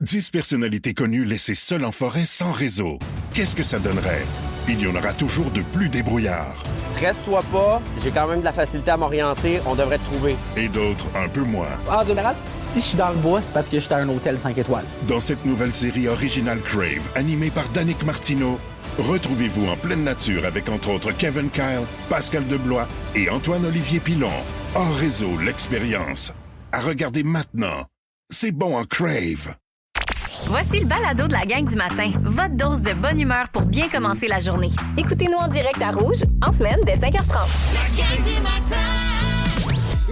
10 personnalités connues laissées seules en forêt sans réseau. Qu'est-ce que ça donnerait? Il y en aura toujours de plus débrouillards. Stresse-toi pas, j'ai quand même de la facilité à m'orienter, on devrait te trouver. Et d'autres un peu moins. En général, si je suis dans le bois, c'est parce que je suis à un hôtel 5 étoiles. Dans cette nouvelle série originale Crave, animée par Danick Martineau, retrouvez-vous en pleine nature avec entre autres Kevin Kyle, Pascal Deblois et Antoine-Olivier Pilon. Hors réseau, l'expérience. À regarder maintenant. C'est bon en Crave. Voici le balado de la gang du matin. Votre dose de bonne humeur pour bien commencer la journée. Écoutez-nous en direct à Rouge, en semaine, dès 5h30. La gang du matin!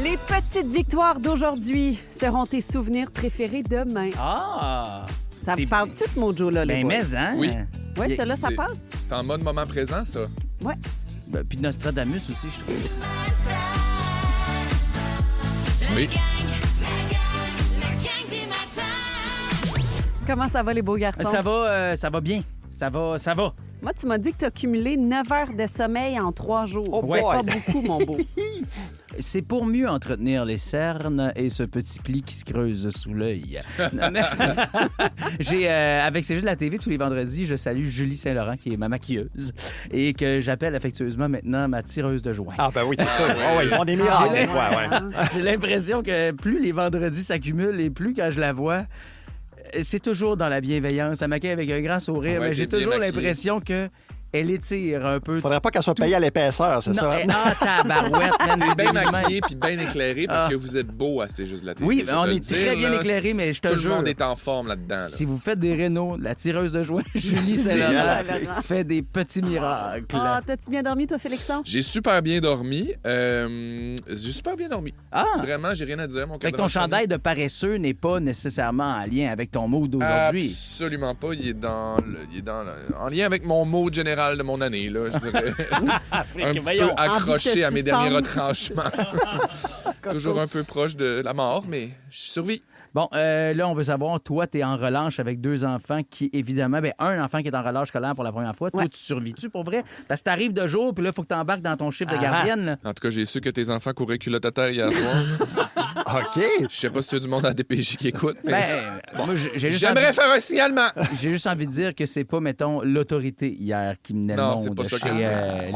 Les petites victoires d'aujourd'hui seront tes souvenirs préférés demain. Ah! Ça vous parle-tu, ce mojo-là, les Ben, boys? mais, hein? Oui. Oui, celle-là, ça C'est- passe? C'est en mode moment présent, ça. Ouais. Ben, puis Nostradamus aussi, je trouve. Oui. La gang du matin! Comment ça va, les beaux garçons? Ça va bien. Ça va. Moi, tu m'as dit que tu as cumulé 9 heures de sommeil en 3 jours. Oh C'est boy! pas beaucoup, mon beau. C'est pour mieux entretenir les cernes et ce petit pli qui se creuse sous l'œil. Avec C'est juste la TV tous les vendredis, je salue Julie Saint-Laurent, qui est ma maquilleuse et que j'appelle affectueusement maintenant ma tireuse de joint. Ah, ben oui, c'est ça. Oh, ils font des miracles, des fois, ouais. J'ai l'impression que plus les vendredis s'accumulent et plus quand je la vois, c'est toujours dans la bienveillance. Elle m'accueille avec un grand sourire, Ouais, mais j'ai t'es bien toujours maquillée. l'impression que elle étire un peu. Faudrait pas qu'elle soit payée à l'épaisseur, c'est ça? Tabarouette, man, T'es c'est bien des humains. maquillé puis bien éclairé parce Ah. que vous êtes beau à C'est juste la TV. Oui, je on te est le très bien là, éclairé, mais je te tout jure. le monde est en forme là-dedans. là. Si vous faites des rénaux, la tireuse de joint, Julie Saint-Laurent. Saint-Laurent fait des petits miracles. Ah, t'as-tu bien dormi, toi, Félixon? J'ai super bien dormi. Ah! Vraiment, j'ai rien à dire. Mon Fait que cadran ton chandail de paresseux n'est pas nécessairement en lien avec ton mood d'aujourd'hui. Absolument pas. Il est en lien avec mon mot général de mon année, là, je dirais. Un petit peu accroché à mes derniers retranchements. Toujours un peu proche de la mort, mais je survis. Bon, là, on veut savoir, toi, t'es en relâche avec 2 enfants qui, évidemment, un enfant qui est en relâche scolaire pour la première fois. Toi, Ouais. tu survis-tu pour vrai? Parce que t'arrives de jour, puis là, il faut que t'embarques dans ton chiffre de Ah. gardienne. Là. En tout cas, j'ai su que tes enfants couraient culotte à terre hier soir. OK. Je sais pas si tu as du monde à DPJ qui écoute, mais Moi, j'ai juste j'aimerais faire un signalement. J'ai juste envie de dire que c'est pas, mettons, l'autorité hier qui menait le Non, monde c'est pas ça chez qu'elle les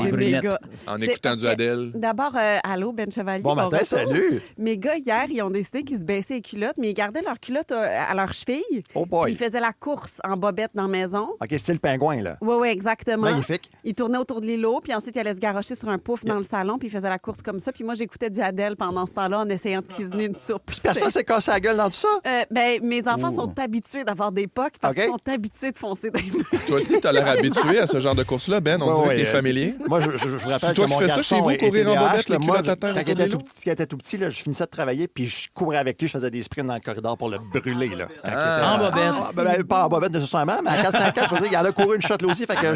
C'est brunettes. méga. En C'est écoutant parce du que, Adèle. D'abord, allô, Ben Chevalier. Bon matin, retour. salut. Mes gars, hier, ils ont décidé qu'ils se baissaient les culottes, mais ils gardaient leurs culottes à leurs chevilles. Oh boy. Puis ils faisaient la course en bobette dans la maison. OK, style pingouin, là. Oui, oui, exactement. Magnifique. Ils tournaient autour de l'îlot, puis ensuite, ils allaient se garrocher sur un pouf dans le salon, puis ils faisaient la course comme ça. Puis moi, j'écoutais du Adèle pendant ce temps-là en essayant de cuisiner une soupe. Personne s'est cassé la gueule dans tout ça? Ben, mes enfants sont habitués d'avoir des pocs parce OK. qu'ils sont habitués de foncer dans les murs. Toi aussi, t'as l'air habitué à ce genre de course-là, Ben. On dirait que t'es familier. Moi, je vous rappelle C'est toi que qui mon fais ça garçon chez vous, est courir en TDAH, bobette, là. les Moi, culottes à terre quand autour il était tout petit, là, je finissais de travailler, puis je courais avec lui, je faisais des sprints dans le corridor pour le brûler. Là, quand il était- En bobette. Pas en bobette nécessairement, mais à 4-5 ans, je veux dire, il en a couru une shot là aussi, fait que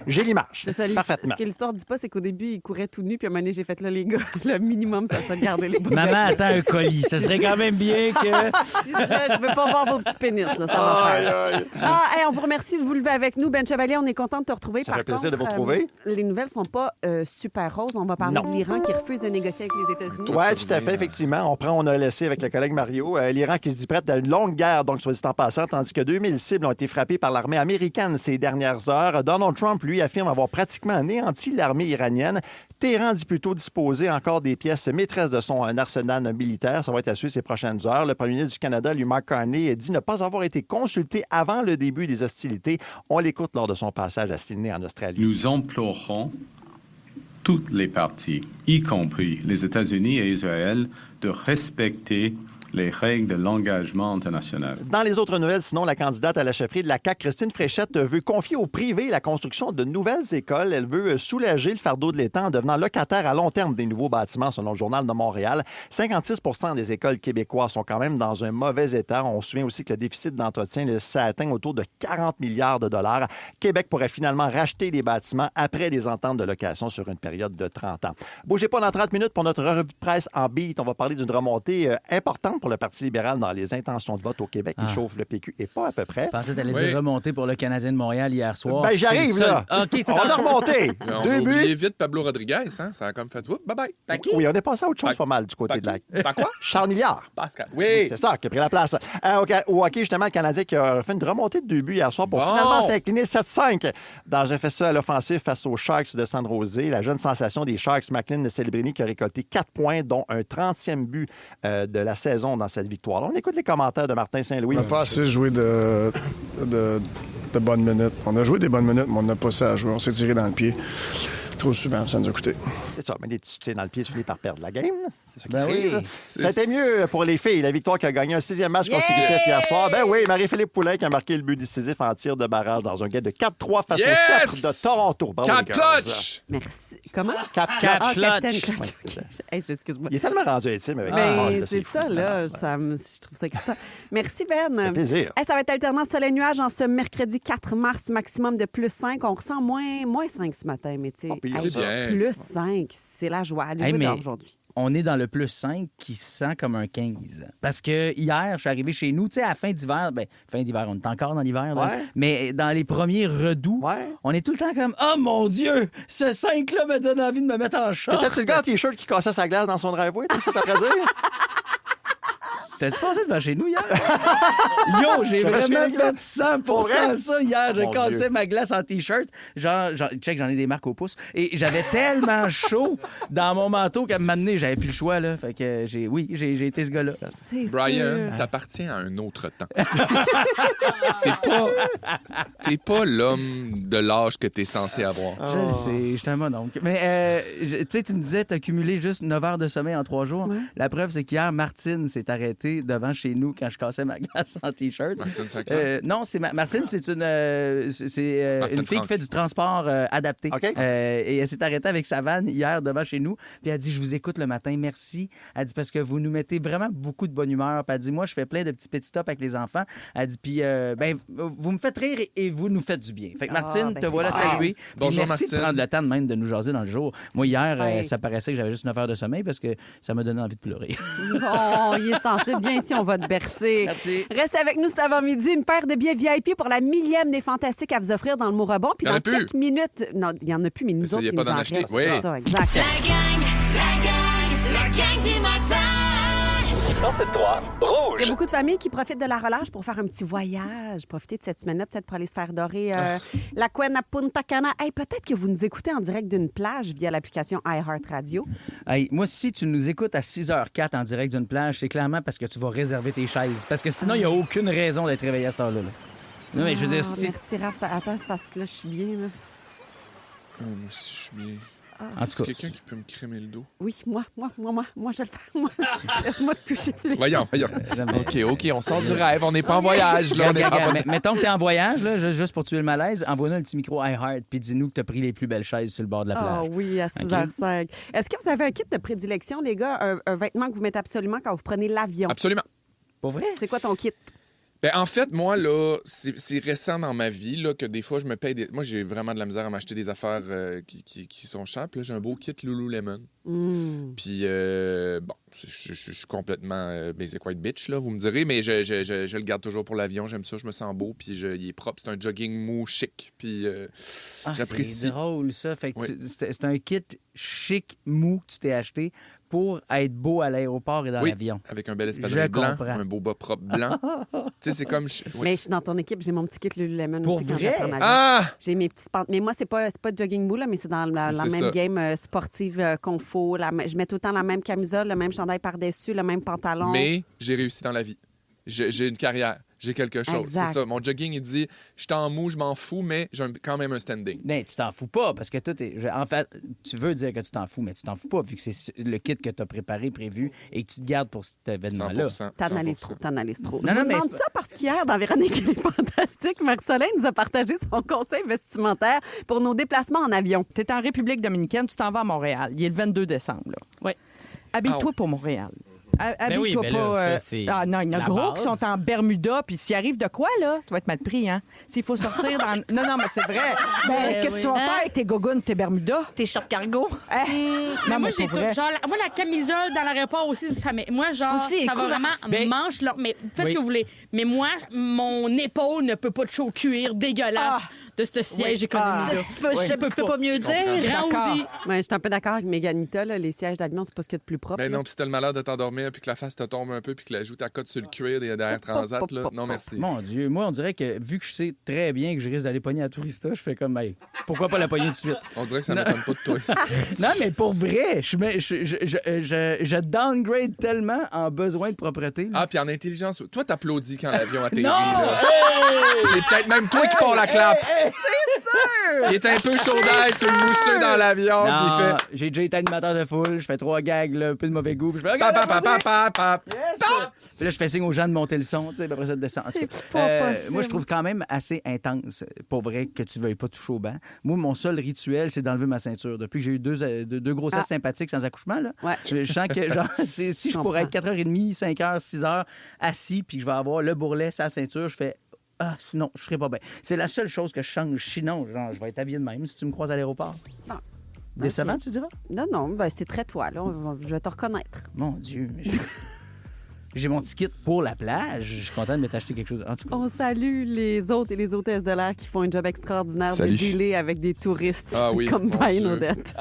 j'ai l'image. C'est ça, Parfaitement. ce que l'histoire dit pas, c'est qu'au début, ils couraient tout nus, puis à un moment donné, j'ai fait là, les gars, le minimum, ça serait de garder les bobettes. Maman attend un colis. Ce serait quand même bien que... Je veux pas voir vos petits pénis, là, ça va faire. Ah, hey, on vous remercie de vous lever avec nous. Ben Chevalier, on est content de te retrouver. Ça Par fait plaisir contre, de vous retrouver. Les nouvelles sont pas super roses. On va parler Non. de l'Iran qui refuse de négocier avec les États-Unis. Oui, tout à fait, effectivement. On a laissé avec le collègue Mario l'Iran qui se dit prête à une longue guerre, donc soit dit en passant, tandis que 2000 cibles ont été frappées par l'armée américaine ces dernières heures. Donald Trump, lui, affirme avoir pratiquement anéanti l'armée iranienne. Téhéran dit plutôt disposer encore des pièces maîtresses de son arsenal militaire. Ça va être à suivre ces prochaines heures. Le premier ministre du Canada, lui, Mark Carney, dit ne pas avoir été consulté avant le début des hostilités. On l'écoute lors de son passage à Sydney, en Australie. Nous implorons toutes les parties, y compris les États-Unis et Israël, de respecter les règles de l'engagement international. Dans les autres nouvelles, sinon, la candidate à la chefferie de la CAQ, Christine Fréchette, veut confier au privé la construction de nouvelles écoles. Elle veut soulager le fardeau de l'État en devenant locataire à long terme des nouveaux bâtiments, selon le Journal de Montréal. 56 des écoles québécoises sont quand même dans un mauvais état. On se souvient aussi que le déficit d'entretien, ça atteint autour de 40 milliards de dollars. Québec pourrait finalement racheter les bâtiments après des ententes de location sur une période de 30 ans. Bougez pas dans 30 minutes pour notre revue de presse en beat. On va parler d'une remontée importante pour pour le Parti libéral dans les intentions de vote au Québec qui chauffent le PQ et pas à peu près. Je pensais que tu allais dire remonter pour le Canadien de Montréal hier soir. Ben, j'arrive, là. OK, on a remonté. On 2 a buts. oublié vite Pablo Rodriguez, hein? Ça a comme fait bye-bye. Oui, on est passé à autre chose pas mal du côté de la... Par quoi? Charles Milliard. Pascal. Oui. C'est ça qui a pris la place. Au hockey, justement, le Canadien qui a fait une remontée de 2 buts hier soir pour finalement s'incliner 7-5 dans un festival offensif face aux Sharks de San Jose. La jeune sensation des Sharks, McLean Celebrini, qui a récolté 4 points, dont un 30e but de la saison dans cette victoire. On écoute les commentaires de Martin Saint-Louis. On n'a pas assez joué de bonnes minutes. On a joué des bonnes minutes, mais on n'a pas assez à jouer. On s'est tiré dans le pied. Trop souvent, ça nous a coûté. C'est ça, mais tu tires dans le pied, tu finis par perdre la game. C'est ça qui Ben arrive. oui. Ça a été mieux pour les filles. La victoire qui a gagné un 6e match consécutif hier soir. Ben oui, Marie-Philippe Poulin qui a marqué le but décisif en tir de barrage dans un game de 4-3 face au Sceptre de Toronto. Bravo, Cap les gars. clutch! Merci. Comment? Cap Capitaine Clutch. Hey, excuse-moi. Il est tellement rendu intime avec Ben, ça. c'est ça, là. Je trouve ça excitant. Merci, Ben. Ça fait plaisir. Hey, ça va être alternant soleil-nuage en ce mercredi 4 mars, maximum de plus 5. On ressent moins 5 ce matin, mais tu sais, puis c'est bien. plus 5, c'est la joie. Allez, Hey, mais- aujourd'hui. On est dans le plus 5 qui se sent comme un 15. Parce que hier, je suis arrivé chez nous, tu sais, à la fin d'hiver, fin d'hiver, on est encore dans l'hiver, là, Ouais. mais dans les premiers redouts, Ouais. on est tout le temps comme « Oh mon Dieu, ce 5-là me donne envie de me mettre en short. Peut-être le gars en T-shirt qui cassait sa glace dans son driveway, tu sais, t'as dire? » T'as-tu passé devant chez nous hier? Yo, j'ai Je me vraiment souviens, fait 100% Pour vrai? ça hier. Je Mon cassais Dieu. ma glace en T-shirt. Check, j'en ai des marques au pouce. Et j'avais tellement chaud dans mon manteau qu'à un moment donné, j'avais plus le choix. Là. Fait que j'ai été ce gars-là. C'est Brian, sûr. t'appartiens à un autre temps. T'es pas l'homme de l'âge que t'es censé avoir. Je le sais, je suis un mononcle. Mais tu sais, tu me disais, t'as cumulé juste 9 heures de sommeil en 3 jours. Ouais. La preuve, c'est qu'hier, Martine s'est arrêtée devant chez nous quand je cassais ma glace en T-shirt. Martine Saclin? Non, Martine, c'est une Martine fille qui Franck. fait du transport adapté. OK. Et elle s'est arrêtée avec sa vanne hier devant chez nous. Puis elle dit, je vous écoute le matin, merci. Elle dit, parce que vous nous mettez vraiment beaucoup de bonne humeur. Puis elle dit, moi, je fais plein de petits stops avec les enfants. Elle dit, puis vous me faites rire et vous nous faites du bien. Fait que Martine, ben te c'est voilà bon. saluée. Puis Bonjour, merci Martine. de prendre le temps de même de nous jaser dans le jour. Moi, hier, fin. ça paraissait que j'avais juste 9 heures de sommeil parce que ça m'a donné envie de pleurer. Oh, il est sensible. Viens ici, on va te bercer. Merci. Reste avec nous cet avant-midi. Une paire de billets VIP pour la 1000e des Fantastiques à vous offrir dans le Mont-Rebond. Puis Il y en dans a plus. quelques minutes... Non, il n'y en a plus, mais nous Essayez autres, il pas nous d'en en acheter. reste. Oui. C'est ça, exact. La gang du matin. 107.3 Rouge. Il y a beaucoup de familles qui profitent de la relâche pour faire un petit voyage. Profiter de cette semaine-là, peut-être pour aller se faire dorer la Cuena Punta Cana. Hey, peut-être que vous nous écoutez en direct d'une plage via l'application iHeartRadio. Hey, moi, si tu nous écoutes à 6h04 en direct d'une plage, c'est clairement parce que tu vas réserver tes chaises. Parce que sinon, il n'y a aucune raison d'être réveillé à cette heure-là. Là. Non, mais je veux dire, si... Merci, Raph. Attends, c'est parce que là, je suis bien. Là. Moi aussi, je suis bien. En tout cas, Quelqu'un qui peut me crémer le dos? Oui, moi, je le fais. Moi. Laisse-moi te toucher. Voyons. j'aime- OK, on sort du rêve. On n'est pas en voyage, là. On est Regarde, en- mettons que t'es en voyage, là, juste pour tuer le malaise, envoie-nous un petit micro iHeart puis dis-nous que t'as pris les plus belles chaises sur le bord de la Ah plage. oui, à 6h05. Est-ce que vous avez un kit de prédilection, les gars? Un vêtement que vous mettez absolument quand vous prenez l'avion? Absolument. Pas vrai? C'est quoi ton kit? Ben, en fait, moi, là, c'est récent dans ma vie là, que des fois, je me paye des... Moi, j'ai vraiment de la misère à m'acheter des affaires qui sont chères. Puis là, j'ai un beau kit Lululemon. Puis, bon, je suis complètement basic white bitch, là, vous me direz, mais je le garde toujours pour l'avion. J'aime ça, je me sens beau, puis il est propre. C'est un jogging mou chic, puis j'apprécie. C'est drôle, ça. Fait que Oui. c'est un kit chic, mou que tu t'es acheté pour être beau à l'aéroport et dans Oui, l'avion. avec un bel espadrille Je blanc, comprends. un beau bas propre blanc. Tu sais, c'est comme... Oui. Mais je suis dans ton équipe, j'ai mon petit kit Lululemon Pour aussi quand vrai? je prends l'avion. Ah! J'ai mes petites pentes. Mais moi, c'est pas jogging mou, là, mais c'est dans la C'est même ça. game sportive qu'on faut. Je mets tout le temps la même camisole, le même chandail par-dessus, le même pantalon. Mais j'ai réussi dans la vie. J'ai une carrière. J'ai quelque chose. Exact. C'est ça. Mon jogging, il dit, je suis en mou, je m'en fous, mais j'ai quand même un standing. Mais tu t'en fous pas parce que tout est. En fait, tu veux dire que tu t'en fous, mais tu t'en fous pas vu que c'est le kit que tu as préparé, prévu et que tu te gardes pour cet événement-là. 100%. T'analyses 100%. trop, t'analyses trop. Non, Je non, vous mais demande c'est ça parce qu'hier, dans Véronique, elle est fantastique. Marc-Soleil nous a partagé son conseil vestimentaire pour nos déplacements en avion. Tu es en République dominicaine, tu t'en vas à Montréal. Il est le 22 décembre. Là. Oui. Habille-toi Ah ouais. pour Montréal. Habille-toi ben là, pas. ça, c'est Ah non, il y en a la gros base. qui sont en Bermuda, puis s'il arrive de quoi, là, tu vas être mal pris, hein? S'il faut sortir dans. Non, mais c'est vrai. Ben, qu'est-ce que tu vas faire avec tes gogoons, tes Bermudas, tes shorts cargo? Mais moi, j'ai pour vrai. genre, moi, la camisole dans l'aéroport aussi, ça moi, genre, Aussi, ça va couvert. vraiment Ben, manche, là. Mais faites oui. ce que vous voulez. Mais moi, mon épaule ne peut pas de chaud cuir dégueulasse de ce siège économie-là. Je peux pas mieux dire. Grand D'accord. Audi. Ouais, je suis un peu d'accord avec Méganita, là, les sièges d'avion, c'est pas ce qu'il y a de plus propre. Ben là. non, puis si t'as le malheur de t'endormir, puis que la face te tombe un peu, puis que la joue ta cote sur le cuir derrière Transat, là. Non, merci. Mon Dieu, moi, on dirait que vu que je sais très bien que je risque d'aller pogner à Tourista, je fais comme, hey, pourquoi pas la pogner tout de suite? On dirait que ça m'étonne pas de toi. Non, mais pour vrai, je downgrade tellement en besoin de propreté. là. Ah, puis en intelligence, toi, t'applaudis quand l'avion atterrit. Non! là. C'est peut-être même toi qui pars la clap. C'est sûr! Il est un peu chaud d'ail sur le mousseux dans l'avion, puis il Non, fait... j'ai déjà été animateur de foule, je fais 3 gags, là, un peu de mauvais goût, puis je fais... Pa, pa, pa, pa, pa, pa. Puis là, je fais signe aux gens de monter le son, tu sais, puis après ça, de descendre. En tout cas, C'est pas possible. moi, je trouve quand même assez intense, pour vrai, que tu veuilles pas toucher au banc. Moi, mon seul rituel, c'est d'enlever ma ceinture. Depuis que j'ai eu deux grossesses sympathiques sans accouchement, là, Ouais. je sens que, genre, si je pourrais être 4h30, 5h, 6h, assis, puis que je vais avoir le bourrelet, sa ceinture, je fais... Ah, non, je serais pas bien. C'est la seule chose que je change. Sinon, genre, je vais être habillé de même si tu me croises à l'aéroport. Ah. Décevant, Ok. tu diras? Non, ben, c'est très toi, là. Je vais te reconnaître. Mon Dieu, mais j'ai mon ticket pour la plage. Je suis content de m'être acheté quelque chose. En tout cas, On salue les hôtes et les hôtesses de l'air qui font un job extraordinaire Salut. de dealer avec des touristes Ah oui, comme mon Brian Dieu. Odette.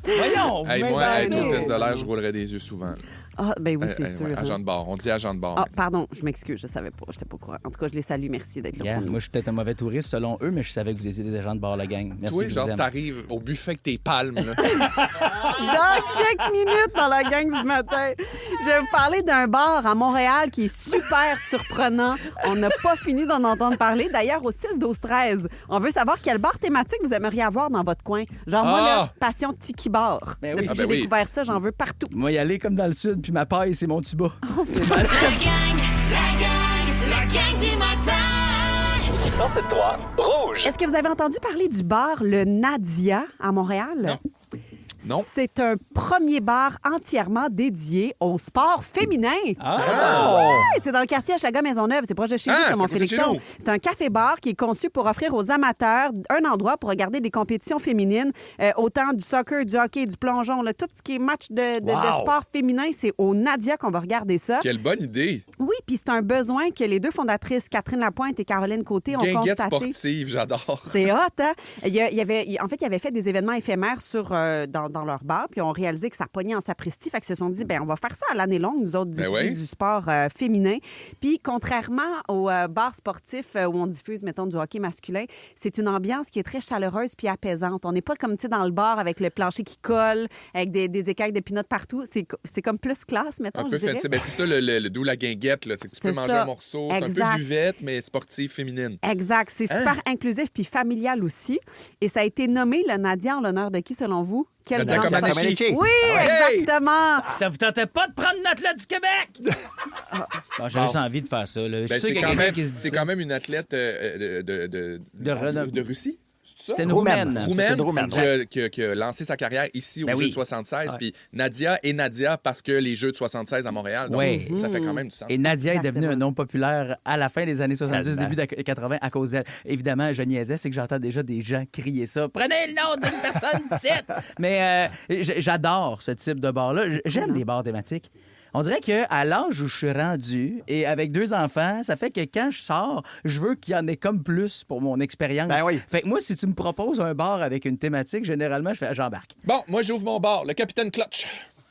voyons! Hey, vous moi, être m'inventez. hôtesse de l'air, je roulerais des yeux souvent. Ah, ben oui, c'est sûr. Ouais, hein. agent de bord. On dit agent de bord. Ah, pardon, je m'excuse, je savais pas, j'étais pas au courant. En tout cas, je les salue, merci d'être là Yeah, pour nous. moi, je suis peut-être un mauvais touriste selon eux, mais je savais que vous étiez des agents de bord, la gang. Merci, Toi, je vous genre, aime. t'arrives au buffet avec tes palmes, là. Dans quelques minutes dans la gang du matin, je vais vous parler d'un bar à Montréal qui est super surprenant. On n'a pas fini d'en entendre parler. D'ailleurs, au 6-12-13, on veut savoir quel bar thématique vous aimeriez avoir dans votre coin. Genre, moi, là, passion Tiki Bar. Ben oui. Depuis Ah, que ben j'ai oui. découvert ça, j'en veux partout. Moi, y aller comme dans le sud, puis ma paille, c'est mon tuba. La gang du matin. 107.3 Rouge. Est-ce que vous avez entendu parler du bar Le Nadia à Montréal? Non. C'est un premier bar entièrement dédié au sport féminin. Ah! Ouais, c'est dans le quartier Achaga-Maisonneuve. C'est proche de chez nous, Ah, c'est mon c'est à côté de chez Félixon. nous. C'est un café-bar qui est conçu pour offrir aux amateurs un endroit pour regarder des compétitions féminines, autant du soccer, du hockey, du plongeon, là, tout ce qui est match de sport féminin, c'est au Nadia qu'on va regarder ça. Quelle bonne idée. Oui, puis c'est un besoin que les deux fondatrices, Catherine Lapointe et Caroline Côté, ont Guinguette constaté. sportive, j'adore. C'est hot, hein? Il avait fait des événements éphémères dans leur bar, puis ils ont réalisé que ça pognait en sapristi. Fait qu'ils se sont dit, ben on va faire ça à l'année longue, nous autres, diffuser oui. du sport féminin. Puis, contrairement aux bars sportifs où on diffuse, mettons, du hockey masculin, c'est une ambiance qui est très chaleureuse puis apaisante. On n'est pas comme, tu sais, dans le bar avec le plancher qui colle, avec des écailles de peanuts partout. C'est comme plus classe, mettons, Un peu je dirais. fait. Ben, c'est ça, d'où la guinguette, là. C'est que tu peux C'est manger ça. un morceau. C'est un Exact. peu buvette, mais sportive, féminine. Exact. C'est super inclusif puis familial aussi. Et ça a été nommé le Nadia en l'honneur de qui, selon vous? Quel Nadia grand Comaneci. sport? Oui, Hey! exactement. Ça vous tentait pas de prendre notre là du Québec? Bon, j'ai juste envie de faire ça. Là. Je Ben, sais qu'il y a quelqu'un qui se dit c'est ça. quand même une athlète de Russie. C'est une Roumaine. Roumaine qui a lancé sa carrière ici Ben aux oui. Jeux de 76. Ouais. Puis Nadia est Nadia parce que les Jeux de 76 à Montréal. Donc, Ouais. ça fait quand même du sens. Et Nadia est devenue Exactement. un nom populaire à la fin des années 70, Tellement. début des 80 à cause d'elle. Évidemment, je niaisais, c'est que j'entends déjà des gens crier ça. Prenez le nom d'une personne ici! Mais j'adore ce type de bar-là. J'aime les bars thématiques. On dirait qu'à l'âge où je suis rendu et avec 2 enfants, ça fait que quand je sors, je veux qu'il y en ait comme plus pour mon expérience. Ben oui. Fait que moi, si tu me proposes un bar avec une thématique, généralement, je fais j'embarque. Bon, moi, j'ouvre mon bar, le Capitaine Clutch.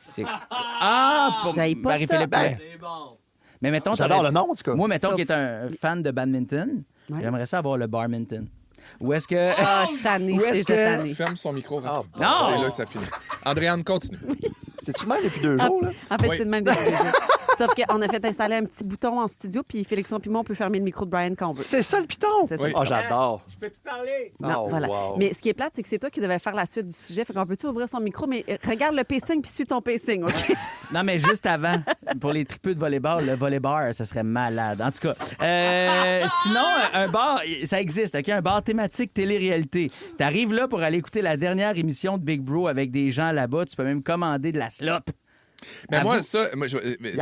C'est... Ah! Pour J'aille pas Marie-Philippe ça. Blais. Mais mettons, J'adore t'aurais- le nom, en tout cas. Moi, mettons Sauf- qui est un fan de badminton, Ouais. j'aimerais ça avoir le barminton. Ou est-ce que... Ah, je suis tannée, Où je suis est-ce déjà que- tannée. Ferme son micro. Ah, rapidement. non! C'est là que ça finit. Andréane, continue. C'est-tu même depuis 2 jours, là? En fait, Oui. c'est le même depuis 2 jours. Sauf qu'on a fait installer un petit bouton en studio, puis Félixon puis moi, on peut fermer le micro de Brian quand on veut. C'est ça, le piton? C'est ça. Oui. Oh, j'adore. Je peux plus parler. Non, Oh, voilà. wow. Mais ce qui est plate, c'est que c'est toi qui devais faire la suite du sujet. Fait qu'on peut-tu ouvrir son micro, mais regarde le pacing puis suis ton pacing, OK? Non, mais juste avant, pour les tripeux de volleyball, le volley-bar, ça serait malade. En tout cas, sinon, un bar, ça existe, OK? Un bar thématique télé-réalité. T'arrives là pour aller écouter la dernière émission de Big Bro avec des gens là-bas. Tu peux même commander de la slop. Mais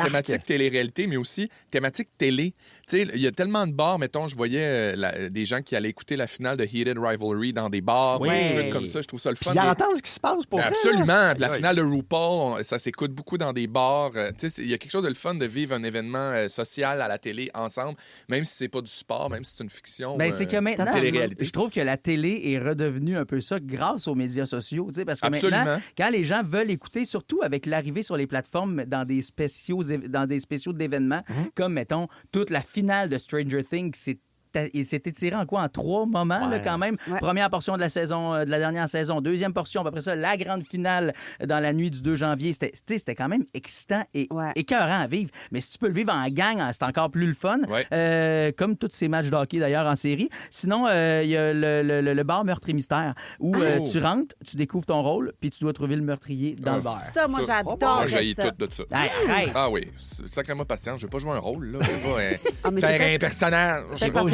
thématique télé-réalité, mais aussi thématique télé. Tu sais, il y a tellement de bars, mettons, je voyais des gens qui allaient écouter la finale de Heated Rivalry dans des bars, des trucs comme ça. Je trouve ça le fun. Ils entendent ce qui se passe pour absolument. La finale de RuPaul, ça s'écoute beaucoup dans des bars. Tu sais, il y a quelque chose de le fun de vivre un événement social à la télé ensemble, même si c'est pas du sport, même si c'est une fiction. C'est que maintenant, télé-réalité. je trouve que la télé est redevenue un peu ça grâce aux médias sociaux. Parce que maintenant, quand les gens veulent écouter, surtout avec l'arrivée sur les plateformes dans des spéciaux d'événements, comme, mettons, toute la finale de Stranger Things, il s'est étiré en quoi? En 3 moments, là, quand même. Ouais. Première portion de la saison, de la dernière saison. Deuxième portion, après ça, la grande finale dans la nuit du 2 janvier. C'était quand même excitant et écœurant à vivre. Mais si tu peux le vivre en gang, c'est encore plus le fun. Ouais. Comme tous ces matchs de hockey, d'ailleurs, en série. Sinon, il y a le bar Meurtre et Mystère, où tu rentres, tu découvres ton rôle, puis tu dois trouver le meurtrier dans le bar. Ça, moi, j'adore moi, j'ai tout de ça. Arrête. Ah oui, sacrément patience. Je veux pas jouer un rôle, là. Je veux pas faire un personnage.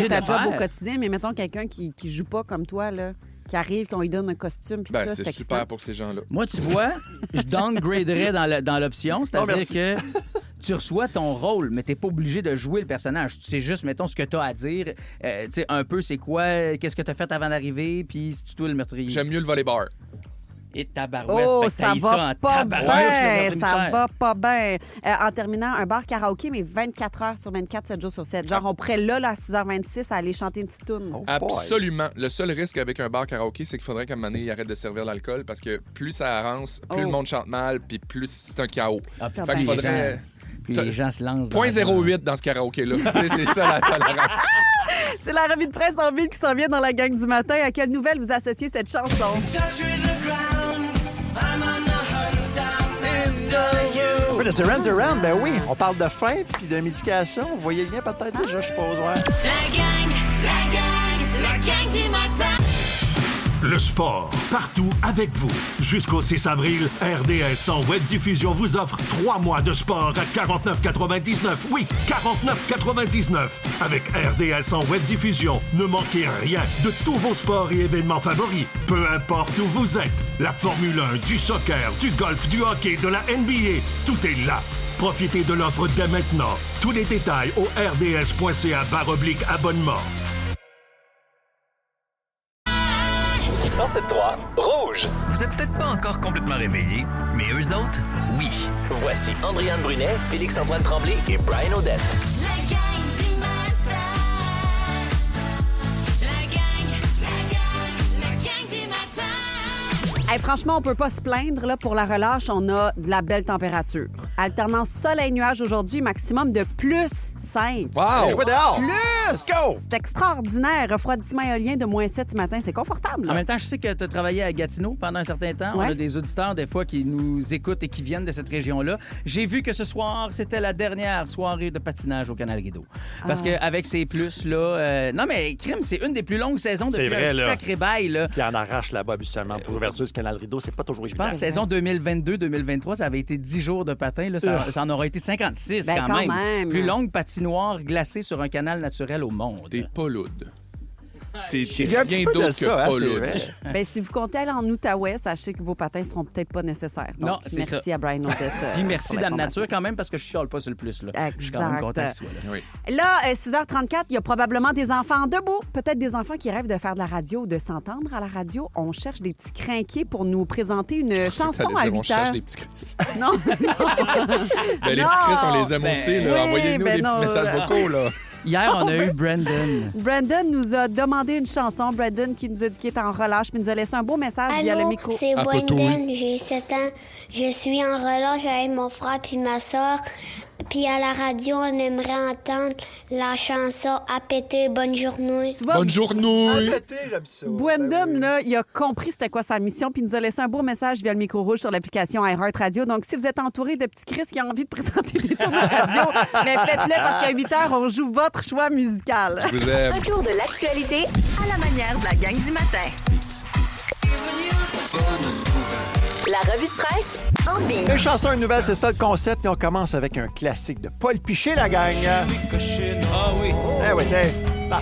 C'est ta job au quotidien, mais mettons quelqu'un qui joue pas comme toi, là, qui arrive, qu'on lui donne un costume, puis ça, c'est super pour ces gens-là. Moi, tu vois, je downgraderais dans l'option, c'est-à-dire que tu reçois ton rôle, mais t'es pas obligé de jouer le personnage. Tu sais juste, mettons, ce que t'as à dire, tu sais, un peu c'est quoi, qu'est-ce que t'as fait avant d'arriver, puis si tu dois le meurtrier. J'aime mieux le volley-bar. Et tabarouette. Oh, ça va pas bien. Ça va pas bien. En terminant, un bar karaoké, mais 24 heures sur 24, 7 jours sur 7. Genre, on pourrait là, à 6h26, aller chanter une petite toune. Absolument. Le seul risque avec un bar karaoké, c'est qu'il faudrait qu'à un moment donné, il arrête de servir l'alcool parce que plus ça avance, plus le monde chante mal, puis plus c'est un chaos. Fait qu'il faudrait... Puis les gens se lancent dans 0.08 dans ce karaoké-là. C'est ça, la tolérance. C'est la revue de presse en ville qui s'en vient dans la gang du matin. À quelle nouvelle vous associez cette chanson? Un peu de Duran Duran, ben oui. On parle de faim puis de médication. Vous voyez le lien peut-être déjà, je suppose, ouais. La gang du matin. Le sport, partout avec vous. Jusqu'au 6 avril, RDS sans web diffusion vous offre 3 mois de sport à 49,99. Oui, 49,99. Avec RDS en web diffusion, ne manquez rien de tous vos sports et événements favoris. Peu importe où vous êtes. La Formule 1, du soccer, du golf, du hockey, de la NBA, tout est là. Profitez de l'offre dès maintenant. Tous les détails au rds.ca/abonnement. 107.3 Rouge. Vous êtes peut-être pas encore complètement réveillés, mais eux autres, oui. Voici Andréane Brunet, Félix-Antoine Tremblay et Brian Odette. La gang du matin. La gang du matin. Hey, franchement, on peut pas se plaindre. Là, pour la relâche, on a de la belle température. Alternance soleil-nuage aujourd'hui, maximum de plus 5. Wow! Jouez dehors! Plus! Let's go! C'est extraordinaire. Refroidissement éolien de moins 7 ce matin. C'est confortable. Là. En même temps, je sais que tu as travaillé à Gatineau pendant un certain temps. Ouais. On a des auditeurs, des fois, qui nous écoutent et qui viennent de cette région-là. J'ai vu que ce soir, c'était la dernière soirée de patinage au Canal Rideau. Parce qu'avec ces plus-là... non, mais crime, c'est une des plus longues saisons depuis un sacré bail. Là. Puis en arrache là-bas, habituellement, pour l'ouverture du Canal Rideau. C'est pas toujours évident. Je pense que saison 2022-2023, ça avait été 10 jours de patin. Là, ça en aurait été 56 quand même. Plus longue patinoire glacée sur un canal naturel au monde. T'es pas lourde. T'es rien d'autre que pas lourde. Ben, si vous comptez aller en Outaouais, sachez que vos patins seront peut-être pas nécessaires. Donc, non, merci ça. À Brian Odette. Puis merci Dame Nature quand même, parce que je chiale pas sur le plus. Là. Je suis quand même content qu'il soit là. Oui. Là, 6h34, il y a probablement des enfants debout. Peut-être des enfants qui rêvent de faire de la radio ou de s'entendre à la radio. On cherche des petits crinqués pour nous présenter une chanson à 8h. On cherche des petits Chris. Non. Les petits Chris, on les aime aussi. Là. Envoyez-nous des petits messages vocaux. Là. Hier, on a eu Brandon. Brandon nous a demandé une chanson. Brandon qui nous a dit qu'il était en relâche, puis nous a laissé un beau message via le micro. C'est Brandon, j'ai 7 ans. Je suis en relâche avec mon frère puis ma soeur. Puis à la radio, on aimerait entendre la chanson « À péter, bonne journée ». Bonne journée! À péter, j'aime ça. Brandon, là, il a compris c'était quoi sa mission, puis il nous a laissé un beau message via le micro rouge sur l'application iHeart Radio. Donc, si vous êtes entouré de petits Chris qui ont envie de présenter des tours de radio, mais faites-le parce qu'à 8h, on joue votre choix musical. Je vous aime. Un tour de l'actualité à la manière de la gang du matin. La revue de presse en bing. Une chanson, une nouvelle, c'est ça le concept. Et on commence avec un classique de Paul Piché, la gang. Ah oui. Eh oui, tiens. Bah.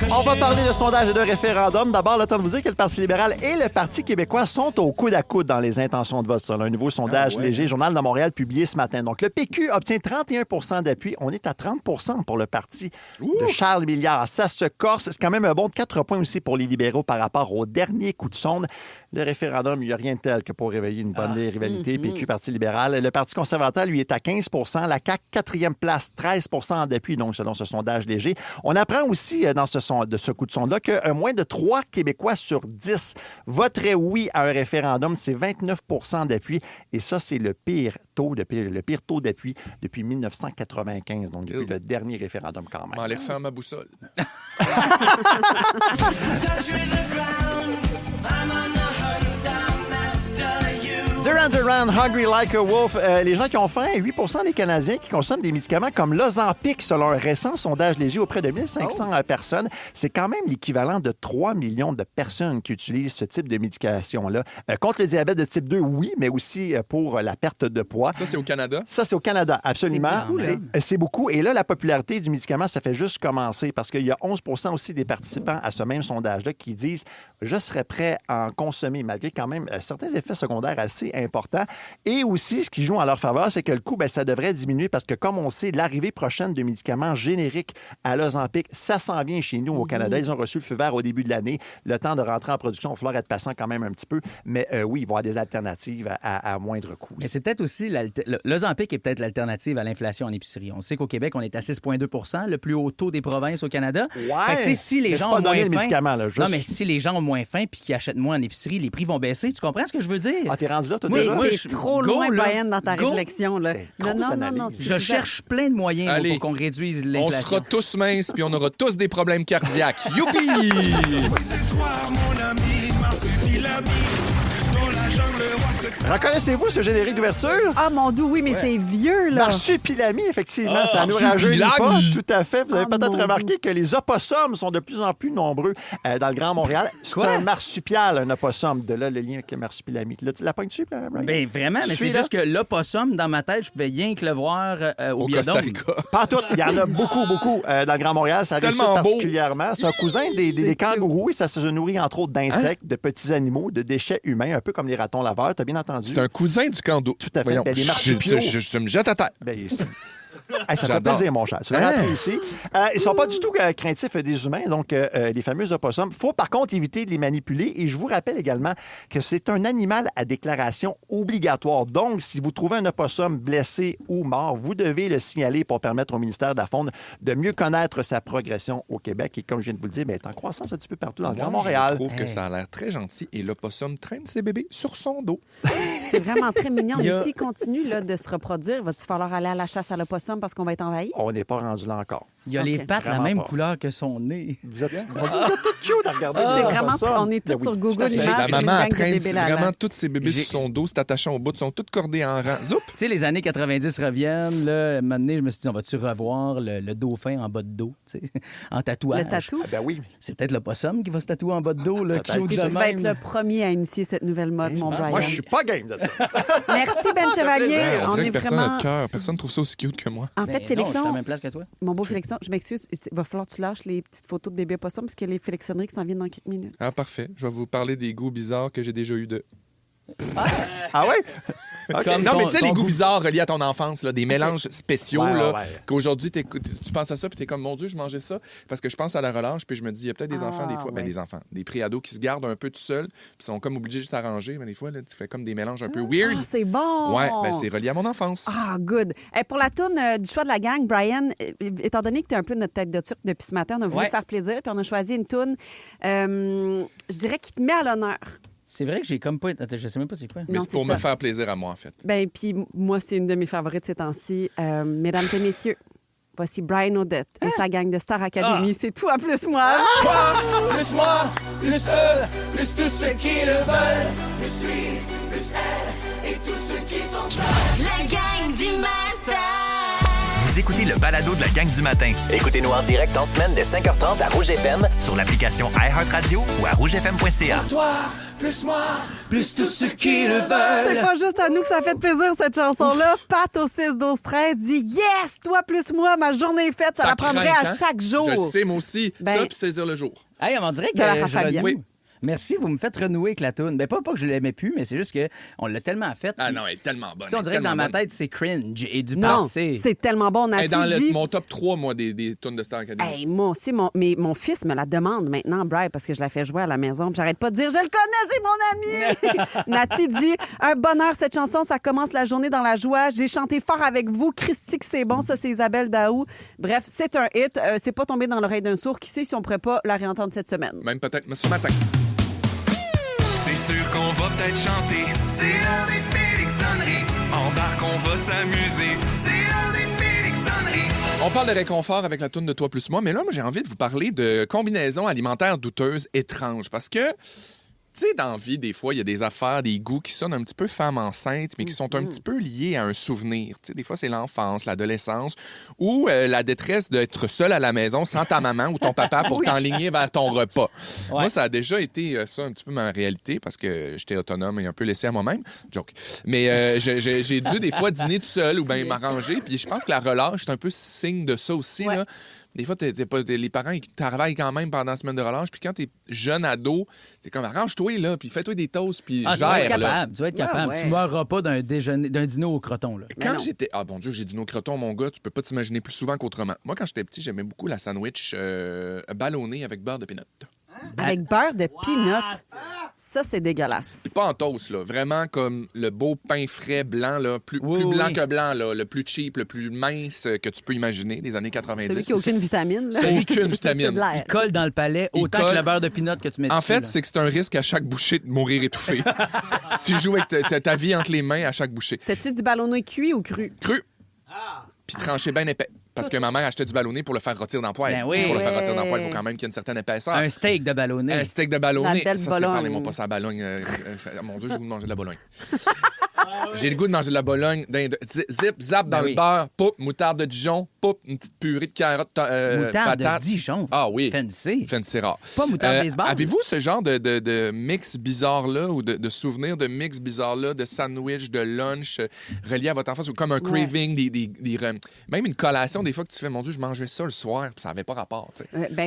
On va parler de sondage et de référendum. D'abord, le temps de vous dire que le Parti libéral et le Parti québécois sont au coude à coude dans les intentions de vote. C'est un nouveau sondage léger, Journal de Montréal, publié ce matin. Donc, le PQ obtient 31 d'appui. On est à 30 pour le parti de Charles Milliard. Ça se corse. C'est quand même un bond de 4 points aussi pour les libéraux par rapport au dernier coup de sonde. Le référendum, il n'y a rien de tel que pour réveiller une bonne rivalité PQ-Parti libéral. Le Parti conservateur, lui, est à 15 la CAQ, 4e place, 13 d'appui, donc selon ce sondage léger. On apprend aussi de ce coup de sonde-là que moins de 3 Québécois sur 10 voteraient oui à un référendum. C'est 29 d'appui. Et ça, c'est le pire taux d'appui depuis 1995, donc depuis le dernier référendum quand même. On va aller refaire ma boussole. Duran Duran, Hungry Like a Wolf. Les gens qui ont faim, 8 des Canadiens qui consomment des médicaments comme l'Ozempic, selon un récent sondage léger auprès de 1500 personnes. C'est quand même l'équivalent de 3 millions de personnes qui utilisent ce type de médication-là. Contre le diabète de type 2, oui, mais aussi pour la perte de poids. Ça, c'est au Canada? Ça, c'est au Canada, absolument. C'est beaucoup, là. C'est beaucoup. Et là, la popularité du médicament, ça fait juste commencer parce qu'il y a 11 aussi des participants à ce même sondage-là qui disent « Je serais prêt à en consommer », malgré quand même certains effets secondaires assez important. Et aussi, ce qui joue en leur faveur, c'est que le coût, ça devrait diminuer parce que, comme on sait, l'arrivée prochaine de médicaments génériques à l'Ozempic, ça s'en vient chez nous au Canada. Ils ont reçu le feu vert au début de l'année. Le temps de rentrer en production, il va falloir être patient quand même un petit peu. Mais oui, il va y avoir des alternatives à moindre coût. Mais c'est peut-être aussi... L'Ozempic est peut-être l'alternative à l'inflation en épicerie. On sait qu'au Québec, on est à 6,2 le plus haut taux des provinces au Canada. Ouais! Fait que, si les mais gens c'est pas ont moins donner faim... le médicament, là. Juste... Non, mais si les gens ont moins faim puis qu'ils achètent moins en épicerie, les prix vont baisser. Tu comprends ce que je veux dire? Ah, t'es rendu là, toi, Oui, déjà? t'es trop loin, Brian, dans ta réflexion. Là. Non. Je cherche plein de moyens pour qu'on réduise l'inflation. On sera tous minces puis on aura tous des problèmes cardiaques. Youpi! Reconnaissez-vous ce générique d'ouverture? Ah, mon Dieu, oui, mais c'est vieux, là. Marsupilami, effectivement, ça nous rajeunit pas. Tout à fait. Vous avez peut-être remarqué que les opossums sont de plus en plus nombreux dans le Grand Montréal. C'est un marsupial, un opossum. De là, le lien avec le marsupilami. Là, tu l'as pas dessus, Brian? Bien, vraiment, mais c'est juste que l'opossum, dans ma tête, je pouvais rien que le voir au Costa Rica. Pas tout. Il y en a beaucoup dans le Grand Montréal. Ça arrive particulièrement. C'est un cousin des kangourous et ça se nourrit, entre autres, d'insectes, de petits animaux, de déchets humains, un peu comme les ratons laveurs. T'as bien entendu? C'est un cousin du kando. Tout à fait. Voyons, Les marsupiaux. Je me jette à terre. Ça fait plaisir, mon chat. Tu l'as apprécié. Ils sont pas du tout craintifs des humains, donc les fameux opossums. Il faut par contre éviter de les manipuler. Et je vous rappelle également que c'est un animal à déclaration obligatoire. Donc, si vous trouvez un opossum blessé ou mort, vous devez le signaler pour permettre au ministère de la Faune de mieux connaître sa progression au Québec. Et comme je viens de vous le dire, elle est en croissance un petit peu partout dans le Grand Montréal. Je trouve que ça a l'air très gentil et l'opossum traîne ses bébés sur son dos. C'est vraiment très mignon. Mais s'il continue de se reproduire, va-tu falloir aller à la chasse à l'opossum parce qu'on va être envahi? On n'est pas rendu là encore. Il y a les pattes la même couleur que son nez. Vous êtes tous cute à regarder. C'est vraiment... On est tous sur Google Images. La maman traîne vraiment tous ses bébés sur son dos, c'est attaché au bout, ils sont tous cordés en rang. Zoup! Tu sais, les années 90 reviennent. Là, un moment donné, je me suis dit, on va-tu revoir le dauphin en bas de dos, tu sais, en tatouage? Le tatou? Ben oui. C'est peut-être l'opossum qui va se tatouer en bas de dos, le cute de Tu même. vas être le premier à initier cette nouvelle mode, mon Brian. Moi, je suis pas game de ça. Merci, Ben Chevalier. On dirait que personne vraiment... n'a de cœur. Personne ne trouve ça aussi cute que moi. En fait, Non, je Félixon, suis à la même place que toi. mon beau Félixon, je m'excuse, il va falloir que tu lâches les petites photos de bébé opossum parce qu'il y a les félixonneries qui s'en viennent dans quelques minutes. Ah, parfait. Je vais vous parler des goûts bizarres que j'ai déjà eu de. Ah ouais? Okay. Non, mais tu sais, les goûts bizarres reliés à ton enfance, là, des mélanges spéciaux, qu'aujourd'hui, tu penses à ça, puis t'es comme, mon Dieu, je mangeais ça, parce que je pense à la relâche, puis je me dis, il y a peut-être des enfants, des fois, des enfants, des pré-ados qui se gardent un peu tout seuls, puis sont comme obligés de s'arranger, mais des fois, là, tu fais comme des mélanges un peu weird. Ah, c'est bon! Ouais, c'est relié à mon enfance. Ah, good. Pour la tourne du choix de la gang, Brian, étant donné que tu es un peu notre tête de turc depuis ce matin, on a voulu te faire plaisir, puis on a choisi une tourne, je dirais, qui te met à l'honneur. C'est vrai que j'ai comme pas... Attends, je sais même pas c'est quoi. Mais c'est pour me faire plaisir à moi, en fait. Ben, puis moi, c'est une de mes favorites ces temps-ci. Mesdames et messieurs, voici Brian Odette et sa gang de Star Academy. C'est tout à plus moi. Plus moi, plus eux, plus tous ceux qui le veulent. Plus lui, plus elle et tous ceux qui sont seuls. La gang du matin. Vous écoutez le balado de la gang du matin. Écoutez-nous en direct en semaine dès 5h30 à Rouge FM, Sur l'application iHeartRadio ou à rougefm.ca. Toi, plus moi, plus tous ceux qui le veulent. C'est pas juste à nous que ça fait plaisir, cette chanson-là. Pat au 6-12-13 dit « Yes, toi plus moi, ma journée est faite. » Ça la prendrait à chaque jour. Je sais, moi aussi. Ça, puis saisir le jour. Hey, on dirait que je renoue. Oui. Merci, vous me faites renouer avec la toune. Ben pas que je l'aimais plus, mais c'est juste qu'on l'a tellement faite. Ah non, elle est tellement bonne. On dirait que dans ma tête, c'est cringe et du non, passé. C'est tellement bon. Elle est dans mon top 3, moi, des tunes de Star Academy. Hey, moi aussi, mon fils me la demande maintenant, Brian, parce que je la fais jouer à la maison. Puis j'arrête pas de dire « Je le connais, c'est mon ami! » Nati dit « Un bonheur, cette chanson, ça commence la journée dans la joie. J'ai chanté fort avec vous. Christy, que c'est bon. » Ça, c'est Isabelle Daou. Bref, c'est un hit. C'est pas tombé dans l'oreille d'un sourd. Qui sait si on pourrait pas la réentendre cette semaine? Même peut-être, mais ce matin. C'est sûr qu'on va peut-être chanter. C'est l'heure des Félixonneries. Embarque, on va s'amuser. C'est l'heure des Félixonneries. On parle de réconfort avec la toune de Toi plus moi, mais là, moi, j'ai envie de vous parler de combinaisons alimentaires douteuses, étranges, parce que... Tu sais, dans la vie, des fois, il y a des affaires, des goûts qui sonnent un petit peu femme enceinte, mais qui sont un petit peu liés à un souvenir. Tu sais, des fois, c'est l'enfance, l'adolescence, ou la détresse d'être seul à la maison sans ta maman ou ton papa pour t'enligner vers ton repas. Ouais. Moi, ça a déjà été ça un petit peu ma réalité parce que j'étais autonome et un peu laissé à moi-même. Joke. Mais j'ai dû des fois dîner tout seul ou bien m'arranger. Puis je pense que la relâche, c'est un peu signe de ça aussi, là. Des fois, les parents ils travaillent quand même pendant la semaine de relâche. Puis quand t'es jeune ado, t'es comme arrange-toi, là, puis fais-toi des toasts, puis gère. Tu vas être capable. Tu vas être capable. Tu mourras pas d'un dîner au croton. Là. Quand j'étais. Ah, bon Dieu, j'ai dîné au croton, mon gars, tu peux pas t'imaginer plus souvent qu'autrement. Moi, quand j'étais petit, j'aimais beaucoup la sandwich ballonnée avec beurre de peanut. Avec beurre de peanut. Ça, c'est dégueulasse. Puis pas en toast, là. Vraiment comme le beau pain frais blanc, là. Plus blanc que blanc, là. Le plus cheap, le plus mince que tu peux imaginer des années 90. Celui qui n'a aucune vitamine, là. Aucune vitamine. Il colle dans le palais autant que le beurre de peanut que tu mets En dessus, fait, là. c'est que c'est un risque à chaque bouchée de mourir étouffé. Tu joues avec ta vie entre les mains à chaque bouchée. C'était-tu du ballonné cuit ou cru? Cru. Puis tranché bien épais. Parce que ma mère achetait du ballonné pour le faire rôtir dans le poêle. Ben oui. Pour le faire rôtir dans le poêle, il faut quand même qu'il y ait une certaine épaisseur. Un steak de ballonné. Un steak de ballonné. La belle Ça, Bologne. parlez-moi pas ça à Bologne. Mon Dieu, j'ai le goût de manger de la Bologne. J'ai le goût de manger de la Bologne. Zip, zap dans le beurre. Poup, moutarde de Dijon. Poup, une petite purée de carottes, Moutarde patates. de Dijon. Ah oui. Fancy. Fancy rare. Pas moutarde baseball. Avez-vous ce genre de mix bizarre-là ou de souvenirs de mix bizarre-là, de sandwich, de lunch relié à votre enfance ou comme un craving, même une collation des fois que tu fais, mon Dieu, je mangeais ça le soir puis ça n'avait pas rapport.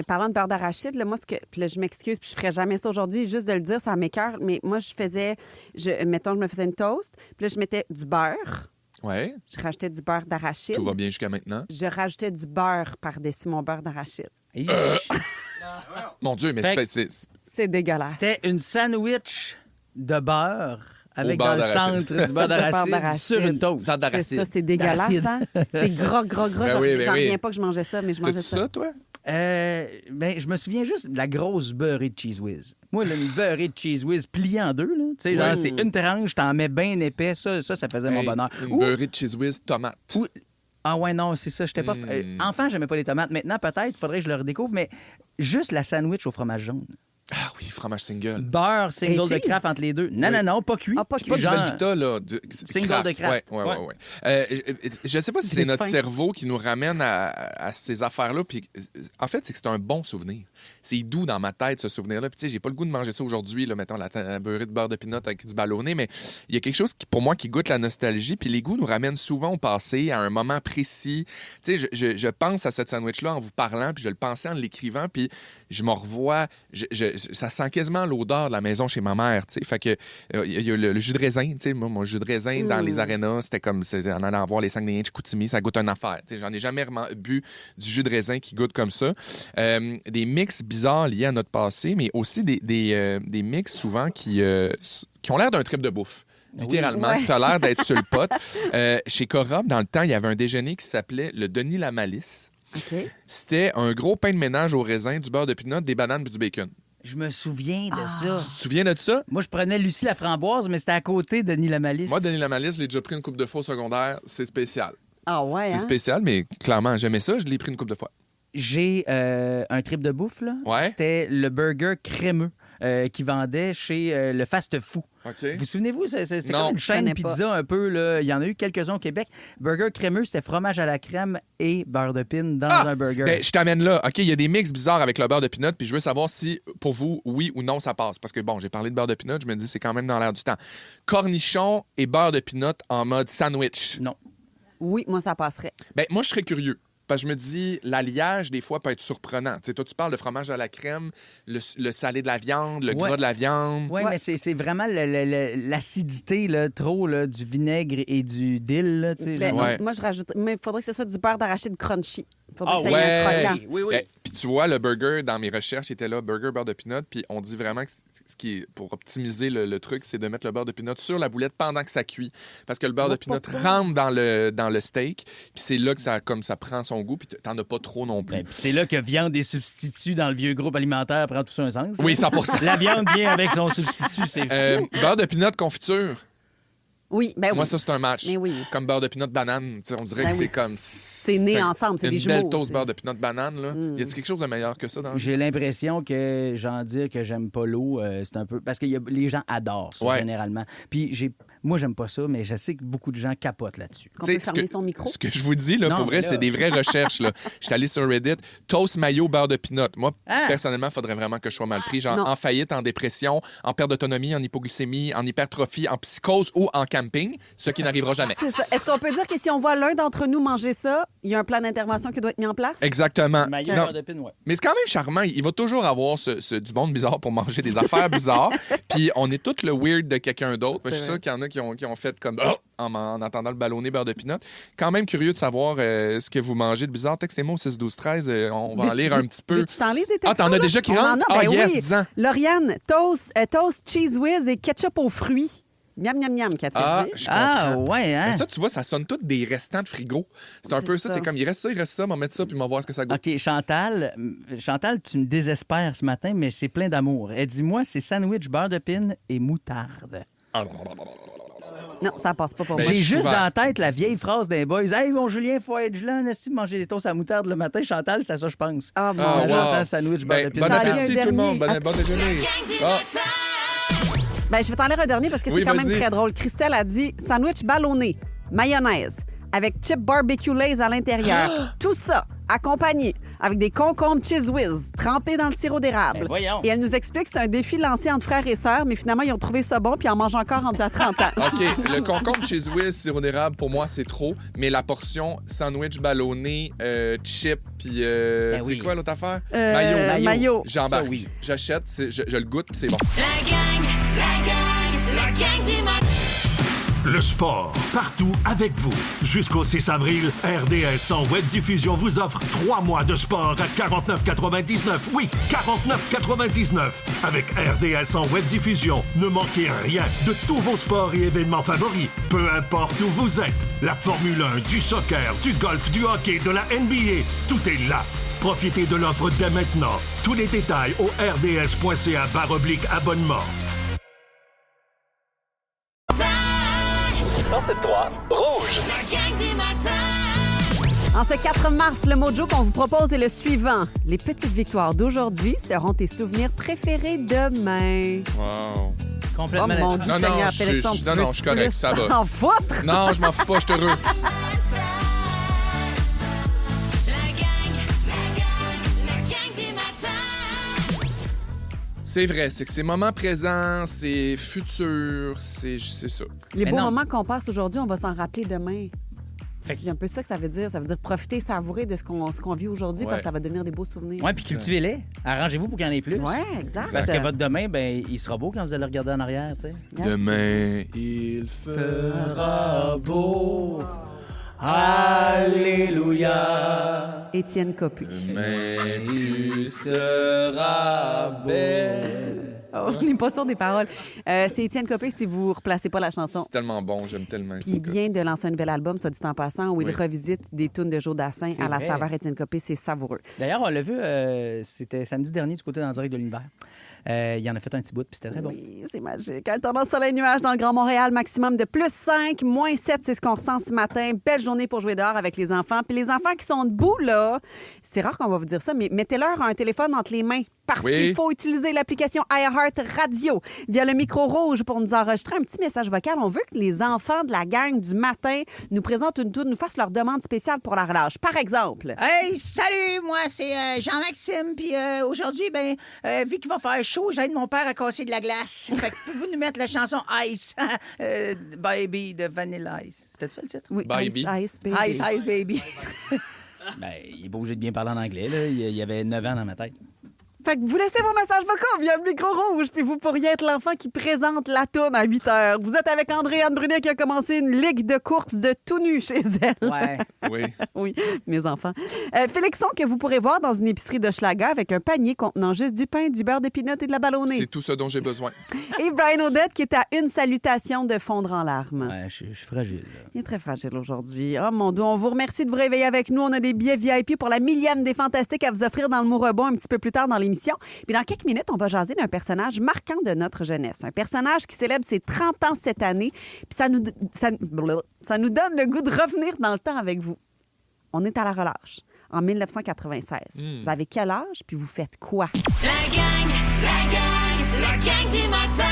Parlant de beurre d'arachide, là, moi, puis là, je m'excuse, puis je ferais jamais ça aujourd'hui, juste de le dire, ça m'écoeure, mais moi, mettons, je me faisais une toast, puis là, je mettais du beurre. Ouais. Je rajoutais du beurre d'arachide. Tout va bien jusqu'à maintenant. Je rajoutais du beurre par-dessus mon beurre d'arachide. Mon Dieu, mais c'est dégueulasse. C'était une sandwich de beurre avec beurre dans le d'arachide. centre du beurre d'arachide sur une toast. C'est ça, c'est dégueulasse, hein? C'est gras. J'en reviens pas que je mangeais ça, mais je mangeais T'as-tu ça, toi? Je me souviens juste de la grosse beurrée de Cheese Whiz. Moi, une beurrée de Cheese Whiz pliée en deux, là. Tu sais, genre, c'est une tranche, t'en mets bien épais. Ça faisait mon bonheur. Une beurrée de Cheese Whiz tomate. Ah ouais, non, c'est ça. J'étais pas... enfant, j'aimais pas les tomates. Maintenant, peut-être, il faudrait que je le redécouvre, mais juste la sandwich au fromage jaune. Ah oui, fromage single. Beurre single de Kraft entre les deux. Non, pas cuit. Pas cuit. Pas du Velveeta, là. Single de Kraft. Ouais. Je sais pas si c'est notre cerveau qui nous ramène à ces affaires-là. Puis, en fait, c'est que c'est un bon souvenir. C'est doux dans ma tête, ce souvenir-là. Puis, tu sais, j'ai pas le goût de manger ça aujourd'hui, là, mettons, la beurrée de beurre de peanut avec du ballonné, mais il y a quelque chose pour moi qui goûte la nostalgie. Puis, les goûts nous ramènent souvent au passé, à un moment précis. Tu sais, je pense à cette sandwich-là en vous parlant, puis je le pensais en l'écrivant, puis je me revois. Ça sent quasiment l'odeur de la maison chez ma mère, tu sais. Fait que il y a le jus de raisin, tu sais. Moi, mon jus de raisin dans les arénas, c'était comme en allant voir les Saguenayens de Chicoutimi, ça goûte une affaire. Tu sais, j'en ai jamais bu du jus de raisin qui goûte comme ça. Des mix bizarres liés à notre passé, mais aussi des mix souvent qui ont l'air d'un trip de bouffe. Littéralement, tu as l'air d'être sur le pot. Chez Cora, dans le temps, il y avait un déjeuner qui s'appelait le Denis la Malice. Okay. C'était un gros pain de ménage au raisin, du beurre de pinot, des bananes et du bacon. Je me souviens de ça. Tu te souviens de ça? Moi, je prenais Lucie la framboise, mais c'était à côté de Denis la Malice. Moi, Denis la Malice, je l'ai déjà pris une couple de fois au secondaire. C'est spécial. Ah ouais, C'est spécial, mais clairement, j'aimais ça. Je l'ai pris une couple de fois. J'ai un trip de bouffe, là. Ouais. C'était le burger crémeux. qui vendait chez le Fast Food. OK. Vous souvenez-vous, c'était Non. comme une chaîne connais pizza un peu. Là. Il y en a eu quelques-uns au Québec. Burger crémeux, c'était fromage à la crème et beurre de pin dans un burger. Ben, je t'amène là. OK, il y a des mix bizarres avec le beurre de pinot, puis je veux savoir si, pour vous, oui ou non, ça passe. Parce que, bon, j'ai parlé de beurre de pinot, je me dis c'est quand même dans l'air du temps. Cornichon et beurre de pinot en mode sandwich. Non. Oui, moi, ça passerait. Ben, moi, je serais curieux. Parce que je me dis, l'alliage, des fois, peut être surprenant. Tu sais, toi, tu parles de fromage à la crème, le salé de la viande, le gras de la viande. Oui, mais c'est vraiment l'acidité là, trop là, du vinaigre et du dill. Là, tu sais, Ben, là. moi, je rajoute. Mais il faudrait que ce soit du beurre d'arachide crunchy. Il faudrait Ah que ça ait un croquant. Oui. Ben, puis tu vois, le burger, dans mes recherches, il était là, burger, beurre de pinot. Puis on dit vraiment que ce qui est, pour optimiser le truc, c'est de mettre le beurre de pinot sur la boulette pendant que ça cuit. Parce que le beurre de pinot rentre dans le steak. Puis c'est là que ça prend son goût. Puis t'en as pas trop non plus. Ben, puis c'est là que viande et substituts dans le vieux groupe alimentaire prend tout un sens. Oui, 100%. La viande vient avec son substitut, c'est beurre de pinot confiture. Oui, ben oui. Moi, ça, c'est un match. Mais oui. Comme beurre de pinot banane. Tu sais, on dirait Ben que oui, c'est comme... c'est né ensemble, c'est des une jumeaux. belle toast beurre de pinot banane. Là. Y a-t-il quelque chose de meilleur que ça dans le J'ai l'impression que j'en dire que j'aime pas l'eau, c'est un peu... Parce que les gens adorent ça, généralement. Puis moi, j'aime pas ça, mais je sais que beaucoup de gens capotent là-dessus. Est-ce qu'on peut fermer son micro? Ce que je vous dis, là, Non, pour vrai, là. c'est des vraies recherches. Là. Je suis allé sur Reddit. Toast mayo beurre de pinot. Moi, personnellement, il faudrait vraiment que je sois mal pris. Genre Non. en faillite, en dépression, en perte d'autonomie, en hypoglycémie, en hypertrophie, en psychose ou en camping. Ce qui n'arrivera jamais. C'est ça. Est-ce qu'on peut dire que si on voit l'un d'entre nous manger ça, il y a un plan d'intervention qui doit être mis en place? Exactement. maillot Non. beurre de pin, ouais. Mais c'est quand même charmant. Il va toujours avoir du monde bizarre pour manger des affaires bizarres. Puis on est tous le weird de quelqu'un d'autre. Je suis sûr qu'il y en a qui ont fait comme en entendant le ballonné beurre de pinot. Quand même curieux de savoir ce que vous mangez de bizarre. Textez-moi au 6-12-13. On va en lire un petit peu. Veux-tu t'en lise des textos? Ah, t'en as déjà qui On en rentrent? a, ben yes, oui. dis-en. Lauriane, toast, cheese whiz et ketchup aux fruits. Miam, miam, miam, Catherine. Ah, dit. je comprends. ouais, hein? Mais ça, tu vois, ça sonne tous des restants de frigo. C'est un peu ça. C'est comme, il reste ça, on va mettre ça, puis on va voir ce que ça goûte. OK, Chantal, tu me désespères ce matin, mais c'est plein d'amour. Elle dit, moi, c'est sandwich, beurre de pin et moutarde. Non, ça passe pas pour Ben, moi. J'ai je suis juste ouvert. dans la tête la vieille phrase d'un boys. Hey, bon, Julien, faut être gelant, est-ce que manger des toasts à moutarde le matin? Chantal, c'est à ça, je pense. Ah, mon Ah, Dieu. wow. Chantal, sandwich, beurre de pin. Bon T'en lis appétit, un tout le monde. dernier. Bon déjeuner. Ah. Ben, je vais t'en lire un dernier parce que Oui, c'est quand même vas-y. très drôle. Christelle a dit sandwich ballonné, mayonnaise, avec chip barbecue lays à l'intérieur. Tout ça accompagné avec des concombres cheese whiz trempés dans le sirop d'érable. Ben, voyons. Et elle nous explique que c'est un défi lancé entre frères et sœurs, mais finalement, ils ont trouvé ça bon puis ils en mangent encore rendu à 30 ans. OK, le concombre cheese whiz, sirop d'érable, pour moi, c'est trop. Mais la portion sandwich ballonné, chip, puis Ben oui. c'est quoi l'autre affaire? Mayo. J'embarque. Ça, oui. J'achète, je le goûte, puis c'est bon. La gang du matin. Le sport, partout avec vous. Jusqu'au 6 avril, RDS en web diffusion vous offre 3 mois de sport à 49,99. Oui, 49,99. Avec RDS en web diffusion, ne manquez rien de tous vos sports et événements favoris. Peu importe où vous êtes. La Formule 1, du soccer, du golf, du hockey, de la NBA. Tout est là. Profitez de l'offre dès maintenant. Tous les détails au rds.ca/abonnement. 107.3 Rouge. La gang du matin. En ce 4 mars, le mojo qu'on vous propose est le suivant. Les petites victoires d'aujourd'hui seront tes souvenirs préférés demain. Wow. Complètement. Oh mon Dieu, Non, non, Seigneur, je- Félixon, je- tu non, veux non, je suis correct, plus ça va. t'en foutre? Non, je m'en fous pas, je suis heureux. La gang du matin. C'est vrai, c'est que c'est moment présent, c'est futur, c'est ça. Les Mais beaux non. moments qu'on passe aujourd'hui, on va s'en rappeler demain. C'est un peu ça que ça veut dire. Ça veut dire profiter, savourer de ce qu'on vit aujourd'hui parce que ça va devenir des beaux souvenirs. Oui, puis cultivez-les. Arrangez-vous pour qu'il y en ait plus. Ouais, exact. Parce que votre demain, ben, il sera beau quand vous allez regarder en arrière, tu sais. Demain, il fera beau. Alléluia. Étienne Copé. Demain, tu seras belle. Oh, on n'est pas sûr des paroles. C'est Étienne Copé si vous ne replacez pas la chanson. C'est tellement bon, j'aime tellement ça. Puis il vient de lancer un nouvel album, soit dit en passant, où il Oui. revisite des tunes de Joe Dassin C'est à la vrai. saveur Étienne Copé. C'est savoureux. D'ailleurs, on l'a vu, c'était samedi dernier du côté dans le direct de l'univers. Il en a fait un petit bout, puis c'était très bon. Oui, c'est magique. Alternance soleil-nuage dans le Grand Montréal, maximum de +5, -7, c'est ce qu'on ressent ce matin. Belle journée pour jouer dehors avec les enfants. Puis les enfants qui sont debout, là, c'est rare qu'on va vous dire ça, mais mettez-leur un téléphone entre les mains. parce Oui. qu'il faut utiliser l'application iHeart Radio via le micro rouge pour nous enregistrer un petit message vocal. On veut que les enfants de la gang du matin nous présentent une toune, nous fassent leur demande spéciale pour la relâche. Par exemple... Hey, salut, moi c'est Jean-Maxime, puis aujourd'hui, vu qu'il va faire chaud, j'aide mon père à casser de la glace. Fait que pouvez-vous nous mettre la chanson Ice, Baby de Vanilla Ice. C'était ça le titre? Oui, Baby. Ice Baby. Ice Baby. Il est pas obligé de bien parler en anglais. Là. Il y avait 9 ans dans ma tête. Fait que vous laissez vos messages vocaux via le micro rouge, puis vous pourriez être l'enfant qui présente la toune à 8 heures. Vous êtes avec Andréane Brunet qui a commencé une ligue de course de tout nu chez elle. Ouais. Oui. Oui, mes enfants. Félixon, que vous pourrez voir dans une épicerie de Schlager avec un panier contenant juste du pain, du beurre de pinot et de la ballonnée. C'est tout ce dont j'ai besoin. Et Brian Odette qui est à une salutation de fondre en larmes. Ouais, je suis fragile. Là. Il est très fragile aujourd'hui. Oh mon Dieu, on vous remercie de vous réveiller avec nous. On a des billets VIP pour la 1000e des Fantastiques à vous offrir dans le Mot-Rebond un petit peu plus tard dans l'émission. Puis dans quelques minutes, on va jaser d'un personnage marquant de notre jeunesse. Un personnage qui célèbre ses 30 ans cette année. Puis ça nous donne le goût de revenir dans le temps avec vous. On est à la relâche, en 1996. Vous avez quel âge, puis vous faites quoi? La gang du matin.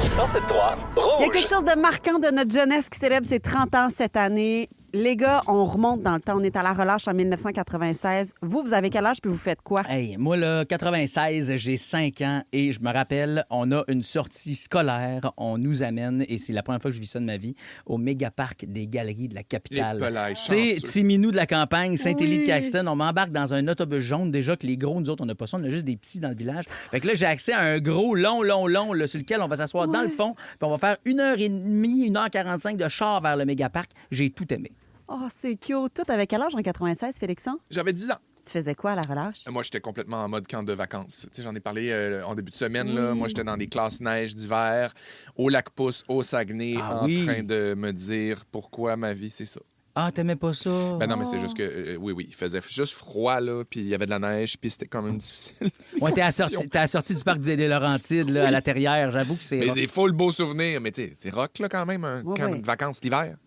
107.3 Rouge. Il y a quelque chose de marquant de notre jeunesse qui célèbre ses 30 ans cette année. Les gars, on remonte dans le temps. On est à la relâche en 1996. Vous avez quel âge puis vous faites quoi? Hey, moi, là, 96, j'ai 5 ans et je me rappelle, on a une sortie scolaire. On nous amène, et c'est la première fois que je vis ça de ma vie, au méga-parc des Galeries de la capitale. C'est Timinou de la campagne, Saint-Élie de Caxton. On m'embarque dans un autobus jaune. Déjà que les gros, nous autres, on n'a pas ça. On a juste des petits dans le village. Fait que là, j'ai accès à un gros, long, là, sur lequel on va s'asseoir dans le fond. Puis on va faire 1h30, 1h45 de char vers le méga-parc. J'ai tout aimé. Oh, c'est cute. Toi, t'avais quel âge en 96, Félixon? J'avais 10 ans. Tu faisais quoi à la relâche? Moi, j'étais complètement en mode camp de vacances. Tu sais, j'en ai parlé en début de semaine. Là. Moi, j'étais dans des classes neige d'hiver, au Lac-Pouce, au Saguenay, train de me dire pourquoi ma vie, c'est ça. Ah, t'aimais pas ça? Ben non, mais c'est juste que, oui, il faisait juste froid, là, puis il y avait de la neige, puis c'était quand même difficile. Ouais, t'es à la sortie du parc des Laurentides, là, à la Terrière. J'avoue que c'est... Mais c'est full beau souvenir. Mais tu sais, c'est rock, là, quand même, un camp de vacances l'hiver.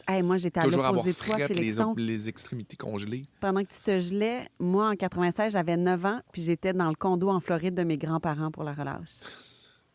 Hey, moi, j'étais à Toujours l'opposé de avoir toi, frette, Félixon. les extrémités congelées. Pendant que tu te gelais, moi, en 96, j'avais 9 ans, puis j'étais dans le condo en Floride de mes grands-parents pour la relâche.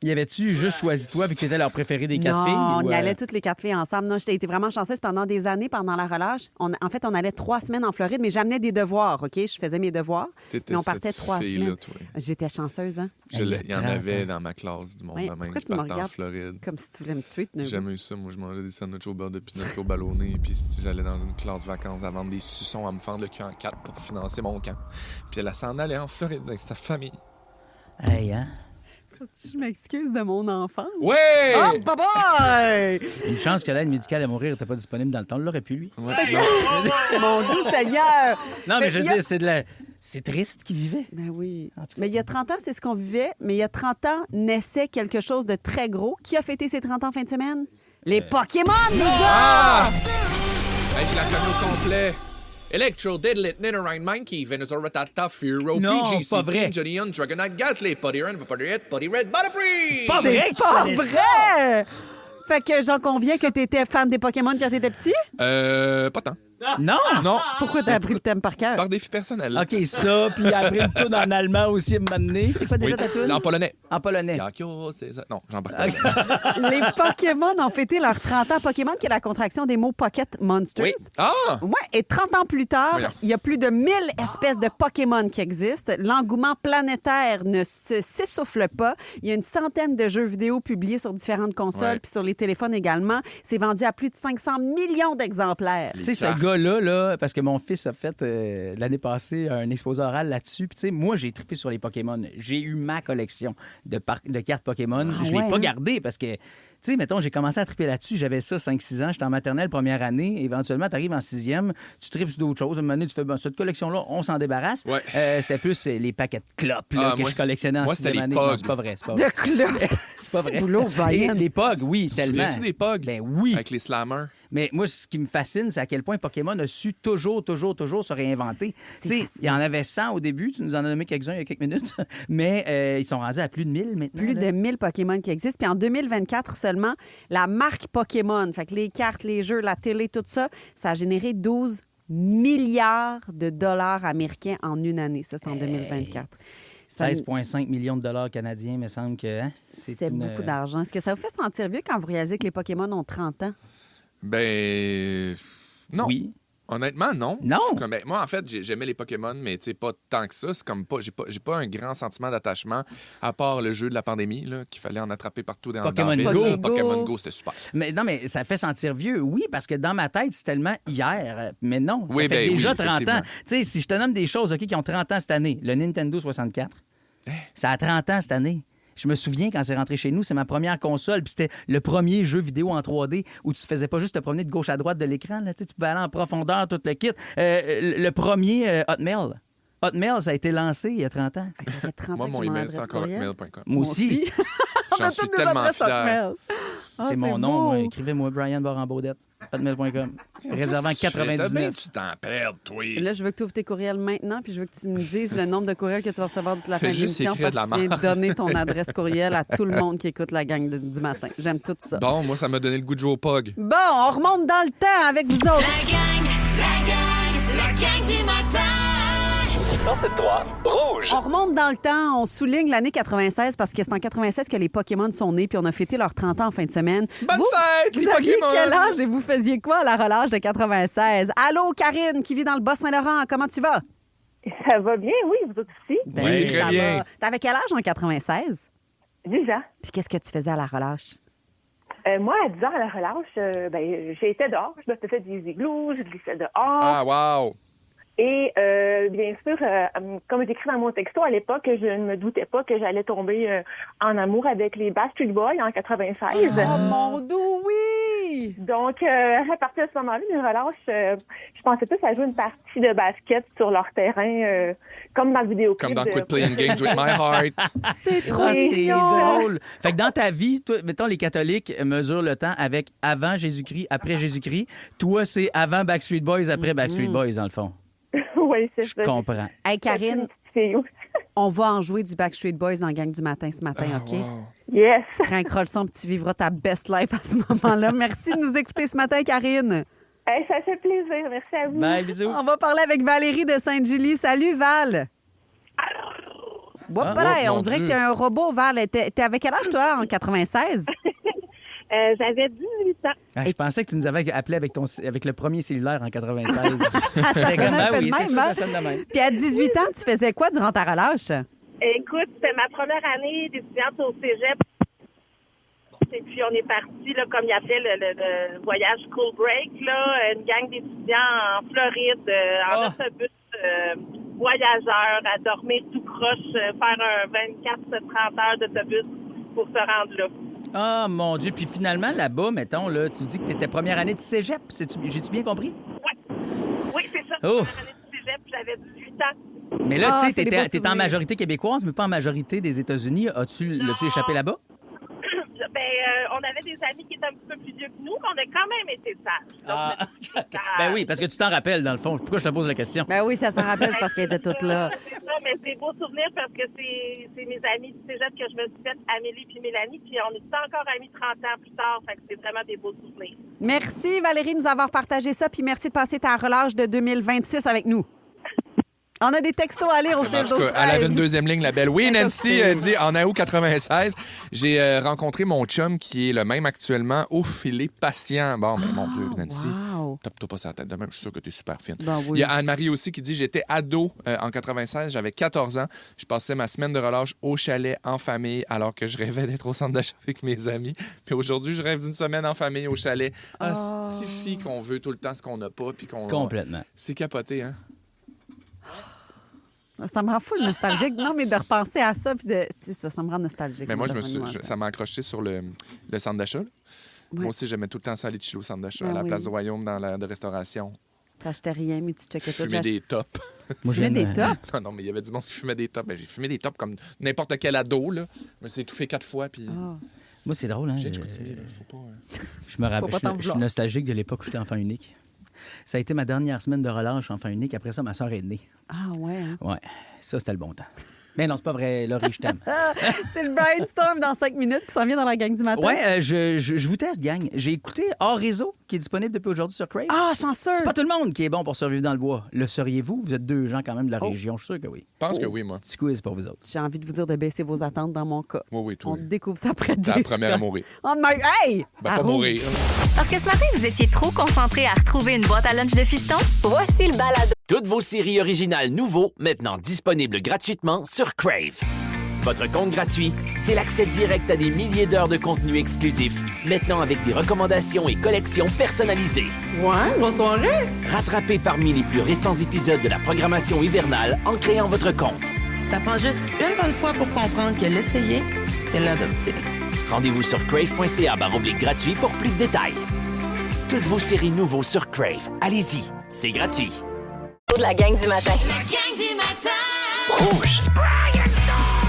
Y avait-tu juste choisi toi vu que c'était leur préféré des 4 filles? Non, on y allait toutes les 4 filles ensemble. Non, j'ai été vraiment chanceuse pendant des années, pendant la relâche. En fait, on allait 3 semaines en Floride, mais j'amenais des devoirs, OK? Je faisais mes devoirs. T'étais mais on partait 3 semaines. toi. J'étais chanceuse, hein? Il y en avait dans ma classe du monde de même Pourquoi qui tu me partait en regardes Floride. comme si tu voulais me tuer? J'ai jamais eu ça. Moi, je mangeais des sandwichs au beurre de pinot au ballonné. Puis j'allais dans une classe de vacances à vendre des suçons, à me fendre le cul en 4 pour financer mon camp. Puis elle s'en allait en Floride avec sa famille. Hey, hein? Je m'excuse de mon enfance. Ouais! Oh, bye-bye! Une chance que l'aide médicale à mourir n'était pas disponible dans le temps. On l'aurait pu, lui. Ouais. Mon doux Seigneur! Non, mais je veux dire, c'est triste qu'il vivait. Ben oui. Mais il y a 30 ans, c'est ce qu'on vivait. Mais il y a 30 ans, naissait quelque chose de très gros. Qui a fêté ses 30 ans fin de semaine? Les Pokémon, les gars! Hey, je la connais au complet. Electro, Diddlet, Nidorine, Monkey, Venusaur, Ratata, Furo, Non, PGC, pas vrai. Johnny Young, Dragonite, Gasly, Putty Red, Putty Red, Butterfree! Pas vrai C'est pas vrai! Fait que j'en conviens que t'étais fan des Pokémon quand t'étais petit? Pas tant. Non! Non. Pourquoi t'as appris le thème par cœur? Par défi personnel. OK, ça, puis après le tour en allemand aussi, à m'amener. C'est quoi déjà ta toune? C'est en polonais. En polonais. Yakyo, c'est ça. Non, j'en parle pas. Les Pokémon ont fêté leurs 30 ans. Pokémon, qui est la contraction des mots Pocket Monsters. Oui. Ah! Ouais, et 30 ans plus tard, Voyons. il y a plus de 1000 espèces de Pokémon qui existent. L'engouement planétaire ne s'essouffle pas. Il y a une centaine de jeux vidéo publiés sur différentes consoles puis sur les téléphones également. C'est vendu à plus de 500 millions d'exemplaires. Tu sais, ce gars-là, là, parce que mon fils a fait l'année passée un exposé oral là-dessus. Puis, tu sais, moi, j'ai trippé sur les Pokémon. J'ai eu ma collection de cartes Pokémon. Je l'ai pas gardée parce que, tu sais, mettons, j'ai commencé à tripper là-dessus. J'avais ça 5-6 ans. J'étais en maternelle première année. Éventuellement, tu arrives en 6e, tu tripes sur d'autres choses. À un moment donné, tu fais, cette collection-là, on s'en débarrasse. Ouais. C'était plus les paquets de clopes là, que je collectionnais en 6e année. Non, c'est pas vrai. C'est pas vrai. De clopes! C'est pas vrai. Boulot, Et les Pogs, oui, tellement. Tu des Pogs? Ben oui. Avec les slammers. Mais moi, ce qui me fascine, c'est à quel point Pokémon a su toujours se réinventer. Tu sais, il y en avait 100 au début. Tu nous en as nommé quelques-uns il y a quelques minutes. Mais ils sont rendus à plus de 1000 maintenant. Plus de 1000 Pokémon qui existent. Puis en 2024 seulement, la marque Pokémon, fait que les cartes, les jeux, la télé, tout ça, ça a généré 12 milliards de dollars américains en une année. Ça, c'est en 2024. 16,5 millions de dollars canadiens, me semble que c'est beaucoup d'argent. Est-ce que ça vous fait sentir vieux quand vous réalisez que les Pokémon ont 30 ans? Ben... Non. Oui. Honnêtement, non. Non? Moi, en fait, j'aimais les Pokémon, mais pas tant que ça. C'est comme pas... J'ai pas un grand sentiment d'attachement, à part le jeu de la pandémie, là, qu'il fallait en attraper partout dans Pokémon le Go. Pokémon Go, c'était super. Mais non, mais ça fait sentir vieux, oui, parce que dans ma tête, c'est tellement hier. Mais non, ça Oui, fait déjà 30 ans. effectivement. Tu sais, si je te nomme des choses qui ont 30 ans cette année, le Nintendo 64, ça a 30 ans cette année. Je me souviens quand c'est rentré chez nous, c'est ma première console, puis c'était le premier jeu vidéo en 3D où tu faisais pas juste te promener de gauche à droite de l'écran, là, tu pouvais aller en profondeur, tout le kit. Le premier Hotmail. Hotmail, ça a été lancé il y a 30 ans. Ça fait 30 Moi, ans mon que j'ai email, c'est encore hotmail.com. Moi aussi. J'en suis tellement fier. C'est mon nom, moi. Écrivez-moi Brian Baudette, hotmail.com. Réservant 99. Tu t'en perds, toi. Là, je veux que tu ouvres tes courriels maintenant, puis je veux que tu me dises le nombre de courriels que tu vas recevoir d'ici la fin de l'émission, parce que tu viens de donner ton adresse courriel à tout le monde qui écoute la gang du matin. J'aime tout ça. Bon, moi, ça m'a donné le goût de jouer au POG. Bon, on remonte dans le temps avec vous autres. La gang du matin. 107.3 Rouge. On remonte dans le temps, on souligne l'année 96 parce que c'est en 96 que les Pokémon sont nés, puis on a fêté leurs 30 ans en fin de semaine. Bonne fête, vous les aviez Pokémon! Quel âge et vous faisiez quoi à la relâche de 96? Allô, Karine, qui vit dans le Bas-Saint-Laurent, comment tu vas? Ça va bien, oui, vous autres aussi? Oui, très bien. Va. T'avais quel âge en 96? 10 ans. Puis qu'est-ce que tu faisais à la relâche? Moi, à 10 ans, à la relâche, j'étais dehors. Je me faisais des igloos, je glissais dehors. Ah, wow! Et bien sûr, comme j'écris dans mon texto, à l'époque, je ne me doutais pas que j'allais tomber en amour avec les Backstreet Boys en 96. Oh mon Dieu, oui! Donc, à partir de ce moment-là, mes relâches, je pensais plus à jouer une partie de basket sur leur terrain, comme dans le vidéoclip. Comme dans Quit Playing Games with My Heart. C'est trop c'est drôle. Fait que dans ta vie, toi, mettons, les catholiques mesurent le temps avec avant Jésus-Christ, après Jésus-Christ. Toi, c'est avant Backstreet Boys, après Backstreet Boys, dans le fond. Oui, c'est ça. Je comprends. Hey, Karine, on va en jouer du Backstreet Boys dans la gang du matin ce matin, OK? Wow. Yes. Tu craqueras le son puis tu vivras ta best life à ce moment-là. Merci de nous écouter ce matin, Karine. Hey, ça fait plaisir. Merci à vous. Bye, bisous. On va parler avec Valérie de Sainte-Julie. Salut, Val. On dirait que t'es un robot, Val. T'es avec quel âge, toi, en 96? J'avais 18 ans. Je pensais que tu nous avais appelé avec le premier cellulaire en 96. Ça sonne de même. Puis à 18 ans, tu faisais quoi durant ta relâche? Écoute, c'était ma première année d'étudiante au cégep. Et puis, on est parti, là, comme il appelait le voyage School Break, là, une gang d'étudiants en Floride, en autobus voyageurs, à dormir tout croche, faire un 24-30 heures d'autobus pour se rendre là. Ah, mon Dieu. Puis finalement, là-bas, mettons, là, tu dis que tu étais première année de cégep. J'ai-tu bien compris? Oui, c'est ça. Oh. Première année de cégep, j'avais 18 ans. Mais là, tu sais, t'étais en majorité québécoise, mais pas en majorité des États-unis. L'as-tu échappé là-bas? On avait des amis qui étaient un petit peu plus vieux que nous, mais on a quand même été sages. Ben oui, parce que tu t'en rappelles, dans le fond. Pourquoi je te pose la question? Ben oui, ça s'en rappelle, c'est parce qu'elle était toute là. C'est ça, mais c'est beau souvenir parce que c'est mes amis du cégep que je me suis fait, Amélie puis Mélanie, puis on est encore amis 30 ans plus tard, fait que c'est vraiment des beaux souvenirs. Merci, Valérie, de nous avoir partagé ça, puis merci de passer ta relâche de 2026 avec nous. On a des textos à lire au 16-12-13. Elle avait une deuxième ligne, la belle. Oui, Nancy dit en août 96, j'ai rencontré mon chum qui est le même actuellement. Ouf, il est patient. Bon, mais mon Dieu, Nancy, tape-toi pas sa tête de même. Je suis sûr que tu es super fine. Ben oui. Il y a Anne-Marie aussi qui dit j'étais ado en 96, j'avais 14 ans. Je passais ma semaine de relâche au chalet en famille alors que je rêvais d'être au centre d'achat avec mes amis. Puis aujourd'hui, je rêve d'une semaine en famille au chalet. Stifie qu'on veut tout le temps ce qu'on n'a pas. Puis qu'on... Complètement. C'est capoté, hein? Ça me rend fou nostalgique. Non, mais de repenser à ça, puis ça me rend nostalgique. Mais moi, ça m'a accroché sur le centre d'achat. Ouais. Moi aussi, j'aimais tout le temps ça aller chiller au centre d'achat, à la place du Royaume, dans la de restauration. T'achetais rien, mais tu checkais tout. Fumais des tops. Tu fumais des tops? Non, mais il y avait du monde qui fumait des tops. Ben, j'ai fumé des tops comme n'importe quel ado, là. Je me suis étouffé 4 fois, puis... Moi, c'est drôle, hein? J'ai Chicoutimi, là. Faut pas... Je me rappelle, je suis nostalgique de l'époque où j'étais enfant unique. Ça a été ma dernière semaine de relâche enfant unique. Après ça, ma soeur est née. Ah ouais, hein? Ouais, ça, c'était le bon temps. Mais non, c'est pas vrai. Laurie, je t'aime. C'est le brainstorm dans 5 minutes qui s'en vient dans la gang du matin. Ouais, je vous teste, gang. J'ai écouté hors réseau qui est disponible depuis aujourd'hui sur Crave. Ah, chanceux! C'est pas tout le monde qui est bon pour survivre dans le bois. Le seriez-vous? Vous êtes 2 gens quand même de la région. Je suis sûr que oui. Je pense que oui, moi. Petit quiz pour vous autres. J'ai envie de vous dire de baisser vos attentes dans mon cas. Oui, tout. On découvre ça après T'es la première à mourir. Hey! Ben, pas mourir. Parce que ce matin, vous étiez trop concentré à retrouver une boîte à lunch de fiston? Voici le balado. Toutes vos séries originales nouveaux, maintenant disponibles gratuitement sur Crave. Votre compte gratuit, c'est l'accès direct à des milliers d'heures de contenu exclusif, maintenant avec des recommandations et collections personnalisées. Ouais, bonne soirée! Rattrapez parmi les plus récents épisodes de la programmation hivernale en créant votre compte. Ça prend juste une bonne fois pour comprendre que l'essayer, c'est l'adopter. Rendez-vous sur crave.ca/gratuit pour plus de détails. Toutes vos séries nouveaux sur Crave. Allez-y, c'est gratuit. De la gang du matin. La gang du matin. Rouge. Brian Storm.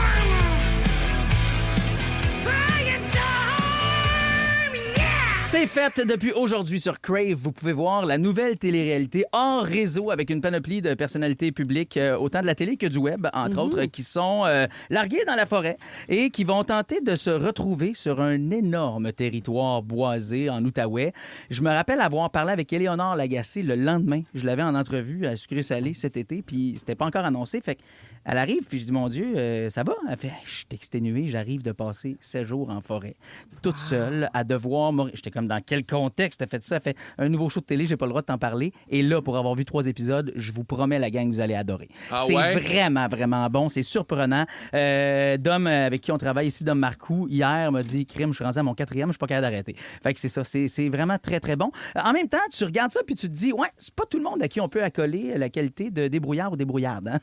Brian Storm. Yeah! C'est fait depuis aujourd'hui sur Crave. Vous pouvez voir la nouvelle télé-réalité hors réseau avec une panoplie de personnalités publiques, autant de la télé que du web, entre autres, qui sont larguées dans la forêt et qui vont tenter de se retrouver sur un énorme territoire boisé en Outaouais. Je me rappelle avoir parlé avec Éléonore Lagacé le lendemain. Je l'avais en entrevue à Sucré-Salé cet été, puis c'était pas encore annoncé. Fait qu'elle arrive, puis je dis, mon Dieu, ça va? Elle fait, je suis exténuée, j'arrive de passer 7 jours en forêt, toute seule, à devoir mourir. J'étais comme, dans quel contexte t'as fait ça? Elle fait, un nouveau show de télé, j'ai pas le droit de t'en parler. Et là, pour avoir vu 3 épisodes, je vous promets, la gang, vous allez adorer. C'est vraiment, vraiment bon. C'est surprenant. Dom, avec qui on travaille ici, Dom Marcoux, hier, m'a dit, crime, je suis rendu à mon 4e, je suis pas capable d'arrêter. Fait que c'est ça. C'est vraiment très, très bon. En même temps, tu regardes ça, puis tu te dis, ouais, c'est pas tout le monde à qui on peut accoler la qualité de débrouillard ou débrouillarde. Hein?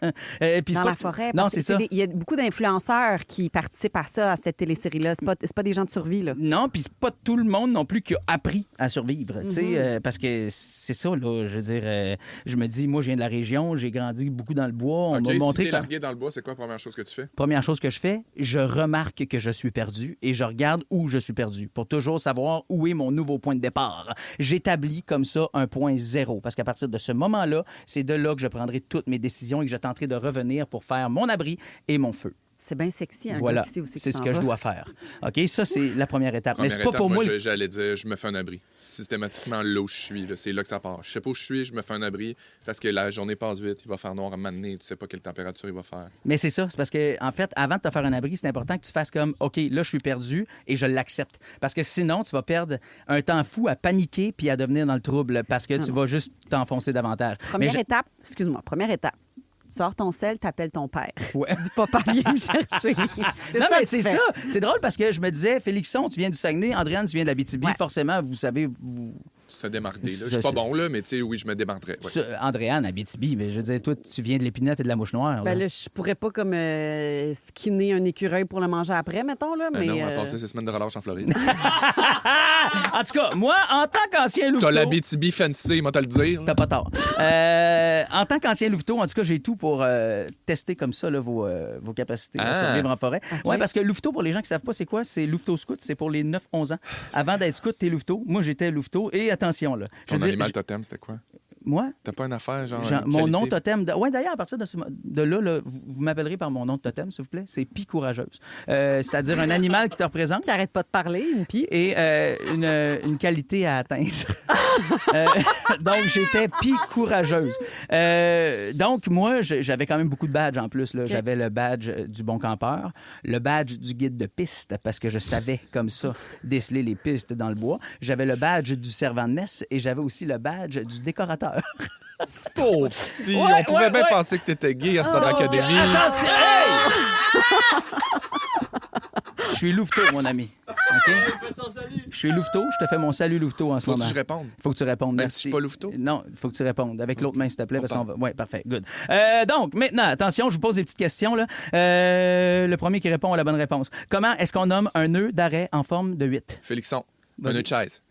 Puis dans pas... la forêt. Non, Parce c'est que ça. Il y a beaucoup d'influenceurs qui participent à ça, à cette télésérie-là. C'est pas des gens de survie, là. Non, puis c'est pas tout le monde non plus qui a appris à survivre, tu sais, parce que c'est ça, là, je veux dire, je me dis, moi, je viens de la région, j'ai grandi beaucoup dans le bois, on m'a montré... Si t'es largué dans le bois, c'est quoi la première chose que tu fais? Première chose que je fais, je remarque que je suis perdu et je regarde où je suis perdu pour toujours savoir où est mon nouveau point de départ. J'établis comme ça un point zéro, parce qu'à partir de ce moment-là, c'est de là que je prendrai toutes mes décisions et que je tenterai de revenir pour faire mon abri et mon feu. C'est bien sexy, un voilà, gars qui sait où c'est ce que je dois faire. OK, ça, c'est la première étape. Première mais c'est pas étape, pour moi... j'allais dire, je me fais un abri. Systématiquement, là où je suis, là, c'est là que ça part. Je sais pas où je suis, je me fais un abri parce que la journée passe vite, il va faire noir à m'amener, tu sais pas quelle température il va faire. Mais c'est ça, c'est parce que, en fait, avant de te faire un abri, c'est important que tu fasses comme, OK, là, je suis perdu et je l'accepte. Parce que sinon, tu vas perdre un temps fou à paniquer puis à devenir dans le trouble parce que tu vas juste t'enfoncer davantage. Première étape, tu sors ton sel, t'appelles ton père. Ouais. Tu dis, papa, viens me chercher. C'est ça. C'est drôle parce que je me disais, Félixon, tu viens du Saguenay, Andréane, tu viens de l'Abitibi. Ouais. Forcément, vous savez... Se démarquer, là. Je suis pas bon, là, mais tu sais, oui, je me démarquerais. Ouais. Andréane, Abitibi, mais je veux dire, toi, tu viens de l'épinette et de la mouche noire. Ben là, je pourrais pas comme skinner un écureuil pour le manger après, mettons, là, mais... non, on va passer 6 semaines de relâche en Floride. En tout cas, moi, en tant qu'ancien louveteau... T'as l'Abitibi fancy, moi te le dire. T'as pas tort. En tant qu'ancien louveteau, en tout cas, j'ai tout pour tester comme ça là, vos capacités à survivre en forêt. Okay. Oui, parce que louveteau, pour les gens qui savent pas c'est quoi, c'est louveteau scout, c'est pour les 9-11 ans. Avant d'être scout, t'es louveteau. Moi, j'étais louveteau. Et attention, là. Ton animal totem, c'était quoi? Moi? T'as pas une affaire, genre. Mon nom totem. Oui, d'ailleurs, à partir de là, vous m'appellerez par mon nom de totem, s'il vous plaît. C'est Pie courageuse. C'est-à-dire un animal qui te représente. Qui arrête pas de parler, une pie. Et une qualité à atteindre. Donc, j'étais Pie courageuse. Donc, moi, j'avais quand même beaucoup de badges en plus. Là. Okay. J'avais le badge du bon campeur, le badge du guide de piste, parce que je savais comme ça déceler les pistes dans le bois. J'avais le badge du servant de messe et j'avais aussi le badge du décorateur. C'est pauvre petit. On pouvait bien penser que t'étais gay à cette académie. Attention! Hey! Je suis louveteau, mon ami. OK? Je suis louveteau. Je te fais mon salut louveteau en ce moment. Faut que je réponde. Faut que tu répondes. Même merci. si je suis pas louveteau? Non, il faut que tu répondes. Avec l'autre main, s'il te plaît, parce qu'on va... Oui, parfait. Good. Donc, maintenant, attention, je vous pose des petites questions. Là. Le premier qui répond a la bonne réponse. Comment est-ce qu'on nomme un nœud d'arrêt en forme de 8? Félixon. Un nœud de chaise.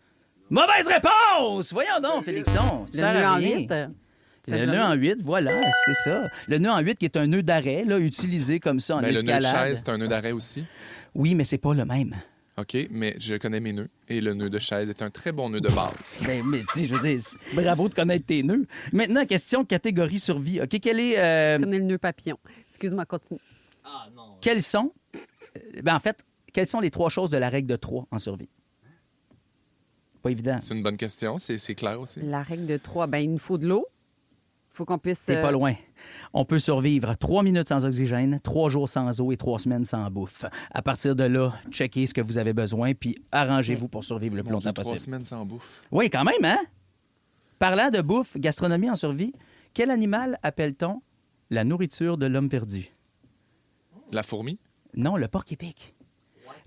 Mauvaise réponse! Voyons donc, Félixon. Le nœud en 8? Le nœud en 8, voilà, c'est ça. Le nœud en 8 qui est un nœud d'arrêt, là, utilisé comme ça en escalade. Le nœud de chaise, c'est un nœud d'arrêt aussi? Oui, mais c'est pas le même. OK, mais je connais mes nœuds. Et le nœud de chaise est un très bon nœud de base. Mais tu sais, je veux dire, bravo de connaître tes nœuds. Maintenant, question catégorie survie. OK, quelle est... Je connais le nœud papillon. Excuse-moi, continue. Ah, non. Quelles sont... en fait, quelles sont les 3 choses de la règle de 3 en survie? pas évident. C'est une bonne question. C'est clair aussi. La règle de 3, ben il nous faut de l'eau. Il faut qu'on puisse... C'est pas loin. On peut survivre 3 minutes sans oxygène, 3 jours sans eau et 3 semaines sans bouffe. À partir de là, checkez ce que vous avez besoin puis arrangez-vous pour survivre le plus longtemps possible. 3 semaines sans bouffe. Oui, quand même, hein? Parlant de bouffe, gastronomie en survie, quel animal appelle-t-on la nourriture de l'homme perdu? La fourmi? Non, le porc-épic.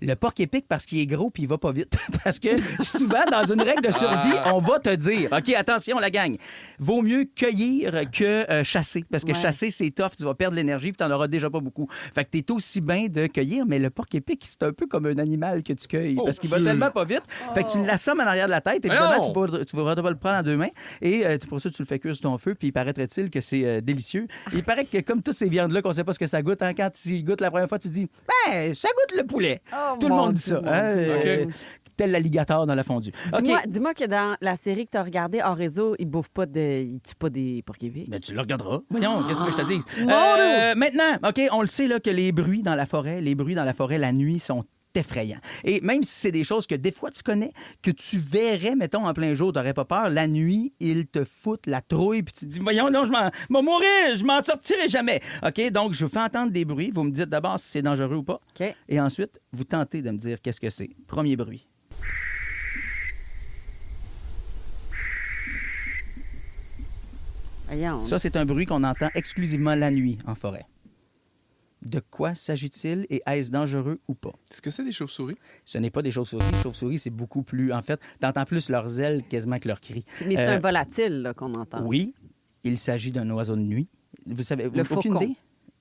Le porc-épic parce qu'il est gros puis il va pas vite. Parce que souvent, dans une règle de survie, on va te dire, OK, attention, la gang, vaut mieux cueillir que chasser. Parce que chasser, c'est tough, tu vas perdre l'énergie puis tu n'en auras déjà pas beaucoup. Fait que tu es aussi bien de cueillir, mais le porc-épic, c'est un peu comme un animal que tu cueilles parce qu'il va tellement pas vite. Fait que tu l'assommes en arrière de la tête. Évidemment, tu vas pas le prendre en 2 mains. Et pour ça, tu le fais cuire sur ton feu puis il paraîtrait-il que c'est délicieux. Il paraît que comme toutes ces viandes-là, qu'on sait pas ce que ça goûte, hein, quand tu goûtes la première fois, tu dis, ben, ça goûte le poulet. Tout le monde dit ça. Tel l'alligator dans la fondue. Dis-moi que dans la série que tu as regardée, hors réseau, ils tuent pas des porc-épics. Ben, tu le regarderas. Voyons, qu'est-ce que je te dis? Maintenant, OK, on le sait là, que les bruits dans la forêt la nuit sont effrayants. Et même si c'est des choses que des fois tu connais, que tu verrais, mettons, en plein jour, t'aurais pas peur, la nuit, ils te foutent la trouille, puis tu te dis, voyons, non, je vais mourir, je m'en sortirai jamais. OK, donc je vous fais entendre des bruits. Vous me dites d'abord si c'est dangereux ou pas. OK. Et ensuite, vous tentez de me dire qu'est-ce que c'est. Premier bruit. Ça, c'est un bruit qu'on entend exclusivement la nuit en forêt. De quoi s'agit-il et est-ce dangereux ou pas? Est-ce que c'est des chauves-souris? Ce n'est pas des chauves-souris. Les chauves-souris, c'est beaucoup plus... En fait, t'entends plus leurs ailes quasiment que leurs cris. Mais c'est un volatile là, qu'on entend. Oui, il s'agit d'un oiseau de nuit. Vous savez, le aucune faucon. idée?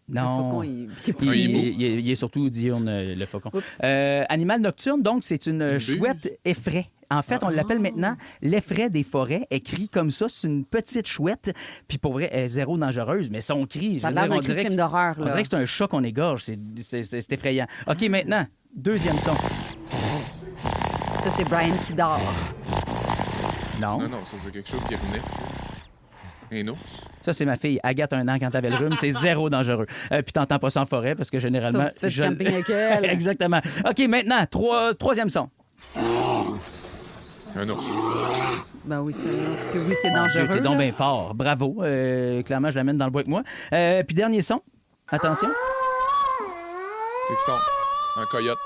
Non. Le faucon, il est surtout diurne, le faucon. Animal nocturne, donc, c'est une chouette effraie. En fait, on l'appelle maintenant l'effraie des forêts. Elle crie comme ça. C'est une petite chouette. Puis pour vrai, elle est zéro dangereuse. Mais son cri, ça a l'air d'un cri de film d'horreur. On dirait que c'est un chat qu'on égorge. C'est effrayant. OK, maintenant, deuxième son. Ça, c'est Brian qui dort. Non. Non, ça, c'est quelque chose qui renifle. Un ours? Ça, c'est ma fille. Agathe, 1 an, quand t'avais le rhume. C'est zéro dangereux. Puis t'entends pas ça en forêt parce que généralement... Sauf si tu fais du camping avec elle. Exactement. OK, maintenant, troisième son. Un ours. Ben oui, c'est un ours. Puis oui, c'est dangereux. T'es donc bien fort. Bravo. Clairement, je l'amène dans le bois avec moi. Puis dernier son. Attention. C'est que son. Un coyote.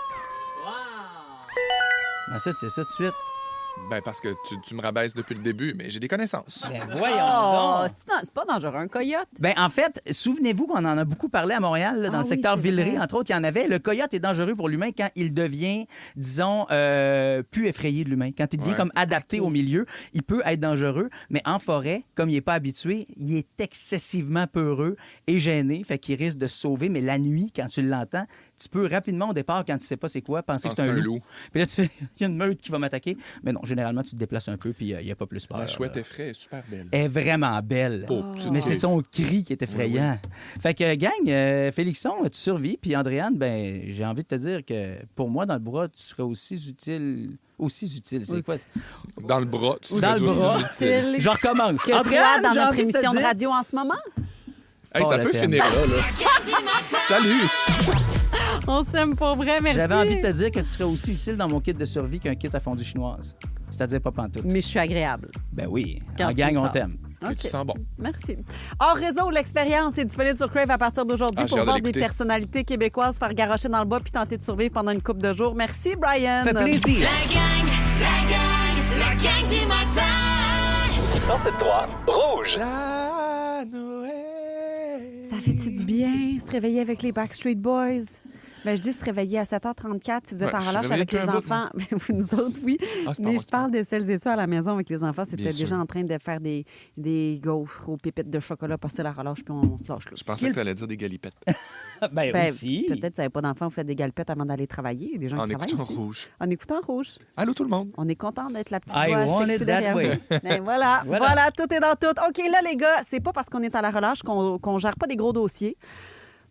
Ben ça, tu sais ça tout de suite. Ben, parce que tu me rabaisses depuis le début, mais j'ai des connaissances. Ben, voyons donc. C'est pas dangereux, un coyote. Ben, en fait, souvenez-vous qu'on en a beaucoup parlé à Montréal, là, dans le secteur Villeray, entre autres, il y en avait. Le coyote est dangereux pour l'humain quand il devient, disons, plus effrayé de l'humain. Quand il devient comme adapté au milieu, il peut être dangereux, mais en forêt, comme il n'est pas habitué, il est excessivement peureux et gêné, fait qu'il risque de se sauver. Mais la nuit, quand tu l'entends, tu peux rapidement, au départ, quand tu sais pas c'est quoi, penser que c'est un loup. Puis là, tu fais, il y a une meute qui va m'attaquer. Mais non, généralement, tu te déplaces un peu, puis il n'y a pas plus peur. La chouette effraie est super belle. Elle est vraiment belle. Mais c'est son cri qui est effrayant. Oui. Fait que, gang, Félixon, tu survis, puis Andréane, ben, j'ai envie de te dire que pour moi, dans le bras, tu serais aussi utile, c'est quoi? Dans le bras, tu serais aussi utile. Je recommence. Que Andréane, toi, dans notre émission de radio en ce moment? Hey, ça peut finir là. Salut! On s'aime pour vrai, merci. J'avais envie de te dire que tu serais aussi utile dans mon kit de survie qu'un kit à fondue chinoise. C'est-à-dire pas pantoute. Mais je suis agréable. Ben oui. En gang, on t'aime. Okay. Tu sens bon. Merci. Hors réseau, l'expérience est disponible sur Crave à partir d'aujourd'hui pour voir des personnalités québécoises faire garrocher dans le bois puis tenter de survivre pendant une couple de jours. Merci, Brian. Fait plaisir. La gang du matin. 107.3 Rouge. Ça fait-tu du bien, se réveiller avec les Backstreet Boys? Ben, je dis se réveiller à 7h34 si vous êtes en relâche avec les enfants. Ben, vous, nous autres, oui. Mais je parle de celles et ceux à la maison avec les enfants. C'était déjà en train de faire des gaufres aux pépites de chocolat, passer la relâche, puis on se lâche là. Je pensais que tu allais dire des galipettes. ben aussi. Peut-être que vous n'avez pas d'enfants, vous faites des galipettes avant d'aller travailler. Il y a des gens qui travaillent aussi. Rouge. En écoutant Rouge. Allô, tout le monde. On est content d'être la petite I voix want sexy it that derrière way. vous. Ben, voilà, tout est dans tout. OK, là, les gars, c'est pas parce qu'on est à la relâche qu'on gère pas des gros dossiers.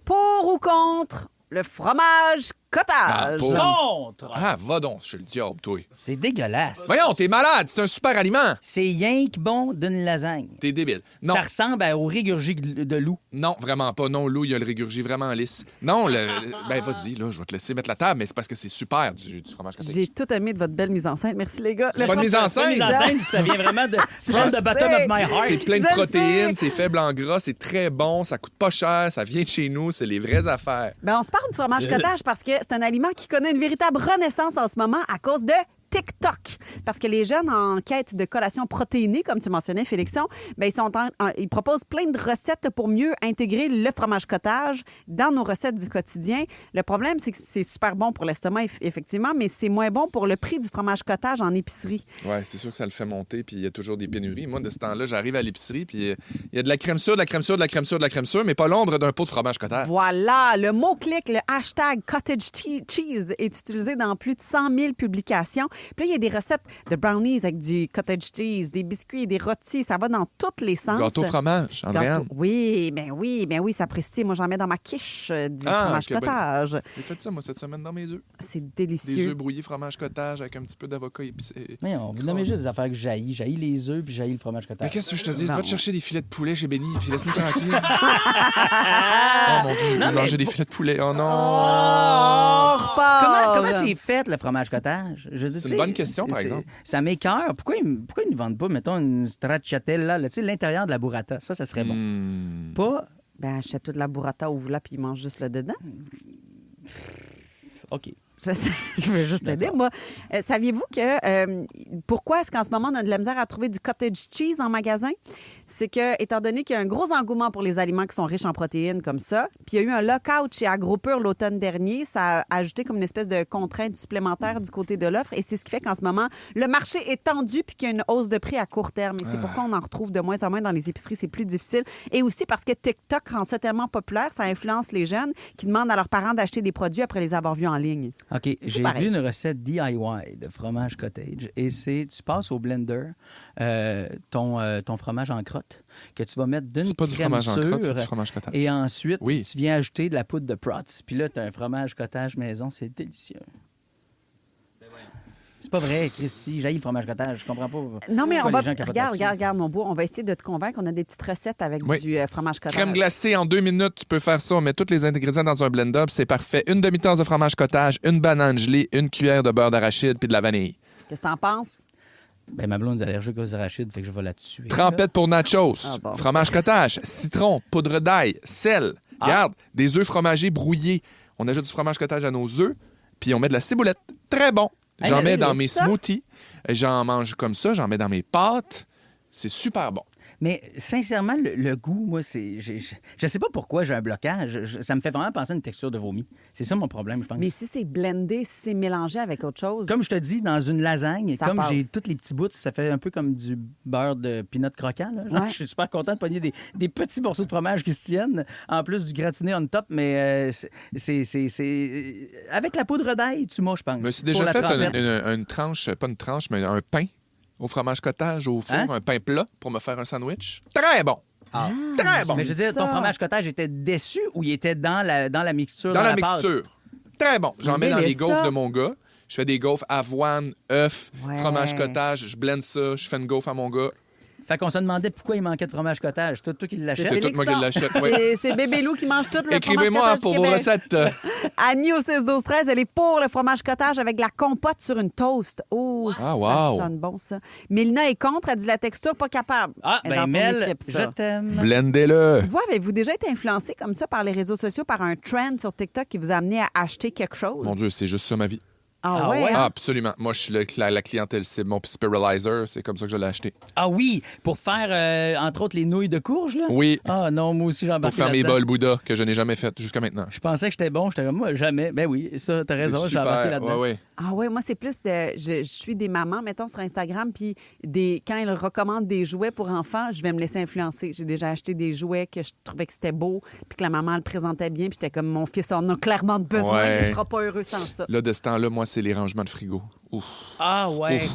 Pour ou contre le fromage cottage. Contre! Ah, va donc, je suis le diable, toi. C'est dégueulasse. Voyons, t'es malade, c'est un super aliment. C'est rien que bon d'une lasagne. T'es débile. Non. Ça ressemble au régurgie de loup. Non, vraiment pas. Non, loup, il y a le régurgie vraiment lisse. Non, ben vas-y, là, je vais te laisser mettre la table, mais c'est parce que c'est super du fromage cottage. J'ai tout aimé de votre belle mise en scène. Merci, les gars. C'est pas une mise en scène. Mise en scène, ça vient vraiment de from the bottom of my heart. C'est plein de protéines, c'est faible en gras, c'est très bon, ça coûte pas cher, ça vient de chez nous, c'est les vraies affaires. Ben, on se parle du fromage cottage parce que c'est un aliment qui connaît une véritable renaissance en ce moment à cause de TikTok. Parce que les jeunes en quête de collations protéinées, comme tu mentionnais, Félixon, ben, ils proposent plein de recettes pour mieux intégrer le fromage cottage dans nos recettes du quotidien. Le problème, c'est que c'est super bon pour l'estomac, effectivement, mais c'est moins bon pour le prix du fromage cottage en épicerie. Oui, c'est sûr que ça le fait monter, puis il y a toujours des pénuries. Moi, de ce temps-là, j'arrive à l'épicerie, puis il y a de la crème sûre, de la crème sûre, de la crème sûre, de la crème sûre, mais pas l'ombre d'un pot de fromage cottage. Voilà, le mot-clic, le hashtag cottage cheese est utilisé dans plus de 100 000 publications. Puis là, il y a des recettes de brownies avec du cottage cheese, des biscuits, des rôtis. Ça va dans tous les sens. Gâteau fromage, Andréane. Oui, ça prestille. Moi, j'en mets dans ma quiche du fromage cottage. Ben, j'ai fait ça, moi, cette semaine dans mes œufs. C'est délicieux. Des œufs brouillés, fromage cottage avec un petit peu d'avocat épicé. Mais on vous nommez juste des affaires que j'haïs. J'haïs les œufs puis j'haïs le fromage cottage. Mais qu'est-ce que je te dis? Va te chercher des filets de poulet chez Benny puis laisse-nous tranquille. Oh mon Dieu, j'ai mangé des filets de poulet. Oh non! Comment c'est fait, le fromage cottage? C'est une bonne question, par exemple. Ça m'écoeure. Pourquoi ils ne vendent pas, mettons, une stracciatella, là, l'intérieur de la burrata? Ça serait bon. Pas... Ben, achète toute la burrata au là puis ils mangent juste le dedans. OK. Je veux juste t'aider, moi. Saviez-vous que pourquoi est-ce qu'en ce moment, on a de la misère à trouver du cottage cheese en magasin? C'est que, étant donné qu'il y a un gros engouement pour les aliments qui sont riches en protéines comme ça, puis il y a eu un lockout chez AgroPure l'automne dernier, ça a ajouté comme une espèce de contrainte supplémentaire du côté de l'offre et c'est ce qui fait qu'en ce moment, le marché est tendu puis qu'il y a une hausse de prix à court terme. Et c'est pourquoi on en retrouve de moins en moins dans les épiceries. C'est plus difficile. Et aussi parce que TikTok rend ça tellement populaire, ça influence les jeunes qui demandent à leurs parents d'acheter des produits après les avoir vus en ligne. OK. J'ai vu une recette DIY de fromage cottage et c'est tu passes au blender ton fromage en crotte que tu vas mettre d'une crème sûre et ensuite tu viens ajouter de la poudre de Prots. Puis là, tu as un fromage cottage maison. C'est délicieux. C'est pas vrai, Christy. J'haïs le fromage cottage. Je comprends pas. Non, mais on va... Regarde, mon beau. On va essayer de te convaincre. On a des petites recettes avec du fromage cottage. Crème glacée en 2 minutes. Tu peux faire ça. On met tous les ingrédients dans un blender. C'est parfait. Une demi-tasse de fromage cottage, une banane gelée, une cuillère de beurre d'arachide puis de la vanille. Qu'est-ce que t'en penses? Ben, ma blonde est allergique aux arachides, fait que je vais la tuer. Trempette pour nachos. Fromage cottage, citron, poudre d'ail, sel. Regarde, des œufs fromagés brouillés. On ajoute du fromage cottage à nos œufs, puis on met de la ciboulette. Très bon. J'en mets dans mes smoothies. J'en mange comme ça. J'en mets dans mes pâtes. C'est super bon. Mais sincèrement, le goût, moi, c'est... Je sais pas pourquoi j'ai un blocage. Ça me fait vraiment penser à une texture de vomi. C'est ça mon problème, je pense. Mais si c'est blendé, si c'est mélangé avec autre chose... Comme je te dis, dans une lasagne, ça comme passe. j'ai tous les petits bouts, ça fait un peu comme du beurre de peanut croquant. Là. Genre, je suis super content de pogner des petits morceaux de fromage qui se tiennent, en plus du gratiné on top, mais c'est... Avec la poudre d'ail, tu m'as, je pense. Je me suis déjà fait une tranche, pas une tranche, mais un pain au fromage cottage au four, un pain plat pour me faire un sandwich. Très bon! Très bon! Mais je veux dire, ton fromage cottage était déçu ou il était dans la mixture? Dans la pâte? mixture. Très bon. J'en mets dans les gaufres de mon gars. Je fais des gaufres avoine, œuf, fromage cottage. Je blende ça. Je fais une gaufre à mon gars. Fait qu'on se demandait pourquoi il manquait de fromage cottage. C'est toi qui l'achètes. C'est tout moi qui l'achète, oui. C'est Bébé Lou qui mange tout le fromage cottage. Écrivez-moi pour vos recettes. Annie au 16-12-13, elle est pour le fromage cottage avec de la compote sur une toast. Oh, ça sonne bon, ça. Mélina est contre, elle dit la texture pas capable. Mel, équipe, je t'aime. Blendez-le. Vous, avez-vous déjà été influencé comme ça par les réseaux sociaux, par un trend sur TikTok qui vous a amené à acheter quelque chose? Mon Dieu, c'est juste ça ma vie. Ah ouais? Ah, absolument. Moi, je suis la clientèle cible. Mon Spiralizer, c'est comme ça que je l'ai acheté. Ah oui, pour faire, entre autres, les nouilles de courge, là? Oui. Ah non, moi aussi, j'en Pour faire mes bols Bouddha, que je n'ai jamais fait jusqu'à maintenant. Je pensais que j'étais bon. J'étais comme, moi, jamais. Ben oui, ça, t'as raison, j'ai embarqué là-dedans. Ouais. Ah oui, moi, c'est plus de... Je suis des mamans, mettons, sur Instagram, puis quand elles recommandent des jouets pour enfants, je vais me laisser influencer. J'ai déjà acheté des jouets que je trouvais que c'était beau, puis que la maman le présentait bien, puis j'étais comme, mon fils en a clairement besoin, il ne sera pas heureux sans ça. Là, de ce temps-là, moi, c'est les rangements de frigo. Ah ouais.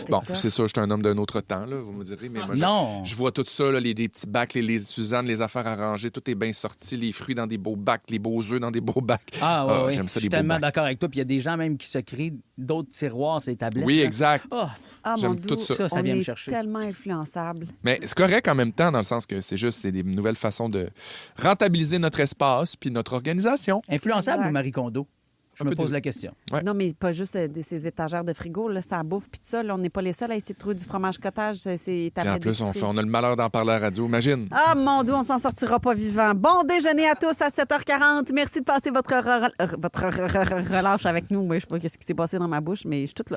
Bon, c'est sûr, je suis un homme d'un autre temps, là, vous me direz, mais moi, je vois tout ça, là, les petits bacs, les Suzanne, les affaires à ranger, tout est bien sorti, les fruits dans des beaux bacs, les beaux œufs dans des beaux bacs. Ah ouais, j'aime ça, je suis tellement d'accord avec toi. Puis il y a des gens même qui se créent d'autres tiroirs, ces tablettes. Oui, exact. J'aime tout ça. Ça vient on me est chercher. tellement influençable. Mais c'est correct en même temps, dans le sens que c'est des nouvelles façons de rentabiliser notre espace puis notre organisation. Influençable ou Marie Kondo? Je me pose la question. Ouais. Non, mais pas juste ces étagères de frigo, là, ça bouffe puis tout ça. Là, on n'est pas les seuls à essayer de trouver du fromage cottage. Et en plus, on a le malheur d'en parler à la radio, imagine. Ah, mon Dieu, on s'en sortira pas vivant. Bon déjeuner à tous à 7h40. Merci de passer votre relâche avec nous. Moi, je sais pas ce qui s'est passé dans ma bouche, mais je suis toute là.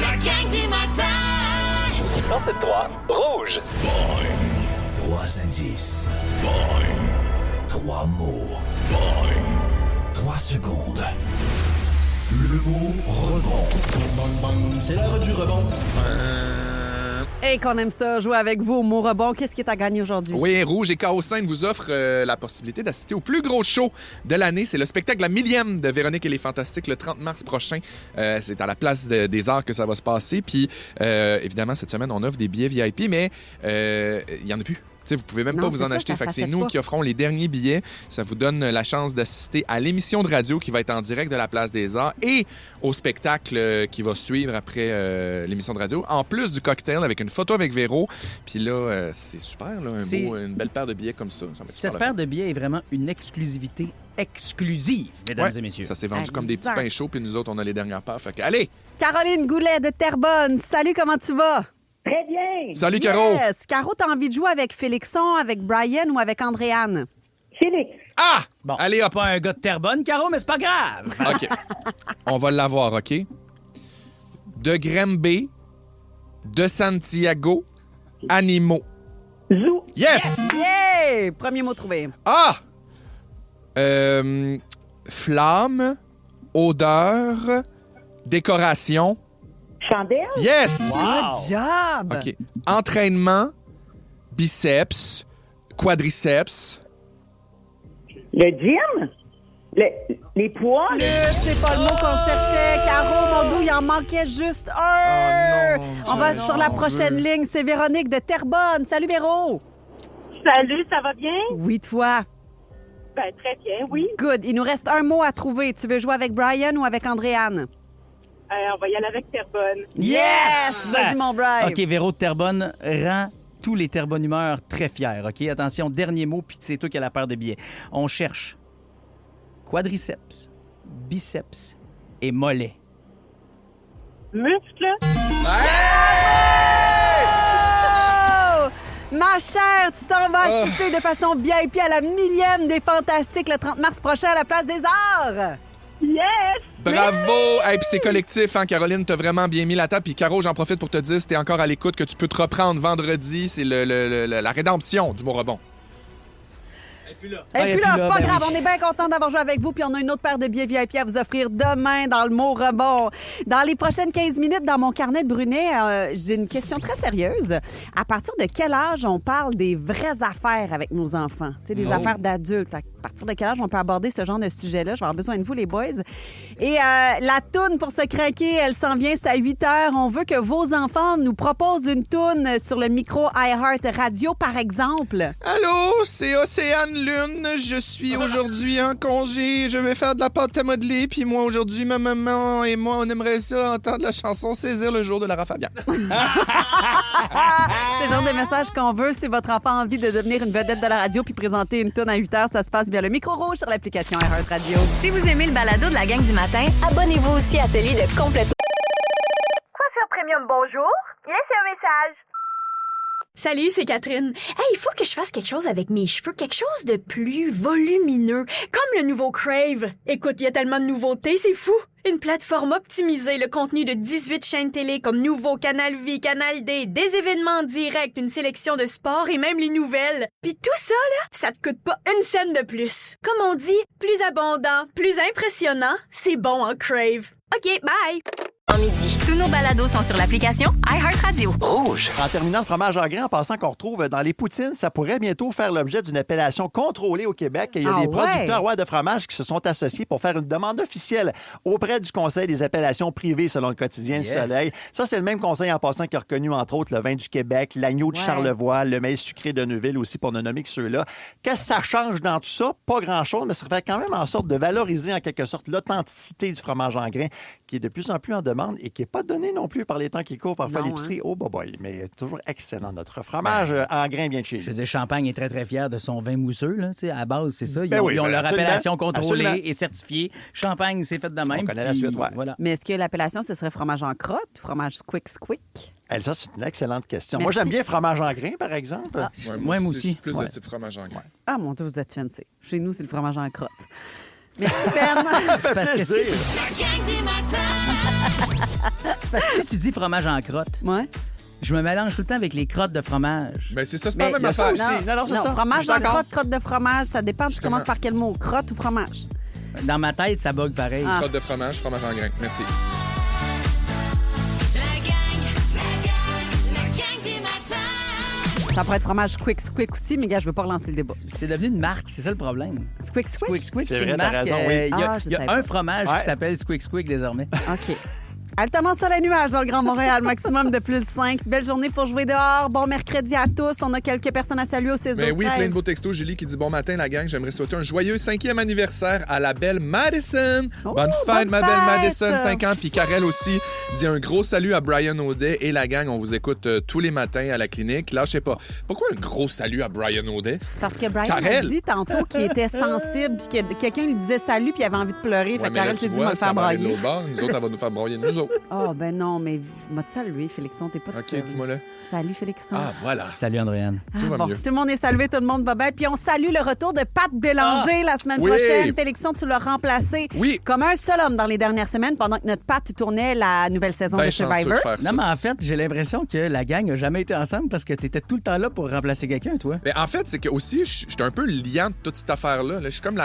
La gang du matin. 107.3 Rouge. Boing. 3 indices. Boing. 3 mots. Boing. 3 secondes. Le mot rebond. C'est l'heure du rebond. Et qu'on aime ça, jouer avec vous au mot rebond. Qu'est-ce qui est à gagner aujourd'hui? Oui, Rouge et Chaos Scène vous offrent la possibilité d'assister au plus gros show de l'année. C'est le spectacle La Millième de Véronique et les Fantastiques le 30 mars prochain. C'est à la Place des Arts que ça va se passer. Puis, évidemment, cette semaine, on offre des billets VIP, mais il n'y en a plus. T'sais, vous pouvez même pas vous en acheter. Fait que c'est nous qui offrons les derniers billets. Ça vous donne la chance d'assister à l'émission de radio qui va être en direct de la Place des Arts et au spectacle qui va suivre après l'émission de radio. En plus du cocktail avec une photo avec Véro. Puis là, c'est super, là, une belle paire de billets comme ça. Cette paire de billets est vraiment une exclusivité exclusive, mesdames et messieurs. Ça s'est vendu comme des petits pains chauds. Puis nous autres, on a les dernières paires. Fait que, allez! Caroline Goulet de Terrebonne. Salut, comment tu vas? Très bien. Salut, Caro. Yes. Caro, t'as envie de jouer avec Félixon, avec Brian ou avec Andréane? Félix. Ah! Bon, allez, hop. Pas un gars de Terrebonne, Caro, mais c'est pas grave. OK. On va l'avoir, OK? De Granby, de Santiago, animaux. Zoo. Yes! Yeah! Premier mot trouvé. Ah! Flamme, odeur, décoration. Chandelle. Yes! Wow. Good job! OK. Entraînement, biceps, quadriceps. Le gym. Les poids. C'est pas le mot qu'on cherchait. Caro, mon dos, il en manquait juste un. On va sur la prochaine ligne. C'est Véronique de Terrebonne. Salut, Véro. Salut, ça va bien? Oui, toi? Ben, très bien, oui. Good. Il nous reste un mot à trouver. Tu veux jouer avec Brian ou avec Andréane? On va y aller avec Terrebonne. Yes! Vas-y, mon Brian. OK, Véro de Terrebonne rend tous les Terrebonnumeurs très fiers. OK, attention, dernier mot, puis c'est toi qui as la paire de billets. On cherche quadriceps, biceps et mollet. Muscle. Oh! Ma chère, tu t'en vas assister de façon VIP à la millième des Fantastiques le 30 mars prochain à la Place des Arts. Yes! Bravo! Hey, puis c'est collectif, hein, Caroline, t'as vraiment bien mis la table. Puis Caro, j'en profite pour te dire, si t'es encore à l'écoute, que tu peux te reprendre vendredi. C'est la rédemption du mot rebond. Et puis là, c'est pas grave, on est bien content d'avoir joué avec vous, puis on a une autre paire de billets VIP à vous offrir demain dans le mot rebond. Dans les prochaines 15 minutes, dans mon carnet de Brunet, j'ai une question très sérieuse. À partir de quel âge on parle des vraies affaires avec nos enfants? Tu sais, des affaires d'adultes. À partir de quel âge on peut aborder ce genre de sujet-là? Je vais avoir besoin de vous, les boys. Et la toune pour se craquer, elle s'en vient, c'est à 8h. On veut que vos enfants nous proposent une toune sur le micro iHeart Radio, par exemple. Allô, c'est Océane Lune. Je suis aujourd'hui en congé. Je vais faire de la pâte à modeler. Puis moi, aujourd'hui, ma maman et moi, on aimerait ça entendre la chanson Saisir le jour de Lara Fabian. C'est le genre de message qu'on veut. Si votre enfant a envie de devenir une vedette de la radio puis présenter une toune à 8h, ça se passe via le micro rouge sur l'application iHeart Radio. Si vous aimez le balado de la gang du matin, abonnez-vous aussi à celui de Complètement. Coiffure Premium, bonjour. Laissez un message. Salut, c'est Catherine. Hey, il faut que je fasse quelque chose avec mes cheveux, quelque chose de plus volumineux, comme le nouveau Crave. Écoute, il y a tellement de nouveautés, c'est fou. Une plateforme optimisée, le contenu de 18 chaînes télé comme Nouveau, Canal Vie, Canal D, des événements directs, une sélection de sports et même les nouvelles. Puis tout ça, là, ça te coûte pas une scène de plus. Comme on dit, plus abondant, plus impressionnant, c'est bon en Crave. OK, bye! En midi. Tous nos balados sont sur l'application iHeartRadio. Rouge. En terminant, le fromage en grain, en passant qu'on retrouve dans les poutines, ça pourrait bientôt faire l'objet d'une appellation contrôlée au Québec. Il y a des producteurs de fromage qui se sont associés pour faire une demande officielle auprès du Conseil des appellations privées, selon le quotidien Le Soleil. Ça, c'est le même conseil en passant qui a reconnu, entre autres, le vin du Québec, l'agneau de Charlevoix, le maïs sucré de Neuville aussi, pour ne nommer que ceux-là. Qu'est-ce que ça change dans tout ça? Pas grand-chose, mais ça fait quand même en sorte de valoriser, en quelque sorte, l'authenticité du fromage en grain, qui est de plus en plus en demande et qui n'est pas donné non plus par les temps qui courent parfois à l'épicerie. Oh, boy, mais toujours excellent. Notre fromage en grain bien de chez nous. Je veux dire, Champagne est très, très fier de son vin mousseux. Là, à la base, c'est ça. Ils ont leur absolument. appellation contrôlée Absolument. et certifiée. Champagne, c'est fait de même. On connaît la suite, Voilà. Mais est-ce que l'appellation, ce serait fromage en crotte, fromage squick? Ça, c'est une excellente question. Merci. Moi, j'aime bien fromage en grain, par exemple. Moi aussi. Je suis plus de type fromage en grain. Ah, mon Dieu, vous êtes fancy. Chez nous, c'est le fromage en crotte. Merci, Ben. Parce que La gang du matin. Parce que si tu dis fromage en crotte, je me mélange tout le temps avec les crottes de fromage. Mais c'est ça, c'est pas la même affaire. Non, c'est ça. Fromage en crotte de fromage, ça dépend. Tu commences par quel mot? Crotte ou fromage? Dans ma tête, ça bug pareil. Crotte de fromage, fromage en grain. Merci. Ça pourrait être fromage Squick aussi, mais gars, je veux pas relancer le débat. C'est devenu une marque, c'est ça le problème. Squick? C'est vrai, une t'as marque. raison, oui. Il y a un fromage qui s'appelle Squick désormais. OK. Alternance sur les nuages dans le Grand Montréal, maximum de plus 5. Belle journée pour jouer dehors. Bon mercredi à tous. On a quelques personnes à saluer au 6 Mais oui, plein de beaux textos. Julie qui dit bon matin, la gang. J'aimerais souhaiter un joyeux 5e anniversaire à la belle Madison. Bonne fête, ma belle Madison, 5 ans. Puis Karel aussi dit un gros salut à Brian Audet et la gang. On vous écoute tous les matins à la clinique. Là, je sais pas. Pourquoi un gros salut à Brian Audet? C'est parce que Brian a dit tantôt qu'il était sensible puis que quelqu'un lui disait salut puis il avait envie de pleurer. Fait que Karel s'est dit, moi, le faire brailler. Nous autres, elle va nous faire broyer nous autres. Oh, ben non, mais m'a salué, Félixon, t'es pas tout seul. OK, dis-moi là. Salut, Félixon. Ah, voilà. Salut, Andréane. Tout va mieux. Tout le monde est salué, tout le monde va bien. Puis on salue le retour de Pat Bélanger la semaine prochaine. Félixon, tu l'as remplacé comme un seul homme dans les dernières semaines pendant que notre Pat tournait la nouvelle saison de Survivor. Non, mais en fait, j'ai l'impression que la gang n'a jamais été ensemble parce que t'étais tout le temps là pour remplacer quelqu'un, toi. Mais en fait, c'est que aussi, j'étais un peu liant de toute cette affaire-là. Je suis comme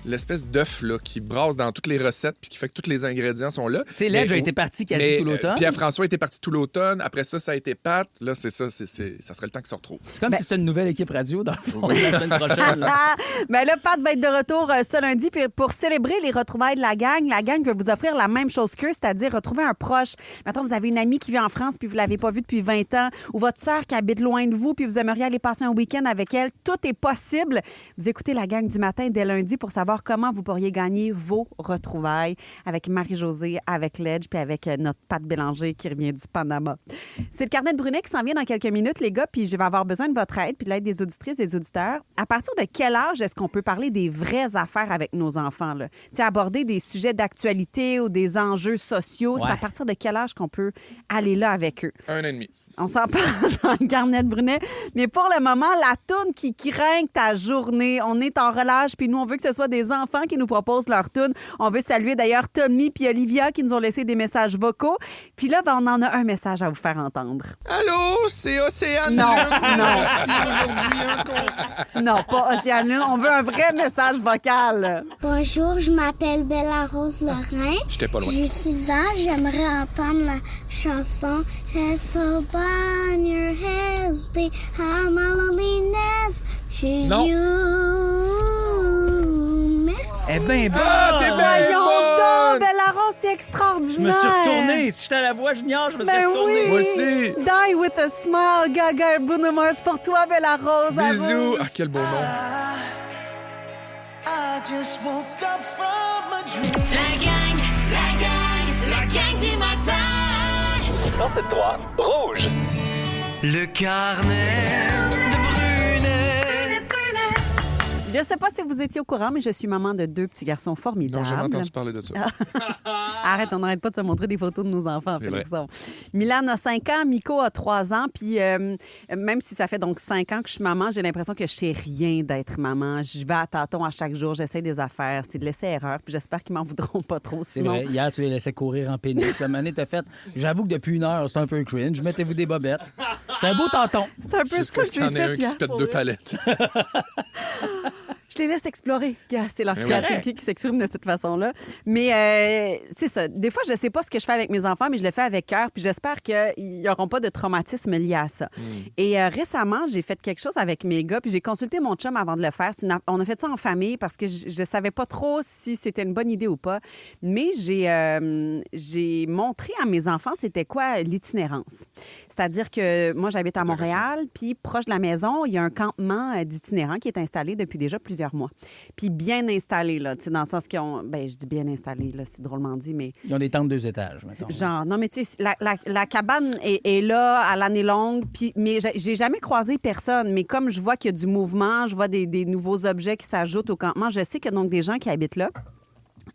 l'espèce d'œuf là, qui brasse dans toutes les recettes puis qui fait que tous les ingrédients sont là. Tu sais, Ledge a été parti quasi tout l'automne. Pierre-François était parti tout l'automne. Après ça, ça a été Pat. Là, c'est ça. Ça serait le temps qu'ils se retrouvent. C'est comme si c'était une nouvelle équipe radio, dans le fond, la semaine prochaine. Là. Mais là, Pat va être de retour ce lundi. Puis pour célébrer les retrouvailles de la gang veut vous offrir la même chose qu'eux, c'est-à-dire retrouver un proche. Maintenant, vous avez une amie qui vit en France puis vous l'avez pas vue depuis 20 ans, ou votre sœur qui habite loin de vous puis vous aimeriez aller passer un week-end avec elle. Tout est possible. Vous écoutez la gang du matin dès lundi pour savoir comment vous pourriez gagner vos retrouvailles avec Marie-Josée, avec Ledge puis avec notre Pat Bélanger qui revient du Panama. C'est le carnet de Brunet qui s'en vient dans quelques minutes, les gars, puis je vais avoir besoin de votre aide puis de l'aide des auditrices, des auditeurs. À partir de quel âge est-ce qu'on peut parler des vraies affaires avec nos enfants, là? Tu sais, aborder des sujets d'actualité ou des enjeux sociaux, c'est à partir de quel âge qu'on peut aller là avec eux? 1 an et demi. On s'en parle dans le carnet de Brunet. Mais pour le moment, la toune qui craint ta journée. On est en relâche, puis nous, on veut que ce soit des enfants qui nous proposent leur toune. On veut saluer d'ailleurs Tommy puis Olivia qui nous ont laissé des messages vocaux. Puis là, on en a un message à vous faire entendre. Allô, c'est Océane Non, Lune. non. Je suis aujourd'hui en congé. Non, pas Océane Lune. On veut un vrai message vocal. Bonjour, je m'appelle Bella Rose Lorrain. J'étais pas loin. J'ai 6 ans. J'aimerais entendre la chanson It's so on your head, stay high my loneliness to you. Merci. Eh ben bon! T'es bien bonne! Bella Rose, c'est extraordinaire. Je me suis retourné. Si j'étais à la voix junior, je me suis retourné. Oui. Moi aussi. Die with a smile, Gaga et Bruno Mars pour toi, Bella Rose. Bisous. Ah, quel beau nom. La gang du matin. 107.3 Rouge. Le carnet de Brunet. Je ne sais pas si vous étiez au courant, mais je suis maman de 2 petits garçons formidables. Non, j'ai jamais entendu parler de ça. Arrête, on n'arrête pas de se montrer des photos de nos enfants. Milan a 5 ans, Miko a 3 ans. Puis même si ça fait donc 5 ans que je suis maman, j'ai l'impression que je sais rien d'être maman. Je vais à tâtons à chaque jour, j'essaie des affaires. C'est de laisser-erreur. Puis j'espère qu'ils m'en voudront pas trop. C'est Sinon... vrai. Hier, tu les laissais courir en pénis. La manée t'a fait. J'avoue que depuis 1 heure, c'est un peu cringe. Mettez-vous des bobettes. C'est un beau tonton. C'est un peu Jusqu'à ce qu'il y en ait un qui se pète 2 palettes. Je les laisse explorer. C'est leur créativité qui s'exprime de cette façon-là. Mais c'est ça. Des fois, je sais pas ce que je fais avec mes enfants, mais je le fais avec cœur. Puis j'espère qu'ils n'auront pas de traumatisme lié à ça. Et récemment, j'ai fait quelque chose avec mes gars. Puis j'ai consulté mon chum avant de le faire. On a fait ça en famille parce que je savais pas trop si c'était une bonne idée ou pas. Mais j'ai montré à mes enfants c'était quoi l'itinérance. C'est-à-dire que moi, j'habite à Montréal. Puis proche de la maison, il y a un campement d'itinérants qui est installé depuis déjà plusieurs mois. Puis bien installé, là, tu sais, dans le sens qu'ils ont... Ben, je dis bien installé, là, c'est drôlement dit, mais... Ils ont des tentes 2 étages, mettons. Genre, non, mais tu sais, la cabane est là à l'année longue, puis, mais j'ai jamais croisé personne. Mais comme je vois qu'il y a du mouvement, je vois des nouveaux objets qui s'ajoutent au campement, je sais qu'il y a donc des gens qui habitent là.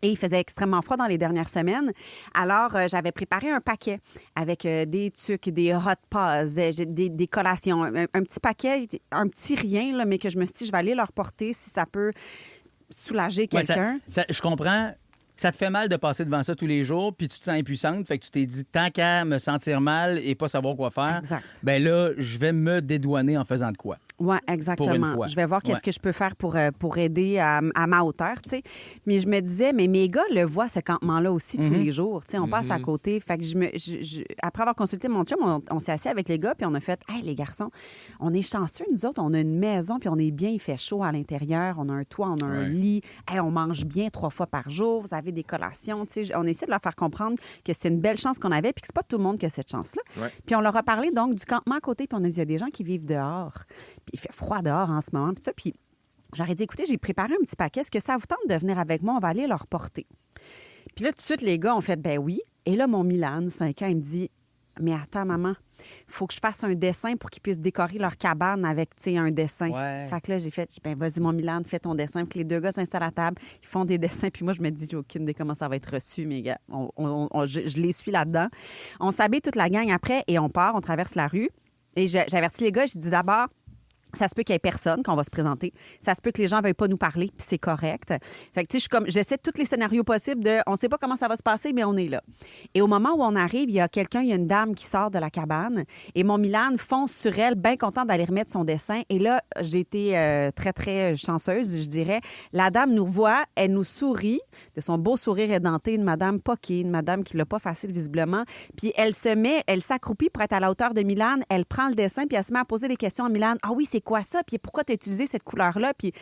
Et il faisait extrêmement froid dans les dernières semaines. Alors, j'avais préparé un paquet avec des tucs, des hot paws, des collations. Un petit paquet, un petit rien, là, mais que je me suis dit, je vais aller leur porter si ça peut soulager quelqu'un. Je comprends. Ça te fait mal de passer devant ça tous les jours, puis tu te sens impuissante. Fait que tu t'es dit, tant qu'à me sentir mal et pas savoir quoi faire, ben là, je vais me dédouaner en faisant de quoi. Oui, exactement. Je vais voir qu'est-ce que je peux faire pour aider à ma hauteur, tu sais. Mais je me disais, mais mes gars le voient, ce campement-là aussi, tous les jours. Tu sais, on passe à côté. Fait que après avoir consulté mon chum, on s'est assis avec les gars, puis on a fait, hey, les garçons, on est chanceux, nous autres, on a une maison, puis on est bien, il fait chaud à l'intérieur, on a un toit, on a un lit, hey, on mange bien 3 fois par jour, vous avez des collations, tu sais. On essaie de leur faire comprendre que c'est une belle chance qu'on avait, puis que c'est pas tout le monde qui a cette chance-là. Puis on leur a parlé, donc, du campement à côté, puis on a dit, il y a des gens qui vivent dehors. Il fait froid dehors en ce moment. Puis ça, puis j'aurais dit, écoutez, j'ai préparé un petit paquet. Est-ce que ça vous tente de venir avec moi? On va aller leur porter. Puis là, tout de suite, les gars ont fait, ben oui. Et là, mon Milan, 5 ans, il me dit, mais attends, maman, il faut que je fasse un dessin pour qu'ils puissent décorer leur cabane avec, tu sais, un dessin. Fait que là, j'ai fait, ben vas-y, mon Milan, fais ton dessin. Puis les 2 gars s'installent à la table, ils font des dessins. Puis moi, je me dis, j'ai aucune idée comment ça va être reçu, mes gars. Je les suis là-dedans. On s'habille toute la gang après et on part, on traverse la rue. Et j'avertis les gars, je dis d'abord, ça se peut qu'il y ait personne quand on va se présenter. Ça se peut que les gens ne veuillent pas nous parler, puis c'est correct. Fait que, tu sais, j'essaie tous les scénarios possibles de on ne sait pas comment ça va se passer, mais on est là. Et au moment où on arrive, il y a une dame qui sort de la cabane et mon Milan fonce sur elle, bien content d'aller remettre son dessin. Et là, j'ai été très, très chanceuse, je dirais. La dame nous voit, elle nous sourit de son beau sourire édenté, une madame poquée, une madame qui l'a pas facile visiblement. Puis elle s'accroupit pour être à la hauteur de Milan. Elle prend le dessin, puis elle se met à poser des questions à Milan. Ah oui, c'est quoi ça? Puis pourquoi tu as utilisé cette couleur-là? Puis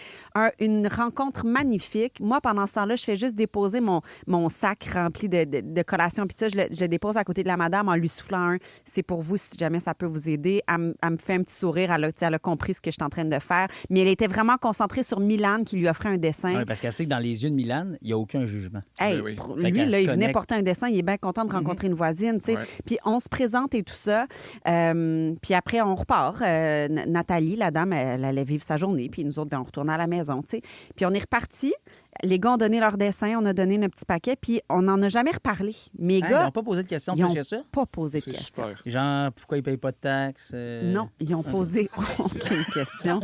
une rencontre magnifique. Moi, pendant ce temps-là, je fais juste déposer mon sac rempli de collations. Puis ça, je le dépose à côté de la madame en lui soufflant un. C'est pour vous, si jamais ça peut vous aider. Elle me fait un petit sourire. Elle a compris ce que je suis en train de faire. Mais elle était vraiment concentrée sur Milan qui lui offrait un dessin. Oui, parce qu'elle sait que dans les yeux de Milan, il n'y a aucun jugement. Hey, lui, là, il venait porter un dessin. Il est bien content de rencontrer une voisine. Tu sais. Puis on se présente et tout ça. Puis après, on repart. Nathalie, la dame, elle allait vivre sa journée. Puis nous autres, bien, on retournait à la maison. Tu sais. Puis on est reparti. Les gars ont donné leur dessin. On a donné notre petit paquet. Puis on n'en a jamais reparlé. Mes gars... Ils n'ont pas posé de questions plus que ça? Pas posé de questions. Super. Genre, pourquoi ils ne payent pas de taxes? Non, ils n'ont posé aucune question.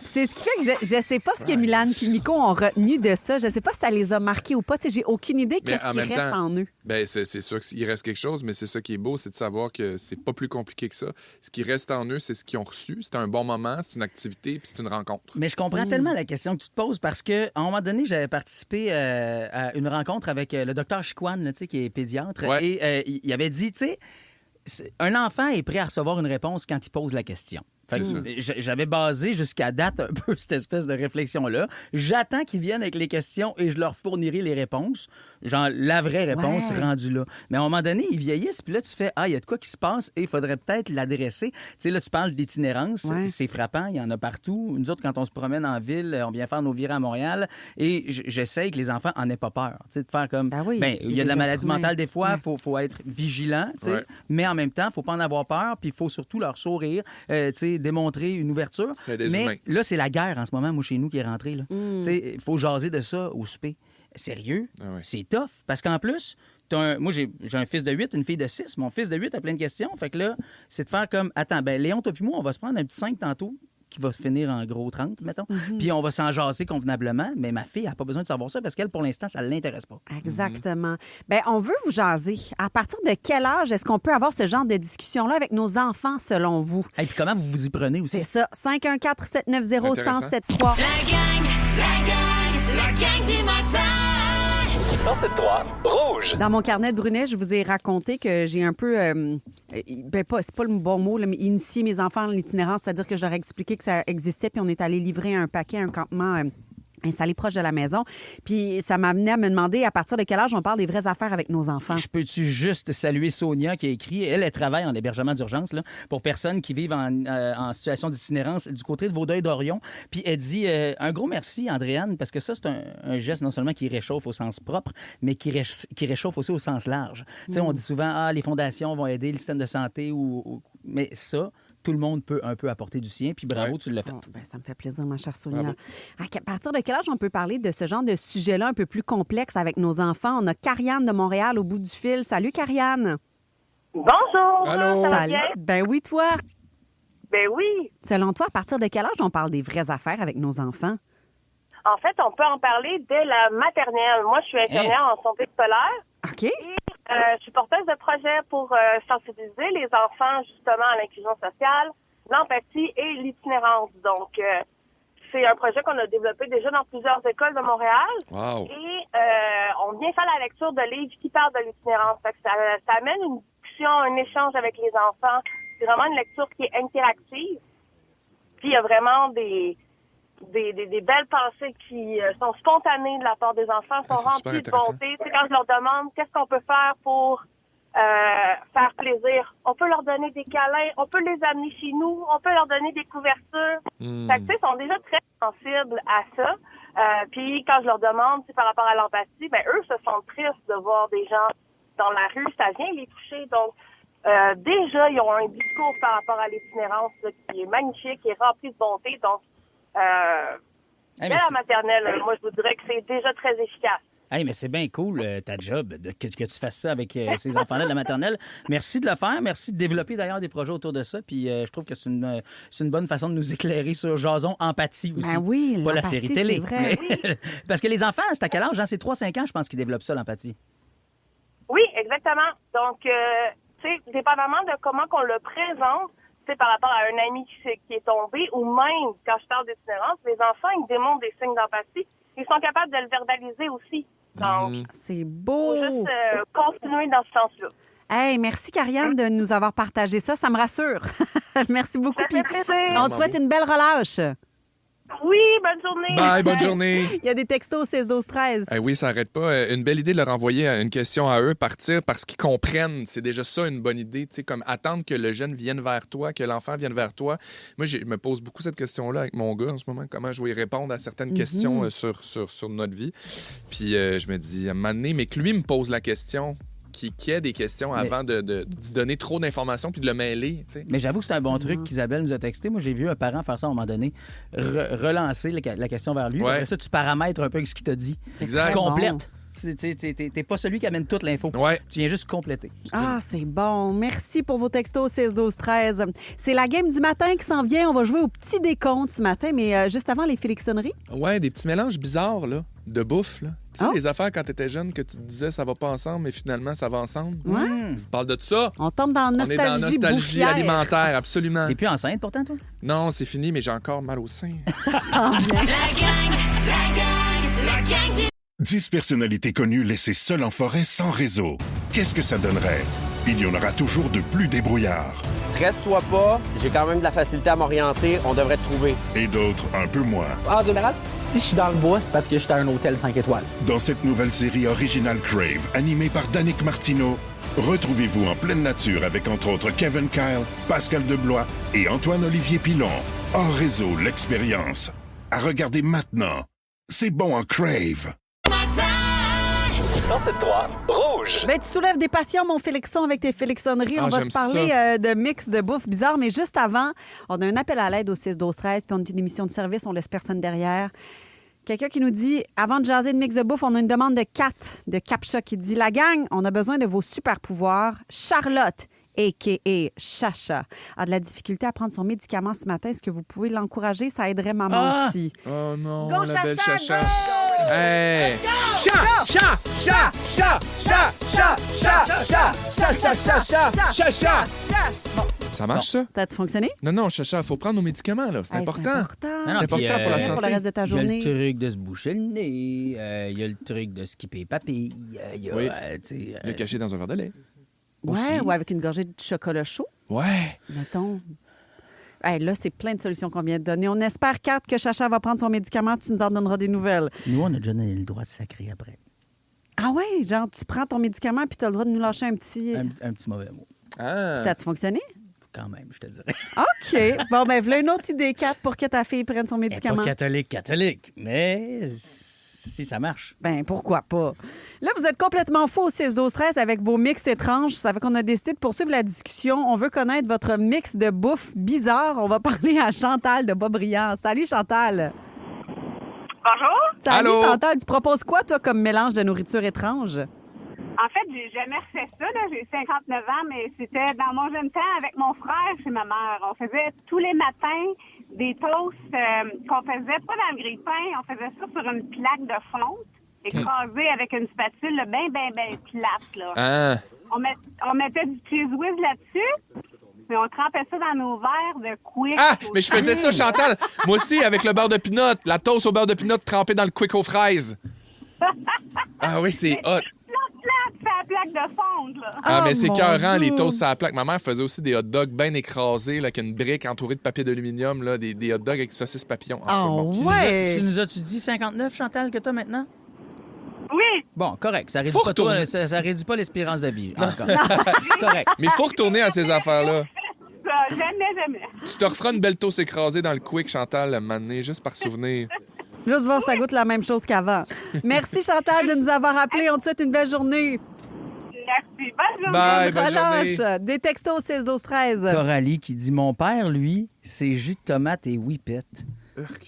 C'est ce qui fait que je ne sais pas ce que Milan et Miko ont retenu de ça. Je ne sais pas si ça les a marqués ou pas. Tu sais, j'ai aucune idée qu'est-ce qui reste en eux. Ben, c'est sûr qu'il reste quelque chose, mais c'est ça qui est beau, c'est de savoir que c'est pas plus compliqué que ça. Ce qui reste en eux, c'est ce qu'ils ont reçu. C'est un bon moment, c'est une activité, puis c'est une rencontre. Mais je comprends tellement la question que tu te poses parce qu'à un moment donné, j'avais participé à une rencontre avec le docteur Chicoine, là, qui est pédiatre, et il avait dit, tu sais, un enfant est prêt à recevoir une réponse quand il pose la question. Fait que j'avais basé jusqu'à date un peu cette espèce de réflexion-là. J'attends qu'ils viennent avec les questions et je leur fournirai les réponses. Genre, la vraie réponse rendue là. Mais à un moment donné, ils vieillissent, puis là, tu fais « Ah, il y a de quoi qui se passe et il faudrait peut-être l'adresser. » Tu sais, là, tu parles d'itinérance. C'est frappant, il y en a partout. Nous autres, quand on se promène en ville, on vient faire nos virées à Montréal et j'essaye que les enfants en aient pas peur. Tu sais, de faire comme... il y a de la maladie mentale des fois, faut être vigilant, tu sais. Mais en même temps, faut pas en avoir peur, puis il faut surtout leur sourire, tu sais, démontrer une ouverture. Mais là, c'est la guerre en ce moment, moi, chez nous, qui est rentrée. Il faut jaser de ça au souper. Sérieux? C'est tough. Parce qu'en plus, moi, j'ai un fils de 8, une fille de 6. Mon fils de 8 a plein de questions. Fait que là, c'est de faire comme... Attends, Léon, toi puis moi, on va se prendre un petit 5 tantôt qui va finir en gros 30, mettons. Puis on va s'en jaser convenablement. Mais ma fille n'a pas besoin de savoir ça parce qu'elle, pour l'instant, ça ne l'intéresse pas. Exactement. Bien, on veut vous jaser. À partir de quel âge est-ce qu'on peut avoir ce genre de discussion-là avec nos enfants, selon vous? Et puis comment vous vous y prenez aussi? C'est ça. 514-790-1073. La gang La gang du matin. 107.3 Rouge. Dans mon carnet de Brunet, je vous ai raconté que j'ai un peu, c'est pas le bon mot, là, mais initié mes enfants à l'itinérance, c'est-à-dire que je leur ai expliqué que ça existait, puis on est allé livrer un paquet à un campement installé proche de la maison. Puis ça m'a amené à me demander à partir de quel âge on parle des vraies affaires avec nos enfants. Je peux-tu juste saluer Sonia qui a écrit, elle travaille en hébergement d'urgence là, pour personnes qui vivent en situation d'itinérance du côté de Vaudreuil-Dorion. Puis elle dit un gros merci, Andréane, parce que ça, c'est un geste non seulement qui réchauffe au sens propre, mais qui réchauffe aussi au sens large. Tu sais, on dit souvent, les fondations vont aider le système de santé, mais ça... Tout le monde peut un peu apporter du sien, puis bravo, tu l'as fait. Ça me fait plaisir, ma chère Sonia. À partir de quel âge on peut parler de ce genre de sujet-là un peu plus complexe avec nos enfants? On a Karianne de Montréal au bout du fil. Salut, Karianne. Bonjour. Allô. Ça va bien? Ben oui, toi. Ben oui. Selon toi, à partir de quel âge on parle des vraies affaires avec nos enfants? En fait, on peut en parler dès la maternelle. Moi, je suis infirmière en santé scolaire. OK. Et je suis porteuse de projet pour sensibiliser les enfants justement à l'inclusion sociale, l'empathie et l'itinérance. Donc, c'est un projet qu'on a développé déjà dans plusieurs écoles de Montréal. Wow. Et on vient faire la lecture de livres qui parlent de l'itinérance. Fait que ça amène une discussion, un échange avec les enfants. C'est vraiment une lecture qui est interactive. Puis, il y a vraiment des belles pensées qui sont spontanées de la part des enfants, sont remplies de bonté. C'est quand je leur demande qu'est-ce qu'on peut faire pour faire plaisir. On peut leur donner des câlins, on peut les amener chez nous, on peut leur donner des couvertures. Fait que, tu sais, ils sont déjà très sensibles à ça. Puis quand je leur demande par rapport à l'empathie, ben eux se sentent tristes de voir des gens dans la rue, ça vient les toucher. Donc, déjà, ils ont un discours par rapport à l'itinérance là, qui est magnifique, qui est rempli de bonté. Donc, dès la maternelle, moi, je vous dirais que c'est déjà très efficace. Hey, mais c'est bien cool, ta job, que tu fasses ça avec ces enfants-là de la maternelle. Merci de le faire. Merci de développer d'ailleurs des projets autour de ça. Puis je trouve que c'est une bonne façon de nous éclairer sur Jason Empathie aussi. Ben oui, pas la série télé. C'est vrai. Mais... Parce que les enfants, c'est à quel âge? C'est 3-5 ans, je pense, qu'ils développent ça, l'empathie. Oui, exactement. Donc, tu sais, dépendamment de comment qu'on le présente, par rapport à un ami qui est tombé, ou même, quand je parle d'itinérance, les enfants, ils démontrent des signes d'empathie. Ils sont capables de le verbaliser aussi. Donc, c'est beau. Il faut juste continuer dans ce sens-là. Hey, merci, Karianne, de nous avoir partagé ça. Ça me rassure. Merci beaucoup. Ça fait plaisir. On te souhaite une belle relâche. Oui, bonne journée. Bye, bonne journée. Il y a des textos au 16-12-13. Oui, ça n'arrête pas. Une belle idée de leur envoyer une question à eux, partir parce qu'ils comprennent. C'est déjà ça une bonne idée. Tu sais, comme attendre que le jeune vienne vers toi, que l'enfant vienne vers toi. Moi, je me pose beaucoup cette question-là avec mon gars en ce moment. Comment je vais y répondre à certaines questions sur notre vie. Puis je me dis, à un moment donné, mais que lui me pose la question. Qui ait des questions avant d'y donner trop d'informations puis de le mêler. Tu sais. Mais j'avoue que c'est un bon truc qu'Isabelle nous a texté. Moi, j'ai vu un parent faire ça à un moment donné, relancer la question vers lui. Après ça, tu paramètres un peu ce qu'il t'a dit. Exact. Tu complètes. T'es pas celui qui amène toute l'info. Tu viens juste compléter. Ah, c'est bon. Merci pour vos textos 16-12-13. C'est la game du matin qui s'en vient. On va jouer au petit décompte ce matin, mais juste avant les Félixonneries. Ouais, des petits mélanges bizarres, là, de bouffe, là. Tu sais, les affaires quand t'étais jeune que tu te disais ça va pas ensemble, mais finalement ça va ensemble. Ouais. Je parle de ça. On tombe dans la nostalgie, on est dans la nostalgie alimentaire, absolument. T'es plus enceinte pourtant, toi? Non, c'est fini, mais j'ai encore mal au sein. Ça sent bien. La gang du... 10 personnalités connues laissées seules en forêt sans réseau. Qu'est-ce que ça donnerait? Il y en aura toujours de plus débrouillards. Stresse-toi pas, j'ai quand même de la facilité à m'orienter, on devrait te trouver. Et d'autres un peu moins. En général, si je suis dans le bois, c'est parce que je suis à un hôtel 5 étoiles. Dans cette nouvelle série originale Crave, animée par Danick Martineau, retrouvez-vous en pleine nature avec entre autres Kevin Kyle, Pascal Deblois et Antoine-Olivier Pilon. Hors réseau, l'expérience. À regarder maintenant. C'est bon en Crave. 107.3 Rouge. Ben, tu soulèves des passions, mon Félixon, avec tes Félixonneries. On va se parler de mix de bouffe bizarre, mais juste avant, on a un appel à l'aide au 6-12-13, puis on est une émission de service, on laisse personne derrière. Quelqu'un qui nous dit, avant de jaser de mix de bouffe, on a une demande de Kat, de Captcha, qui dit, la gang, on a besoin de vos super pouvoirs. Charlotte, a.k.a. Chacha, a de la difficulté à prendre son médicament ce matin. Est-ce que vous pouvez l'encourager? Ça aiderait maman aussi. Oh non, Go, la belle Chacha, Chacha. go! Hey! Ça marche, ça? T'as-tu fonctionné? Non, Chacha, il faut prendre nos médicaments, là. C'est important. C'est important pour la santé. Pour le reste de ta journée. Il y a le truc de se boucher le nez, il y a le truc de skipper papy, il y a, le cacher dans un verre de lait. Ouais, ou avec une gorgée de chocolat chaud. Ouais. Mettons. Hey, là, c'est plein de solutions qu'on vient de donner. On espère, Kat, que Chacha va prendre son médicament. Tu nous en donneras des nouvelles. Nous, on a déjà donné le droit de sacrer après. Ah ouais, genre, tu prends ton médicament puis tu as le droit de nous lâcher un petit... Un petit mauvais mot. Ah. Ça a-tu fonctionné? Quand même, je te dirais. OK. Bon, ben, voilà une autre idée, Kat, pour que ta fille prenne son médicament. Elle n'est pas catholique, mais si ça marche. Ben, pourquoi pas? Là, vous êtes complètement fou au 6-12-13 avec vos mix étranges. Ça fait qu'on a décidé de poursuivre la discussion. On veut connaître votre mix de bouffe bizarre. On va parler à Chantal de Boisbriand. Salut, Chantal. Bonjour. Salut, Allô? Chantal. Tu proposes quoi, toi, comme mélange de nourriture étrange? En fait, j'ai jamais refait ça. Là. J'ai 59 ans, mais c'était dans mon jeune temps avec mon frère chez ma mère. On faisait tous les matins des toasts qu'on faisait pas dans le grille-pain. On faisait ça sur une plaque de fonte, écrasée avec une spatule bien plate. Là. Ah. On mettait du cheese whiz là-dessus. Mais on trempait ça dans nos verres de Quick. Ah, mais je faisais ça, Chantal. Moi aussi, avec le beurre de pinot. La toast au beurre de pinot trempée dans le Quick aux fraises. Ah oui, c'est hot. C'est la plaque de fonte, là. Ah, mais c'est mon écœurant, Dieu. les toasts à la plaque. Ma mère faisait aussi des hot dogs bien écrasés, là, avec une brique entourée de papier d'aluminium, là, des hot dogs avec saucisses papillons. En tout cas, bon. Tu nous as-tu dit 59, Chantal, que t'as maintenant? Oui. Bon, correct. Ça réduit, Faut pas, toi, retourner. ça réduit pas l'espérance de vie. Encore. C'est correct. Mais il faut retourner à ces affaires-là. Jamais. Tu te referas une belle toast écrasée dans le Quick, Chantal, à un moment donné, juste par souvenir. Juste voir si ça goûte la même chose qu'avant. Merci, Chantal, de nous avoir appelés. On te souhaite une belle journée. Merci. Bonne journée. Bye, bonne Relâche. journée. Des textos au 6-12-13. Coralie qui dit mon père, lui, c'est jus de tomate et whippet.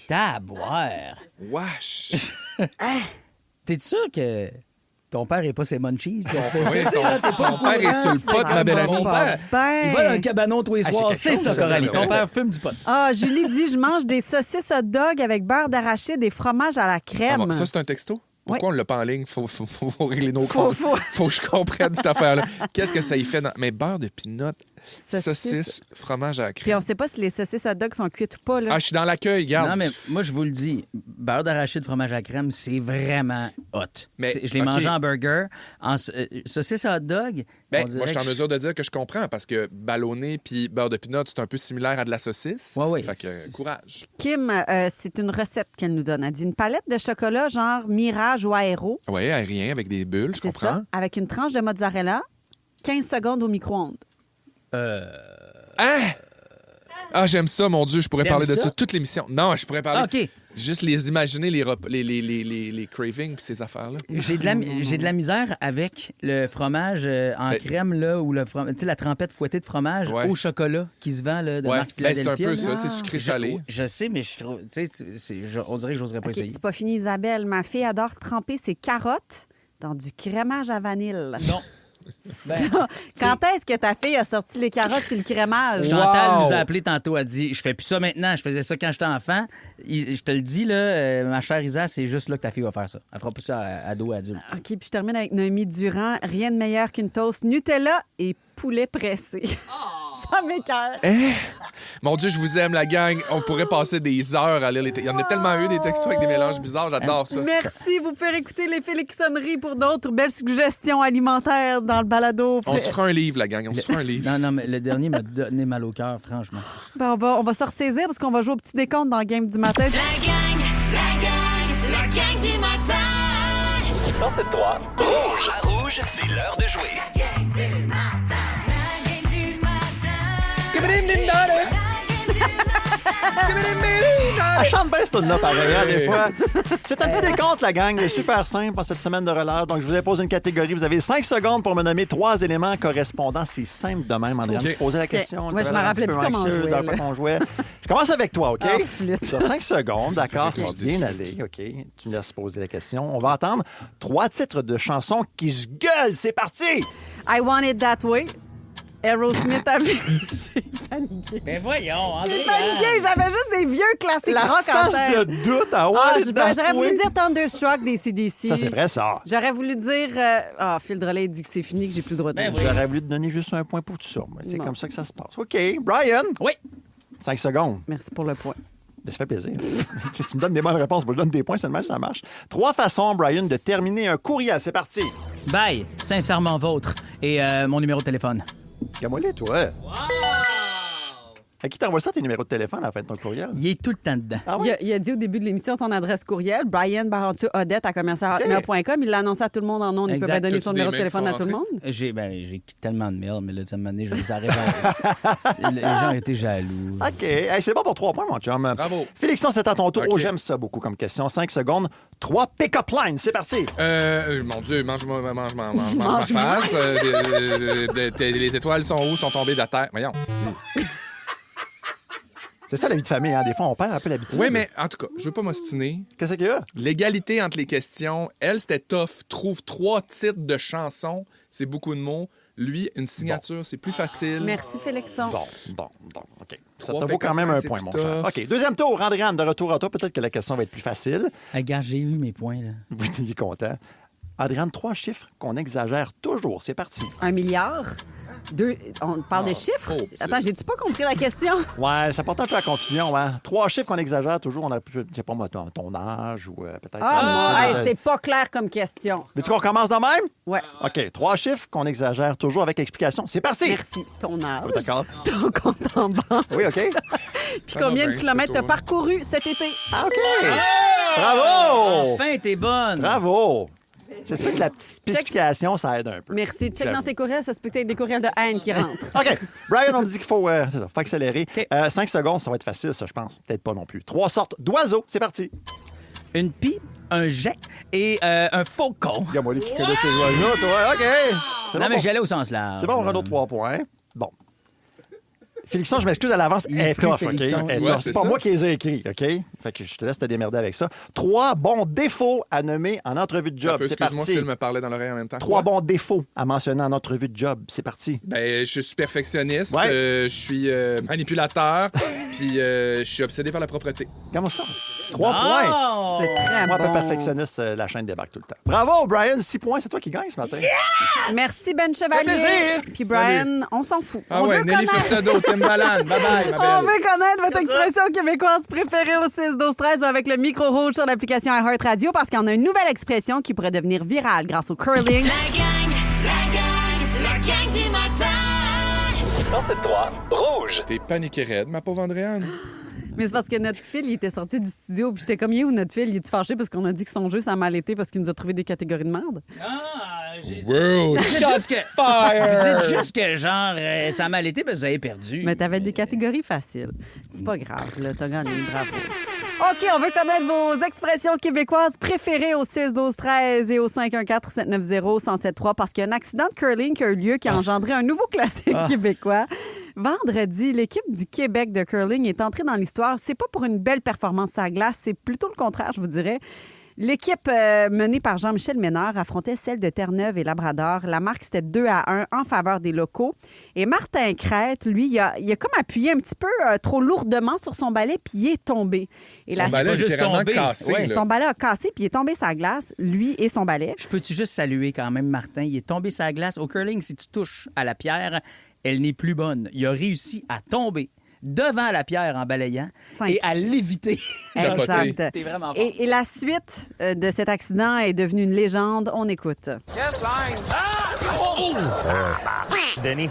T'as à boire. Wesh. T'es sûr que ton père n'est pas ses munchies? Oui, ton père est sur le pot, ma belle amie. Mon père, il va dans le cabanon tous les soirs. C'est ça, Coralie. Ton père fume du pot. Ah, Julie dit, je mange des saucisses hot dog avec beurre d'arachide et fromage à la crème. Ah bon, ça, c'est un texto? Pourquoi on l'a pas en ligne? Faut régler nos Faut- comptes. Faut que je comprenne cette affaire-là. Qu'est-ce que ça y fait? Mais beurre de pinot, saucisse, fromage à la Puis crème. on sait pas si les saucisses hot dog sont cuites ou pas. Là. Ah, je suis dans l'accueil, garde. Non, mais moi, je vous le dis, beurre d'arachide, fromage à la crème, c'est vraiment hot. Mais, Je l'ai OK. mangé en burger. En saucisse à hot dog, Ben, on dirait moi, je suis en que mesure de dire que je comprends parce que ballonné puis beurre de pinot, c'est un peu similaire à de la saucisse. Oui. Fait que courage. Kim, c'est une recette qu'elle nous donne. Elle dit une palette de chocolat genre Mirage ou Aéro. Oui, aérien avec des bulles, je C'est comprends. ça. Avec une tranche de mozzarella, 15 secondes au micro-ondes. Hein? Ah, j'aime ça, mon Dieu. Je pourrais T'aimes parler de ça? ça toute l'émission. Non, je pourrais parler. Ah, OK. Juste les imaginer, les cravings puis ces affaires-là. j'ai de la misère avec le fromage en crème, là, ou tu sais, la trempette fouettée de fromage Ouais. au chocolat qui se vend là, de Ouais, marque ben, c'est Philadelphia. un peu ça, là. c'est sucré-salé. Je sais, mais je trouve, tu sais, on dirait que j'oserais pas OK, essayer. c'est pas fini, Isabelle. Ma fille adore tremper ses carottes dans du crémage à vanille. Non. Ça, quand est-ce que ta fille a sorti les carottes puis le crémage? Chantal nous a appelé tantôt, elle dit je fais plus ça maintenant, je faisais ça quand j'étais enfant. Je te le dis, là, ma chère Isa, c'est juste là que ta fille va faire ça. Elle fera plus ça à ado adulte. OK, puis je termine avec Noémie Durand. Rien de meilleur qu'une toast Nutella et poulet pressé. Ça m'écoeure. Hein? Mon Dieu, je vous aime, la gang. On pourrait passer des heures à lire les textos. Il y en a tellement eu des textos avec des mélanges bizarres. J'adore ça. Merci. Vous pouvez écouter les Félixonneries pour d'autres belles suggestions alimentaires dans le balado. On se fera un livre, la gang. On se fera un livre. Non, mais le dernier m'a donné mal au cœur, franchement. Ben, on va se ressaisir parce qu'on va jouer au petit décompte dans le game du matin. La gang du matin. 107.3 Rouge. À Rouge, c'est l'heure de jouer. La gang du matin. La gang du Elle chante bien cette tune-là, pareil, hein, des fois. C'est un petit décompte, la gang. Il est super simple en cette semaine de relâche. Donc, je vous ai posé une catégorie. Vous avez 5 secondes pour me nommer 3 éléments correspondants. C'est simple de même, Andréane. OK. Tu posais la question. Moi, je tu me avais rappelais un petit plus peu comment anxieuse jouer, dans quoi là. qu'on jouait. Je commence avec toi, OK? Ah, flûte. Tu as 5 secondes, d'accord? Ça fait C'est bien allé, OK? Tu me laisses poser la question. On va entendre 3 titres de chansons qui se gueulent. C'est parti! I Want It That Way, Aerosmith avait... J'ai paniqué. Ben voyons, André. J'ai paniqué, j'avais juste des vieux classiques La rock en face tête. de doute, ah ouais, J'aurais voulu dire Thunderstruck des C.D.C. Ça, c'est vrai, ça. J'aurais voulu dire... Phil Drolet dit que c'est fini, que j'ai plus le droit de J'aurais voulu te donner juste un point pour tout ça. Mais c'est Bon. comme ça que ça se passe. OK, Brian. Oui. 5 secondes. Merci pour le point. Mais ça fait plaisir. Tu me donnes des bonnes réponses, moi je donne des points, c'est le même, ça marche. 3 façons, Brian, de terminer un courriel. C'est parti. Bye, sincèrement vôtre. Et mon numéro de téléphone. Regarde-moi-les, toi. À qui t'envoies ça, tes numéros de téléphone à la fin de ton courriel? Il est tout le temps dedans. Ah oui? Il a dit au début de l'émission son adresse courriel, brianbarantu@commercial@mail.com. Il l'a annoncé à tout le monde en ondes. Il peut pas donner son numéro de téléphone à tout le monde. J'ai tellement de mails, mais là, cette année, je les arrête. Les gens étaient jaloux. OK. Hey, c'est bon pour 3 points, mon chum. Bravo. Félixon, c'est à ton tour. OK. Oh, j'aime ça beaucoup comme question. 5 secondes. 3 pick-up lines. C'est parti. Mon Dieu, mange ma face. Les étoiles sont où? Sont tombées de la terre. Voyons, c'est ça, la vie de famille. Hein? Des fois, on perd un peu l'habitude. Oui, mais en tout cas, je veux pas m'ostiner. Qu'est-ce qu'il y a? L'égalité entre les questions. Elle, c'était tough. Trouve 3 titres de chansons. C'est beaucoup de mots. Lui, une signature, c'est plus facile. Merci, Félixon. Bon, OK. Ça 3 te vaut quand même un pick-up point, lines, mon c'est cher. tough. OK, deuxième tour. Andréane, de retour à toi. Peut-être que la question va être plus facile. Regarde, j'ai eu mes points, là. Oui, il est content. Andréane, 3 chiffres qu'on exagère toujours. C'est parti. 1 milliard. On parle de chiffres? Attends, j'ai-tu pas compris la question? Ouais, ça porte un peu à confusion. Hein? 3 chiffres qu'on exagère toujours. On a, je sais pas moi, ton âge ou peut-être... C'est pas clair comme question. Mais tu recommences de même? Ouais. OK, 3 chiffres qu'on exagère toujours avec explication. C'est parti! Merci. Ton âge. Oui, d'accord. Ton compte en banque. Oui, OK. Puis combien de kilomètres t'as parcouru cet été? OK. Bravo! Enfin, t'es bonne. Bravo! C'est ça que la petite spécification, ça aide un peu. Merci. Check dans tes courriels, ça se peut être des courriels de haine qui rentrent. OK. Brian, on me dit qu'il faut, faut accélérer. 5 secondes, ça va être facile, ça, je pense. Peut-être pas non plus. 3 sortes d'oiseaux. C'est parti. Une pie, un jet et un faucon. Il y a moi qui connaît ces oiseaux, toi. OK. Non, mais j'allais au sens large. C'est bon, on a d'autres 3 points. Bon. Félixon, je m'excuse à l'avance, elle est tough, OK? C'est pas moi qui les ai écrits, OK? Fait que je te laisse te démerder avec ça. 3 bons défauts à nommer en entrevue de job. C'est parti. Excuse-moi, Phil me parlait dans l'oreille en même temps. 3 bons défauts à mentionner en entrevue de job. C'est parti. Ben, je suis perfectionniste, je suis manipulateur, puis je suis obsédé par la propreté. Comment ça? 3 points. C'est très moi, bon. un peu perfectionniste, la chaîne débarque tout le temps. Bravo, Brian. 6 points. C'est toi qui gagne ce matin. Merci, Ben Chevalier. plaisir. Puis Brian, on s'en fout. Ah on ouais, veut Nelly Furtado, Timbaland. Bye-bye, ma belle. On veut connaître votre expression québécoise préférée au 6-12-13 ou avec le micro rouge sur l'application iHeartRadio parce qu'il y en a une nouvelle expression qui pourrait devenir virale grâce au curling. La gang du matin. 107.3 Rouge. T'es paniqué raide, ma pauvre Andréane. Mais c'est parce que notre fil, il était sorti du studio. Puis j'étais comme, il est où notre fil? Il est fâché parce qu'on a dit que son jeu, ça a mal été parce qu'il nous a trouvé des catégories de merde? Wow, C'est juste que, genre, ça a mal été parce que vous avez perdu. Mais t'avais des catégories faciles. C'est pas grave, là. T'as gagné, bravo. OK, on veut connaître vos expressions québécoises préférées au 6-12-13 et au 514-790-1073 parce qu'il y a un accident de curling qui a eu lieu qui a engendré un nouveau classique québécois. Vendredi, l'équipe du Québec de curling est entrée dans l'histoire. C'est pas pour une belle performance à la glace, c'est plutôt le contraire, je vous dirais. L'équipe menée par Jean-Michel Ménard affrontait celle de Terre-Neuve et Labrador. La marque, c'était 2-1 en faveur des locaux. Et Martin Crête, lui, il a comme appuyé un petit peu trop lourdement sur son balai, puis il est tombé. Et son balai a littéralement cassé. Oui, son balai a cassé, puis il est tombé sur la glace, lui et son balai. Je peux-tu juste saluer quand même Martin? Il est tombé sur la glace. Au curling, si tu touches à la pierre, elle n'est plus bonne. Il a réussi à tomber devant la pierre en balayant et à l'éviter. Exact. T'es vraiment fort. Et la suite de cet accident est devenue une légende. On écoute. Yes, line. Denis.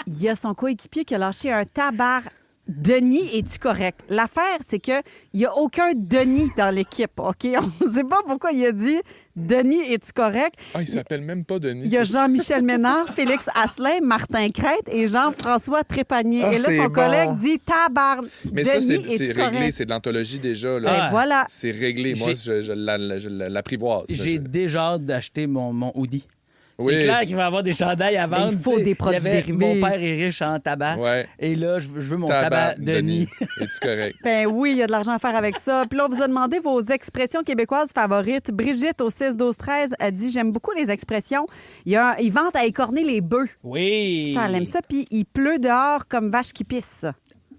Il y a son coéquipier qui a lâché un tabar. Denis, es-tu correct? L'affaire, c'est qu'il n'y a aucun Denis dans l'équipe, OK? On ne sait pas pourquoi il a dit Denis, es-tu correct? Ah, il s'appelle même pas Denis. Il y a Jean-Michel Ménard, Félix Asselin, Martin Crête et Jean-François Trépanier. Ah, et là, son collègue dit tabarn. Mais Denis, ça, c'est es-tu réglé. correct? C'est de l'anthologie déjà. Là. Et voilà. C'est réglé. Moi, je l'apprivoise. J'ai déjà hâte d'acheter mon hoodie. C'est clair qu'il va avoir des chandails à vendre. Il faut des produits dérivés. Mon père est riche en tabac. Ouais. Et là, je veux mon tabac Denis. Es-tu correct? Ben oui, il y a de l'argent à faire avec ça. Puis là, on vous a demandé vos expressions québécoises favorites. Brigitte, au 6-12-13, a dit « J'aime beaucoup les expressions. Il vante à écorner les bœufs. » Oui. Ça, elle aime ça. Puis il pleut dehors comme vache qui pisse.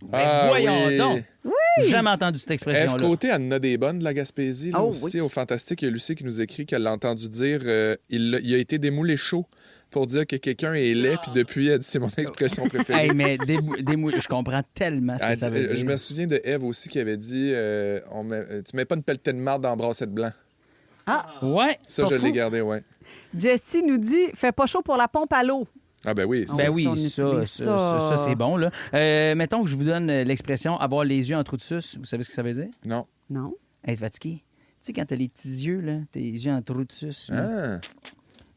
Voyons donc. Oui. Jamais entendu cette expression-là. F. Côté, elle en a des bonnes de la Gaspésie. Là, aussi, au Fantastique, il y a Lucie qui nous écrit qu'elle l'a entendu dire il a été démoulé chaud pour dire que quelqu'un est laid, puis depuis, elle dit c'est mon expression préférée. Hey, mais je comprends tellement ce que ça veut dire. Je me souviens de Eve aussi qui avait dit tu mets pas une pelletée de marde dans la brassette blanc. Ah! Ouais. Ça, je l'ai gardé, ouais. Jessie nous dit « Fais pas chaud pour la pompe à l'eau. » Ah ben oui. Ben oui, ça c'est bon. Là. Mettons que je vous donne l'expression « avoir les yeux en trou de suce ». Vous savez ce que ça veut dire? Non. Non. Être fatigué. Tu sais, quand t'as les petits yeux, là, tes yeux en trou de suce. Ah.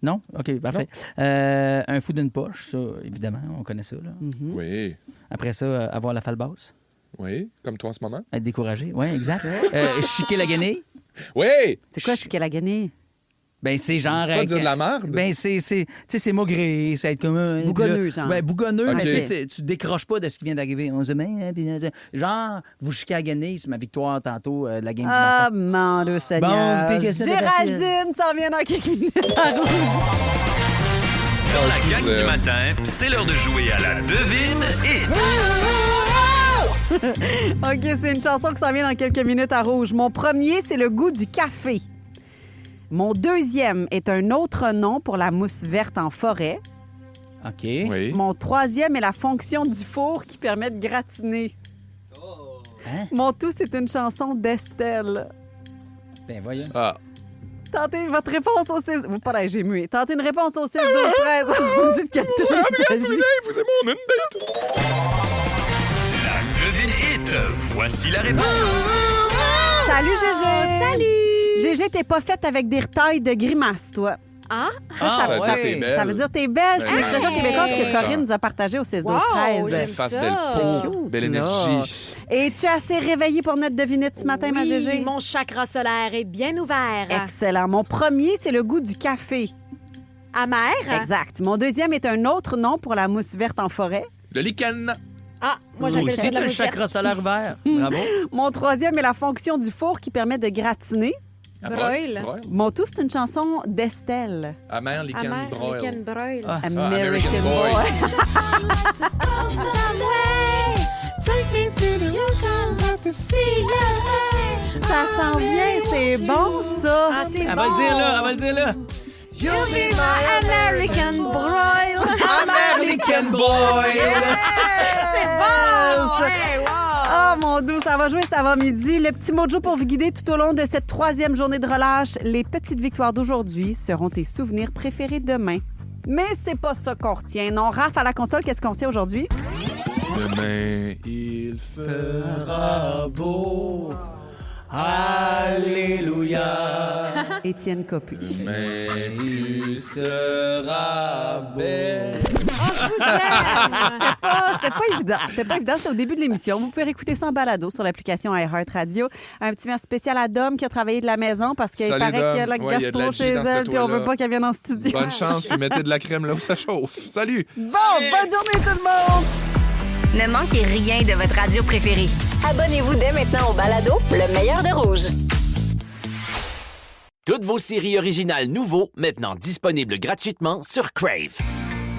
Non? OK, parfait. Un fou d'une poche, ça, évidemment, on connaît ça. Là. Mm-hmm. Oui. Après ça, avoir la falle basse. Oui, comme toi en ce moment. Être découragé, oui, exact. Chiquer la guenille. Oui! C'est quoi chiquer la guenille? Ben, c'est genre. C'est pas dire de la merde? Ben, c'est maugré, c'est être comme un. Bougonneux, genre. Ouais, bougonneux, okay. Mais tu décroches pas de ce qui vient d'arriver. On se met, genre, vous chiquez à guenille, c'est ma victoire tantôt de la game du matin. Ah, mon Dieu Seigneur. Bon, Géraldine s'en vient dans quelques minutes. Dans la gang du matin, c'est l'heure de jouer à la devine hit. OK, c'est une chanson qui s'en vient dans quelques minutes à Rouge. Mon premier, c'est le goût du café. Mon deuxième est un autre nom pour la mousse verte en forêt. OK. Oui. Mon troisième est la fonction du four qui permet de gratiner. Hein? Mon tout, c'est une chanson d'Estelle. Ben, voyons. Ah. Tentez votre réponse au 6... Vous pas j'ai mué. Tentez une réponse au 6, 12, 13. Vous dites quel tour il s'agit. Vous êtes mon date. La devine hit. Voici la réponse. Salut, Gégé. Salut. Gégé, t'es pas faite avec des retailles de grimaces, toi. Ah? Ça veut dire t'es belle. Ça veut dire t'es belle. C'est une Ben, expression québécoise que Corinne nous a partagée au 6-12-13. Wow, j'aime Face ça. belle peau, cute, belle là. énergie. Es-tu assez réveillée pour notre devinette ce matin, ma Gégé? Mon chakra solaire est bien ouvert. Excellent. Mon premier, c'est le goût du café. Amer? Exact. Mon deuxième est un autre nom pour la mousse verte en forêt. Le lichen. Ah, moi j'appelle ça C'est de la le mousse chakra verte. solaire ouvert. Bravo. Mon troisième est la fonction du four qui permet de gratiner. Broil. Mon tout, c'est une chanson d'Estelle. Amer, lichen, Amer, broil. lichen, broil. Ah, American American Boy. Boy. Ça s'en vient, c'est bon, ça. Ah, c'est Elle bon. va le dire là, elle va le dire là. You'll be my American broil. American Boy. C'est bon. Ouais, wow. Oh mon Dieu, ça va jouer cet avant-midi. Le petit mojo pour vous guider tout au long de cette 3e journée de relâche. Les petites victoires d'aujourd'hui seront tes souvenirs préférés demain. Mais c'est pas ça qu'on retient. Non, Raph, à la console, qu'est-ce qu'on retient aujourd'hui? Demain, il fera beau. Alléluia. Étienne Copé. Demain, tu seras belle. Je vous aime. C'était pas évident. C'était pas évident. C'était au début de l'émission. Vous pouvez réécouter ça en balado sur l'application iHeart Radio. Un petit merci spécial à Dom qui a travaillé de la maison parce qu'il Salut, paraît Dom. qu'il y a la Ouais, il y a de la gastro G chez dans cette elle puis on veut toile-là. pas qu'elle vienne en studio. Bonne chance, puis mettez de la crème là où ça chauffe. Salut! Bon, bonne journée tout le monde! Ne manquez rien de votre radio préférée. Abonnez-vous dès maintenant au balado Le meilleur de Rouge. Toutes vos séries originales nouveaux, maintenant disponibles gratuitement sur Crave.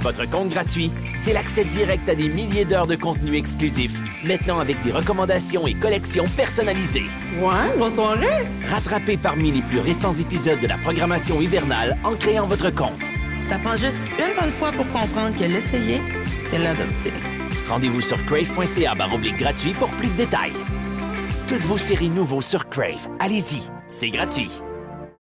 Votre compte gratuit, c'est l'accès direct à des milliers d'heures de contenu exclusif, maintenant avec des recommandations et collections personnalisées. Ouais, bonne soirée! Rattrapez parmi les plus récents épisodes de la programmation hivernale en créant votre compte. Ça prend juste une bonne fois pour comprendre que l'essayer, c'est l'adopter. Rendez-vous sur crave.ca/gratuit pour plus de détails. Toutes vos séries nouveaux sur Crave. Allez-y, c'est gratuit.